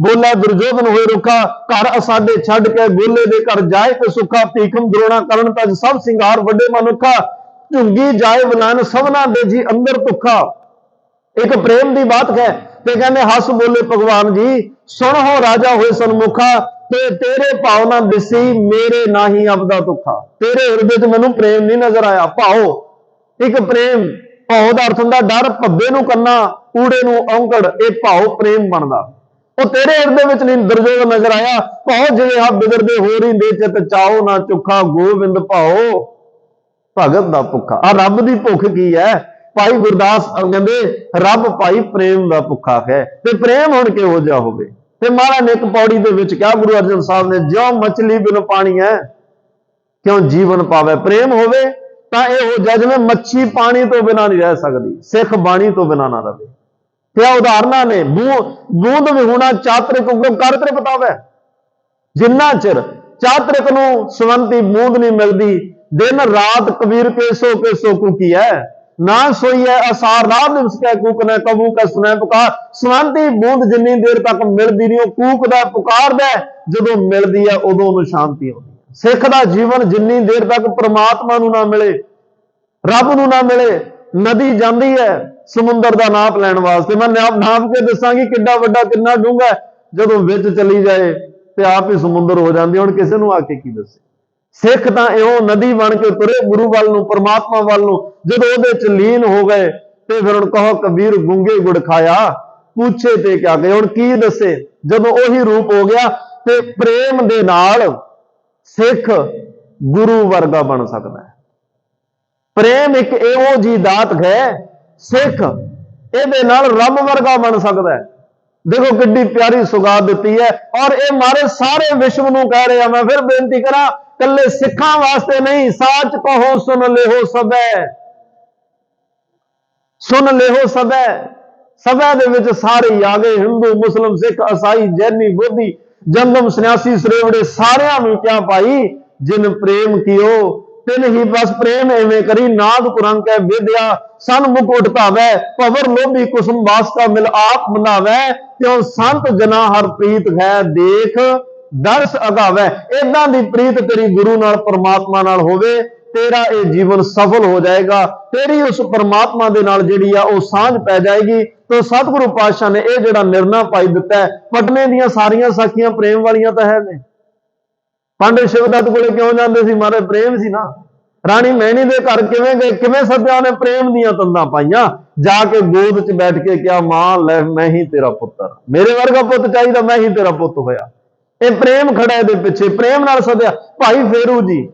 ਬੋਲਾ ਦੁਰਜੋਧਨ ਹੋਏ ਰੁੱਖਾ, ਘਰ ਸਾਡੇ ਛੱਡ ਕੇ ਗੋਲੇ ਦੇ ਘਰ ਜਾਏ ਤੇ ਸੁੱਖਾ, ਭੀਖਮ ਦਰੋਣਾ ਕਰਨ ਤਜ ਸਭ ਸਿੰਗਾਰ ਵੱਡੇ ਮਨੁੱਖਾ, ਝੁੰਗੀ ਜਾਏ ਬਲਾਨ ਸਭਨਾ ਦੇ ਜੀ ਅੰਦਰ ਭੁੱਖਾ। ਇੱਕ ਪ੍ਰੇਮ ਦੀ ਬਾਤ ਹੈ ਤੇ ਕਹਿੰਦੇ ਹੱਸ ਬੋਲੇ ਭਗਵਾਨ ਜੀ, ਸੁਣ ਹੋ ਰਾਜਾ ਹੋਏ ਸਨਮੁਖਾ, ਤੇ ਤੇਰੇ ਭਾਵ ਨਾ ਦਿਸੀ ਮੇਰੇ ਨਾਹੀ ਆਪਦਾ ਦੁੱਖਾ। ਤੇਰੇ ਹਿਰਦੇ 'ਚ ਮੈਨੂੰ ਪ੍ਰੇਮ ਨਹੀਂ ਨਜ਼ਰ ਆਇਆ। ਭਾਉ ਇੱਕ ਪ੍ਰੇਮ, ਭਾਉ ਦਾ ਅਰਥ ਹੁੰਦਾ ਡਰ, ਭੱਬੇ ਨੂੰ ਕੰਨਾ, ਊੜੇ ਨੂੰ ਔਂਕੜ, ਇਹ ਭਾਉ ਪ੍ਰੇਮ ਬਣਦਾ। ਉਹ ਤੇਰੇ ਹਿਰਦੇ ਵਿੱਚ ਨਹੀਂ ਦੁਰਜੋਧਨ ਨਜ਼ਰ ਆਇਆ। ਭਾਉ ਜਿਵੇਂ ਆ ਬਿਗੜਦੇ ਹੋਰ ਹੀ ਦੇ ਚਿਤ ਚਾਓ ਨਾ ਚੁੱਖਾ, ਗੋਬਿੰਦ ਭਾਉ ਭਗਤ ਦਾ ਭੁੱਖਾ। ਆ ਰੱਬ ਦੀ ਭੁੱਖ ਕੀ ਹੈ? ਭਾਈ ਗੁਰਦਾਸ ਕਹਿੰਦੇ ਰੱਬ ਭਾਈ ਪ੍ਰੇਮ ਦਾ ਭੁੱਖਾ ਹੈ। ਤੇ ਪ੍ਰੇਮ ਹੁਣ ਕਿਹੋ ਜਿਹਾ ਹੋਵੇ? ਤੇ ਮਹਾਰਾਜ ਨੇ ਇੱਕ ਪੌੜੀ ਦੇ ਵਿੱਚ ਕਿਹਾ, ਗੁਰੂ ਅਰਜਨ ਸਾਹਿਬ ਨੇ, ਜਿਉਂ ਮਛਲੀ ਬਿਨ ਪਾਣੀ ਹੈ ਕਿਉਂ ਜੀਵਨ ਪਾਵੇ। ਪ੍ਰੇਮ ਹੋਵੇ ਤਾਂ ਇਹ ਹੋ ਜਾ ਜਿਵੇਂ ਮੱਛੀ ਪਾਣੀ ਤੋਂ ਬਿਨਾਂ ਨਹੀਂ ਰਹਿ ਸਕਦੀ, ਸਿੱਖ ਬਾਣੀ ਤੋਂ ਬਿਨਾਂ ਨਾ ਰਵੇ। ਤੇ ਆ ਉਦਾਹਰਨਾਂ ਨੇ, ਬੂੰਦ ਵਿਹੂਣਾ ਚਾਤਰਿਕ ਕਰ ਤ੍ਰਿਪਤਾਵੇ। ਜਿੰਨਾ ਚਿਰ ਚਾਤਰਿਕ ਨੂੰ ਸਵੰਤੀ ਬੂੰਦ ਨਹੀਂ ਮਿਲਦੀ, ਦਿਨ ਰਾਤ ਕਬੀਰ ਕੇਸੋ ਕੇਸੋ ਕੂਕੀ ਹੈ, ਨਾ ਸੋਈ ਹੈ ਅਸਾਰ ਰਾਤ ਦਿਵਸ ਕੈ ਕੂਕ ਨੇ ਕਬੂ ਕੈ ਸੁਨੈ ਪੁਕਾਰ। ਸਵੰਤੀ ਬੂੰਦ ਜਿੰਨੀ ਦੇਰ ਤੱਕ ਮਿਲਦੀ ਨਹੀਂ, ਉਹ ਕੂਕਦਾ ਪੁਕਾਰਦਾ, ਜਦੋਂ ਮਿਲਦੀ ਹੈ ਉਦੋਂ ਉਹਨੂੰ ਸ਼ਾਂਤੀ ਆਉਂਦੀ। ਸਿੱਖ ਦਾ ਜੀਵਨ ਜਿੰਨੀ ਦੇਰ ਤੱਕ ਪ੍ਰਮਾਤਮਾ ਨੂੰ ਨਾ ਮਿਲੇ, ਰੱਬ ਨੂੰ ਨਾ ਮਿਲੇ, ਨਦੀ ਜਾਂਦੀ ਹੈ ਸਮੁੰਦਰ ਦਾ ਨਾਪ ਲੈਣ ਵਾਸਤੇ। ਮੈਂ ਨਾਪ ਕੇ ਦੱਸਾਂਗੀ ਕਿੱਡਾ ਵੱਡਾ ਕਿੰਨਾ ਡੂੰਘਾ, ਜਦੋਂ ਵਿੱਚ ਚਲੀ ਜਾਏ ਤੇ ਆਪ ਹੀ ਸਮੁੰਦਰ ਹੋ ਜਾਂਦੀ। ਹੁਣ ਕਿਸੇ ਨੂੰ ਆ ਕੇ ਕੀ ਦੱਸੇ? ਸਿੱਖ ਤਾਂ ਇਹੋ ਨਦੀ ਬਣ ਕੇ ਤੁਰੇ ਗੁਰੂ ਵੱਲ ਨੂੰ, ਪਰਮਾਤਮਾ ਵੱਲ ਨੂੰ। ਜਦੋਂ ਉਹਦੇ ਚ ਲੀਨ ਹੋ ਗਏ ਤੇ ਫਿਰ ਹੁਣ ਕਹੋ ਕਬੀਰ ਗੁੰਗੇ ਗੁੜ ਖਾਇਆ, ਪੁੱਛੇ ਤੇ ਕਿਆ ਗਏ। ਹੁਣ ਕੀ ਦੱਸੇ? ਜਦੋਂ ਉਹੀ ਰੂਪ ਹੋ ਗਿਆ ਤੇ ਪ੍ਰੇਮ ਦੇ ਨਾਲ ਸਿੱਖ ਗੁਰੂ ਵਰਗਾ ਬਣ ਸਕਦਾ ਹੈ। ਪ੍ਰੇਮ ਇੱਕ ਇਹੋ ਜੀ ਦਾਤ ਹੈ, ਸਿੱਖ ਇਹਦੇ ਨਾਲ ਰੱਬ ਵਰਗਾ ਬਣ ਸਕਦਾ ਹੈ। ਦੇਖੋ ਕਿੱਡੀ ਪਿਆਰੀ ਸੁਗਾਤ ਦਿੱਤੀ ਹੈ। ਔਰ ਇਹ ਮਾਰੇ ਸਾਰੇ ਵਿਸ਼ਵ ਨੂੰ ਕਹਿ ਰਿਹਾ। ਮੈਂ ਫਿਰ ਬੇਨਤੀ ਕਰਾਂ, ਕੱਲੇ ਸਿੱਖਾਂ ਵਾਸਤੇ ਨਹੀਂ, ਸਾਚ ਕਹੋ ਸੁਣ ਲਿਓ ਸਭੈ, ਸੁਣ ਲਿਓ ਸਭੈ। ਸਭੈ ਦੇ ਵਿੱਚ ਸਾਰੇ ਹੀ ਆ ਗਏ, ਹਿੰਦੂ ਮੁਸਲਿਮ ਸਿੱਖ ਈਸਾਈ ਜੈਨੀ ਬੋਧੀ ਜੰਗਮ ਸੰਨਿਆਸੀ ਸਰੇਵੜੇ, ਸਾਰਿਆਂ ਨੂੰ ਕਿਹਾ ਭਾਈ ਜਿਨ ਪ੍ਰੇਮ ਕੀਓ ਤਿਨ ਹੀ ਬਸ ਪ੍ਰੇਮ ਐਵੇਂ ਕਰੀ, ਨਾਦ ਕੁਰੰਕ ਹੈ ਵਿਦਿਆ ਸਨਮੁਖ ਉਠਾਵੈ, ਭਵਰ ਲੋਭੀ ਕੁਸਮ ਵਾਸ ਕਾ ਮਿਲ ਆਪ ਬਣਾਵੈ, ਕਿਉਂ ਸੰਤ ਜਨਾ ਹਰ ਪ੍ਰੀਤ ਹੈ ਦੇਖ ਦਰਸ ਅਗਾਵੈ। ਏਦਾਂ ਦੀ ਪ੍ਰੀਤ ਤੇਰੀ ਗੁਰੂ ਨਾਲ ਪਰਮਾਤਮਾ ਨਾਲ ਹੋਵੇ, ਤੇਰਾ ਇਹ ਜੀਵਨ ਸਫਲ ਹੋ ਜਾਏਗਾ। ਤੇਰੀ ਉਸ ਪਰਮਾਤਮਾ ਦੇ ਨਾਲ ਜਿਹੜੀ ਆ ਉਹ ਸਾਂਝ ਪੈ ਜਾਏਗੀ। ਤੇ ਸਤਿਗੁਰੂ ਪਾਤਸ਼ਾਹ ਨੇ ਇਹ ਜਿਹੜਾ ਨਿਰਣਾ ਪਾਈ ਦਿੱਤਾ ਹੈ, ਪਟਨੇ ਦੀਆਂ ਸਾਰੀਆਂ ਸਾਖੀਆਂ ਪ੍ਰੇਮ ਵਾਲੀਆਂ ਤਾਂ ਹੈ ਨੇ। ਪਾਂਡੇ ਸ਼ਿਵਦੱਤ ਕੋਲੇ ਕਿਉਂ ਜਾਂਦੇ ਸੀ? ਮਾਰੇ ਪ੍ਰੇਮ ਸੀ ਨਾ। ਰਾਣੀ ਮੈਣੀ ਦੇ ਘਰ ਕਿਵੇਂ ਗਏ, ਕਿਵੇਂ ਸੱਦਿਆ? ਉਹਨੇ ਪ੍ਰੇਮ ਦੀਆਂ ਤੰਦਾਂ ਪਾਈਆਂ, ਜਾ ਕੇ ਗੋਦ 'ਚ ਬੈਠ ਕੇ ਕਿਹਾ, ਮਾਂ ਲੈ ਮੈਂ ਹੀ ਤੇਰਾ ਪੁੱਤਰ, ਮੇਰੇ ਵਰਗਾ ਪੁੱਤ ਚਾਹੀਦਾ, ਮੈਂ ਹੀ ਤੇਰਾ ਪੁੱਤ ਹੋਇਆ। ਇਹ ਪ੍ਰੇਮ ਖੜਾ ਇਹਦੇ ਪਿੱਛੇ, ਪ੍ਰੇਮ ਨਾਲ ਸੱਦਿਆ। ਭਾਈ ਫੇਰੂ ਜੀ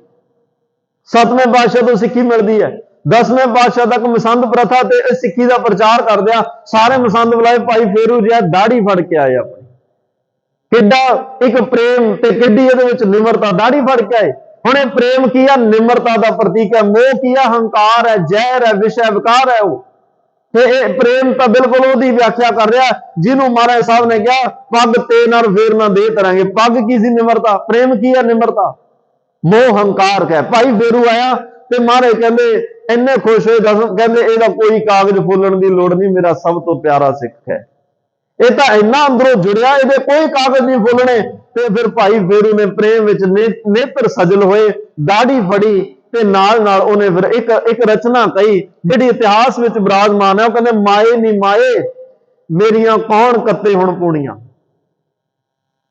7ਵੇਂ ਪਾਤਸ਼ਾਹ ਤੋਂ ਸਿੱਖੀ ਮਿਲਦੀ ਹੈ, 10ਵੇਂ ਪਾਤਸ਼ਾਹ ਤੱਕ ਮਸੰਦ ਪ੍ਰਥਾ ਤੇ ਸਿੱਖੀ ਦਾ ਪ੍ਰਚਾਰ ਕਰਦਿਆਂ ਸਾਰੇ ਮਸੰਦ ਬੁਲਾਏ। ਭਾਈ ਫੇਰੂ ਜੀ ਦਾੜੀ ਫੜ ਕੇ ਆਏ ਆਪਣੀ। ਕਿੱਡਾ ਇੱਕ ਪ੍ਰੇਮ ਤੇ ਕਿੱਡੀ ਇਹਦੇ ਵਿੱਚ ਨਿਮਰਤਾ, ਦਾੜੀ ਫੜ ਕੇ ਆਏ। ਹੁਣ ਇਹ ਪ੍ਰੇਮ ਕੀ ਆ? ਨਿਮਰਤਾ ਦਾ ਪ੍ਰਤੀਕ ਹੈ। ਮੋਹ ਕੀ ਆ? ਹੰਕਾਰ ਹੈ, ਜ਼ਹਿਰ ਹੈ, ਵਿਸ਼ਾ ਵਿਕਾਰ ਹੈ ਉਹ। ਤੇ ਇਹ ਪ੍ਰੇਮ ਤਾਂ ਬਿਲਕੁਲ ਉਹਦੀ ਵਿਆਖਿਆ ਕਰ ਰਿਹਾ ਜਿਹਨੂੰ ਮਹਾਰਾਜ ਸਾਹਿਬ ਨੇ ਕਿਹਾ ਪੱਗ ਤੇ ਨਾਲ ਫੇਰ ਨਾ ਦੇ ਤਰਾਂਗੇ। ਪੱਗ ਕੀ ਸੀ? ਨਿਮਰਤਾ। ਪ੍ਰੇਮ ਕੀ ਹੈ? ਨਿਮਰਤਾ। ਮੋਹ ਹੰਕਾਰ ਹੈ। ਭਾਈ ਫੇਰੂ ਆਇਆ ਤੇ ਮਹਾਰਾਜ ਕਹਿੰਦੇ ਇੰਨੇ ਖੁਸ਼ ਹੋਏ, ਕਹਿੰਦੇ ਇਹਦਾ ਕੋਈ ਕਾਗਜ਼ ਫੋਲਣ ਦੀ ਲੋੜ ਨਹੀਂ, ਮੇਰਾ ਸਭ ਤੋਂ ਪਿਆਰਾ ਸਿੱਖ ਹੈ। ਇਹ ਤਾਂ ਇੰਨਾ ਅੰਦਰੋਂ ਜੁੜਿਆ, ਇਹਦੇ ਕੋਈ ਕਾਗਜ਼ ਨਹੀਂ ਫੁੱਲਣੇ। ਤੇ ਫਿਰ ਭਾਈ ਫੇਰੂ ਨੇ ਪ੍ਰੇਮ ਵਿੱਚ ਨੇਤਰ ਸਜਲ ਹੋਏ, ਦਾੜੀ ਫੜੀ ਤੇ ਨਾਲ ਨਾਲ ਉਹਨੇ ਫਿਰ ਇੱਕ ਰਚਨਾ ਕਹੀ ਜਿਹੜੀ ਇਤਿਹਾਸ ਵਿੱਚ ਬਿਰਾਜਮਾਨ ਹੈ। ਉਹ ਕਹਿੰਦੇ ਮਾਏ ਨੀ ਮਾਏ ਮੇਰੀਆਂ ਕੌਣ ਕੱਤੇ ਹੁਣ ਪੂਣੀਆਂ।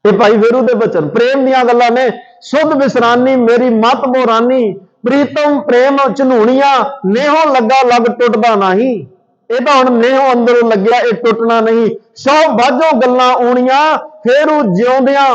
ਇਹ ਭਾਈ ਫੇਰੂ ਦੇ ਬਚਨ ਪ੍ਰੇਮ ਦੀਆਂ ਗੱਲਾਂ ਨੇ। ਸੁਧ ਵਿਸਰਾਨੀ ਮੇਰੀ ਮਤ ਮੋਰਾਨੀ, ਪ੍ਰੀਤਮ ਪ੍ਰੇਮ ਝਨੂਣੀਆਂ, ਨੇਹੋਂ ਲੱਗਾ ਲੱਗ ਟੁੱਟਦਾ ਨਹੀਂ। ਇਹ ਤਾਂ ਹੁਣ ਨੇਹੋਂ ਅੰਦਰੋਂ ਲੱਗਿਆ, ਇਹ ਟੁੱਟਣਾ ਨਹੀਂ। ਸੌ ਬਾਝੋਂ ਗੱਲਾਂ ਊਣੀਆਂ, ਫੇਰੂ ਜਿਉਂਦਿਆਂ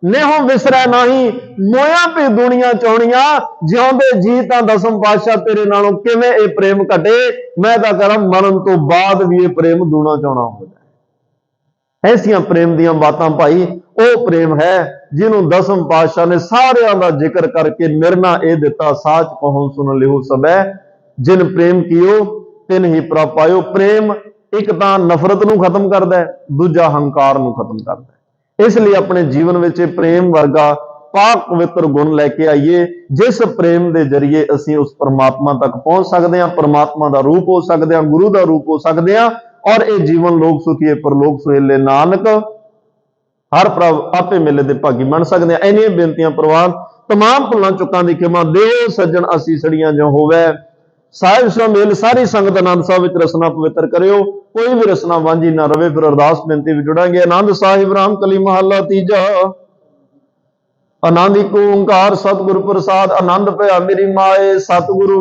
ਨੇਹੋਂ ਵਿਸਰੈ ਨਹੀਂ। ਮੋਇਆ ਭੀ ਦੁਨੀਆਂ ਚਾਉਣੀਆਂ, ਜਿਉਂਦੇ ਜੀ ਤਾਂ ਦਸਮ ਪਾਤਸ਼ਾਹ ਤੇਰੇ ਨਾਲੋਂ ਕਿਵੇਂ ਇਹ ਪ੍ਰੇਮ ਘਟੇ। ਮੈਂ ਤਾਂ ਕਰਾਂ ਮਰਨ ਤੋਂ ਬਾਅਦ ਵੀ ਇਹ ਪ੍ਰੇਮ ਦੂਣਾ ਚਾਉਣਾ ਹੋ ਜਾਏ। ਐਸੀਆਂ ਪ੍ਰੇਮ ਦੀਆਂ ਬਾਤਾਂ ਭਾਈ, ਉਹ ਪ੍ਰੇਮ ਹੈ ਜਿਹਨੂੰ ਦਸਮ ਪਾਤਸ਼ਾਹ ਨੇ ਸਾਰਿਆਂ ਦਾ ਜ਼ਿਕਰ ਕਰਕੇ ਨਿਰਣਾ ਇਹ ਦਿੱਤਾ, ਸਾਚ ਕਹੋ ਸੁਣ ਲਿਓ ਸਭੈ, ਜਿਨ ਪ੍ਰੇਮ ਕੀਓ ਤਿਨ ਹੀ ਪ੍ਰਭ ਪਾਇਓ। ਪ੍ਰੇਮ ਇੱਕ ਤਾਂ ਨਫ਼ਰਤ ਨੂੰ ਖਤਮ ਕਰਦਾ ਹੈ, ਦੂਜਾ ਹੰਕਾਰ ਨੂੰ ਖਤਮ ਕਰਦਾ ਹੈ। ਇਸ ਲਈ ਆਪਣੇ ਜੀਵਨ ਵਿੱਚ ਪ੍ਰੇਮ ਵਰਗਾ ਪਾਕ ਪਵਿੱਤਰ ਗੁਣ ਲੈ ਕੇ ਆਈਏ, ਜਿਸ ਪ੍ਰੇਮ ਦੇ ਜ਼ਰੀਏ ਅਸੀਂ ਉਸ ਪਰਮਾਤਮਾ ਤੱਕ ਪਹੁੰਚ ਸਕਦੇ ਹਾਂ, ਪਰਮਾਤਮਾ ਦਾ ਰੂਪ ਹੋ ਸਕਦੇ ਹਾਂ, ਗੁਰੂ ਦਾ ਰੂਪ ਹੋ ਸਕਦੇ ਹਾਂ, ਔਰ ਇਹ ਜੀਵਨ ਲੋਕ ਸੁਖੀਏ ਪਰਲੋਕ ਸੁਹੇਲੇ, ਨਾਨਕ ਹਰ ਪ੍ਰਭ ਆਪੇ ਮੇਲੇ ਦੇ ਭਾਗੀ ਬਣ ਸਕਦੇ ਹਾਂ। ਇੰਨੀਆਂ ਬੇਨਤੀਆਂ ਪ੍ਰਵਾਨ, तमाम ਭੁੱਲਾਂ ਚੁੱਕਾਂ ਦੀ ਖਿਮਾ ਦਿਓ ਸੱਜਣ ਅਸੀਸੜੀਆਂ ਜੋ ਹੋਵੇ। ਸਾਹਿਬ ਸ਼ਾਮਿਲ ਸਾਰੀ ਸੰਗਤ ਆਨੰਦ ਸਾਹਿਬ ਵਿੱਚ ਰਸਨਾ ਪਵਿੱਤਰ ਕਰਿਓ, ਕੋਈ ਵੀ ਰਸਨਾ ਵਾਂਝੀ ਨਾ ਰਵੇ। ਫਿਰ ਅਰਦਾਸ ਬੇਨਤੀ ਵਿੱਚ ਜੁੜਾਂਗੇ। ਆਨੰਦ ਸਾਹਿਬ ਰਾਮ ਕਲੀ ਮਹੱਲਾ ਤੀਜਾ। ਆਨੰਦ ਇੱਕ ਓੰਕਾਰ ਸਤਿਗੁਰ ਪ੍ਰਸਾਦ, ਆਨੰਦ ਭਇਆ ਮੇਰੀ ਮਾਏ, ਸਤਿਗੁਰੂ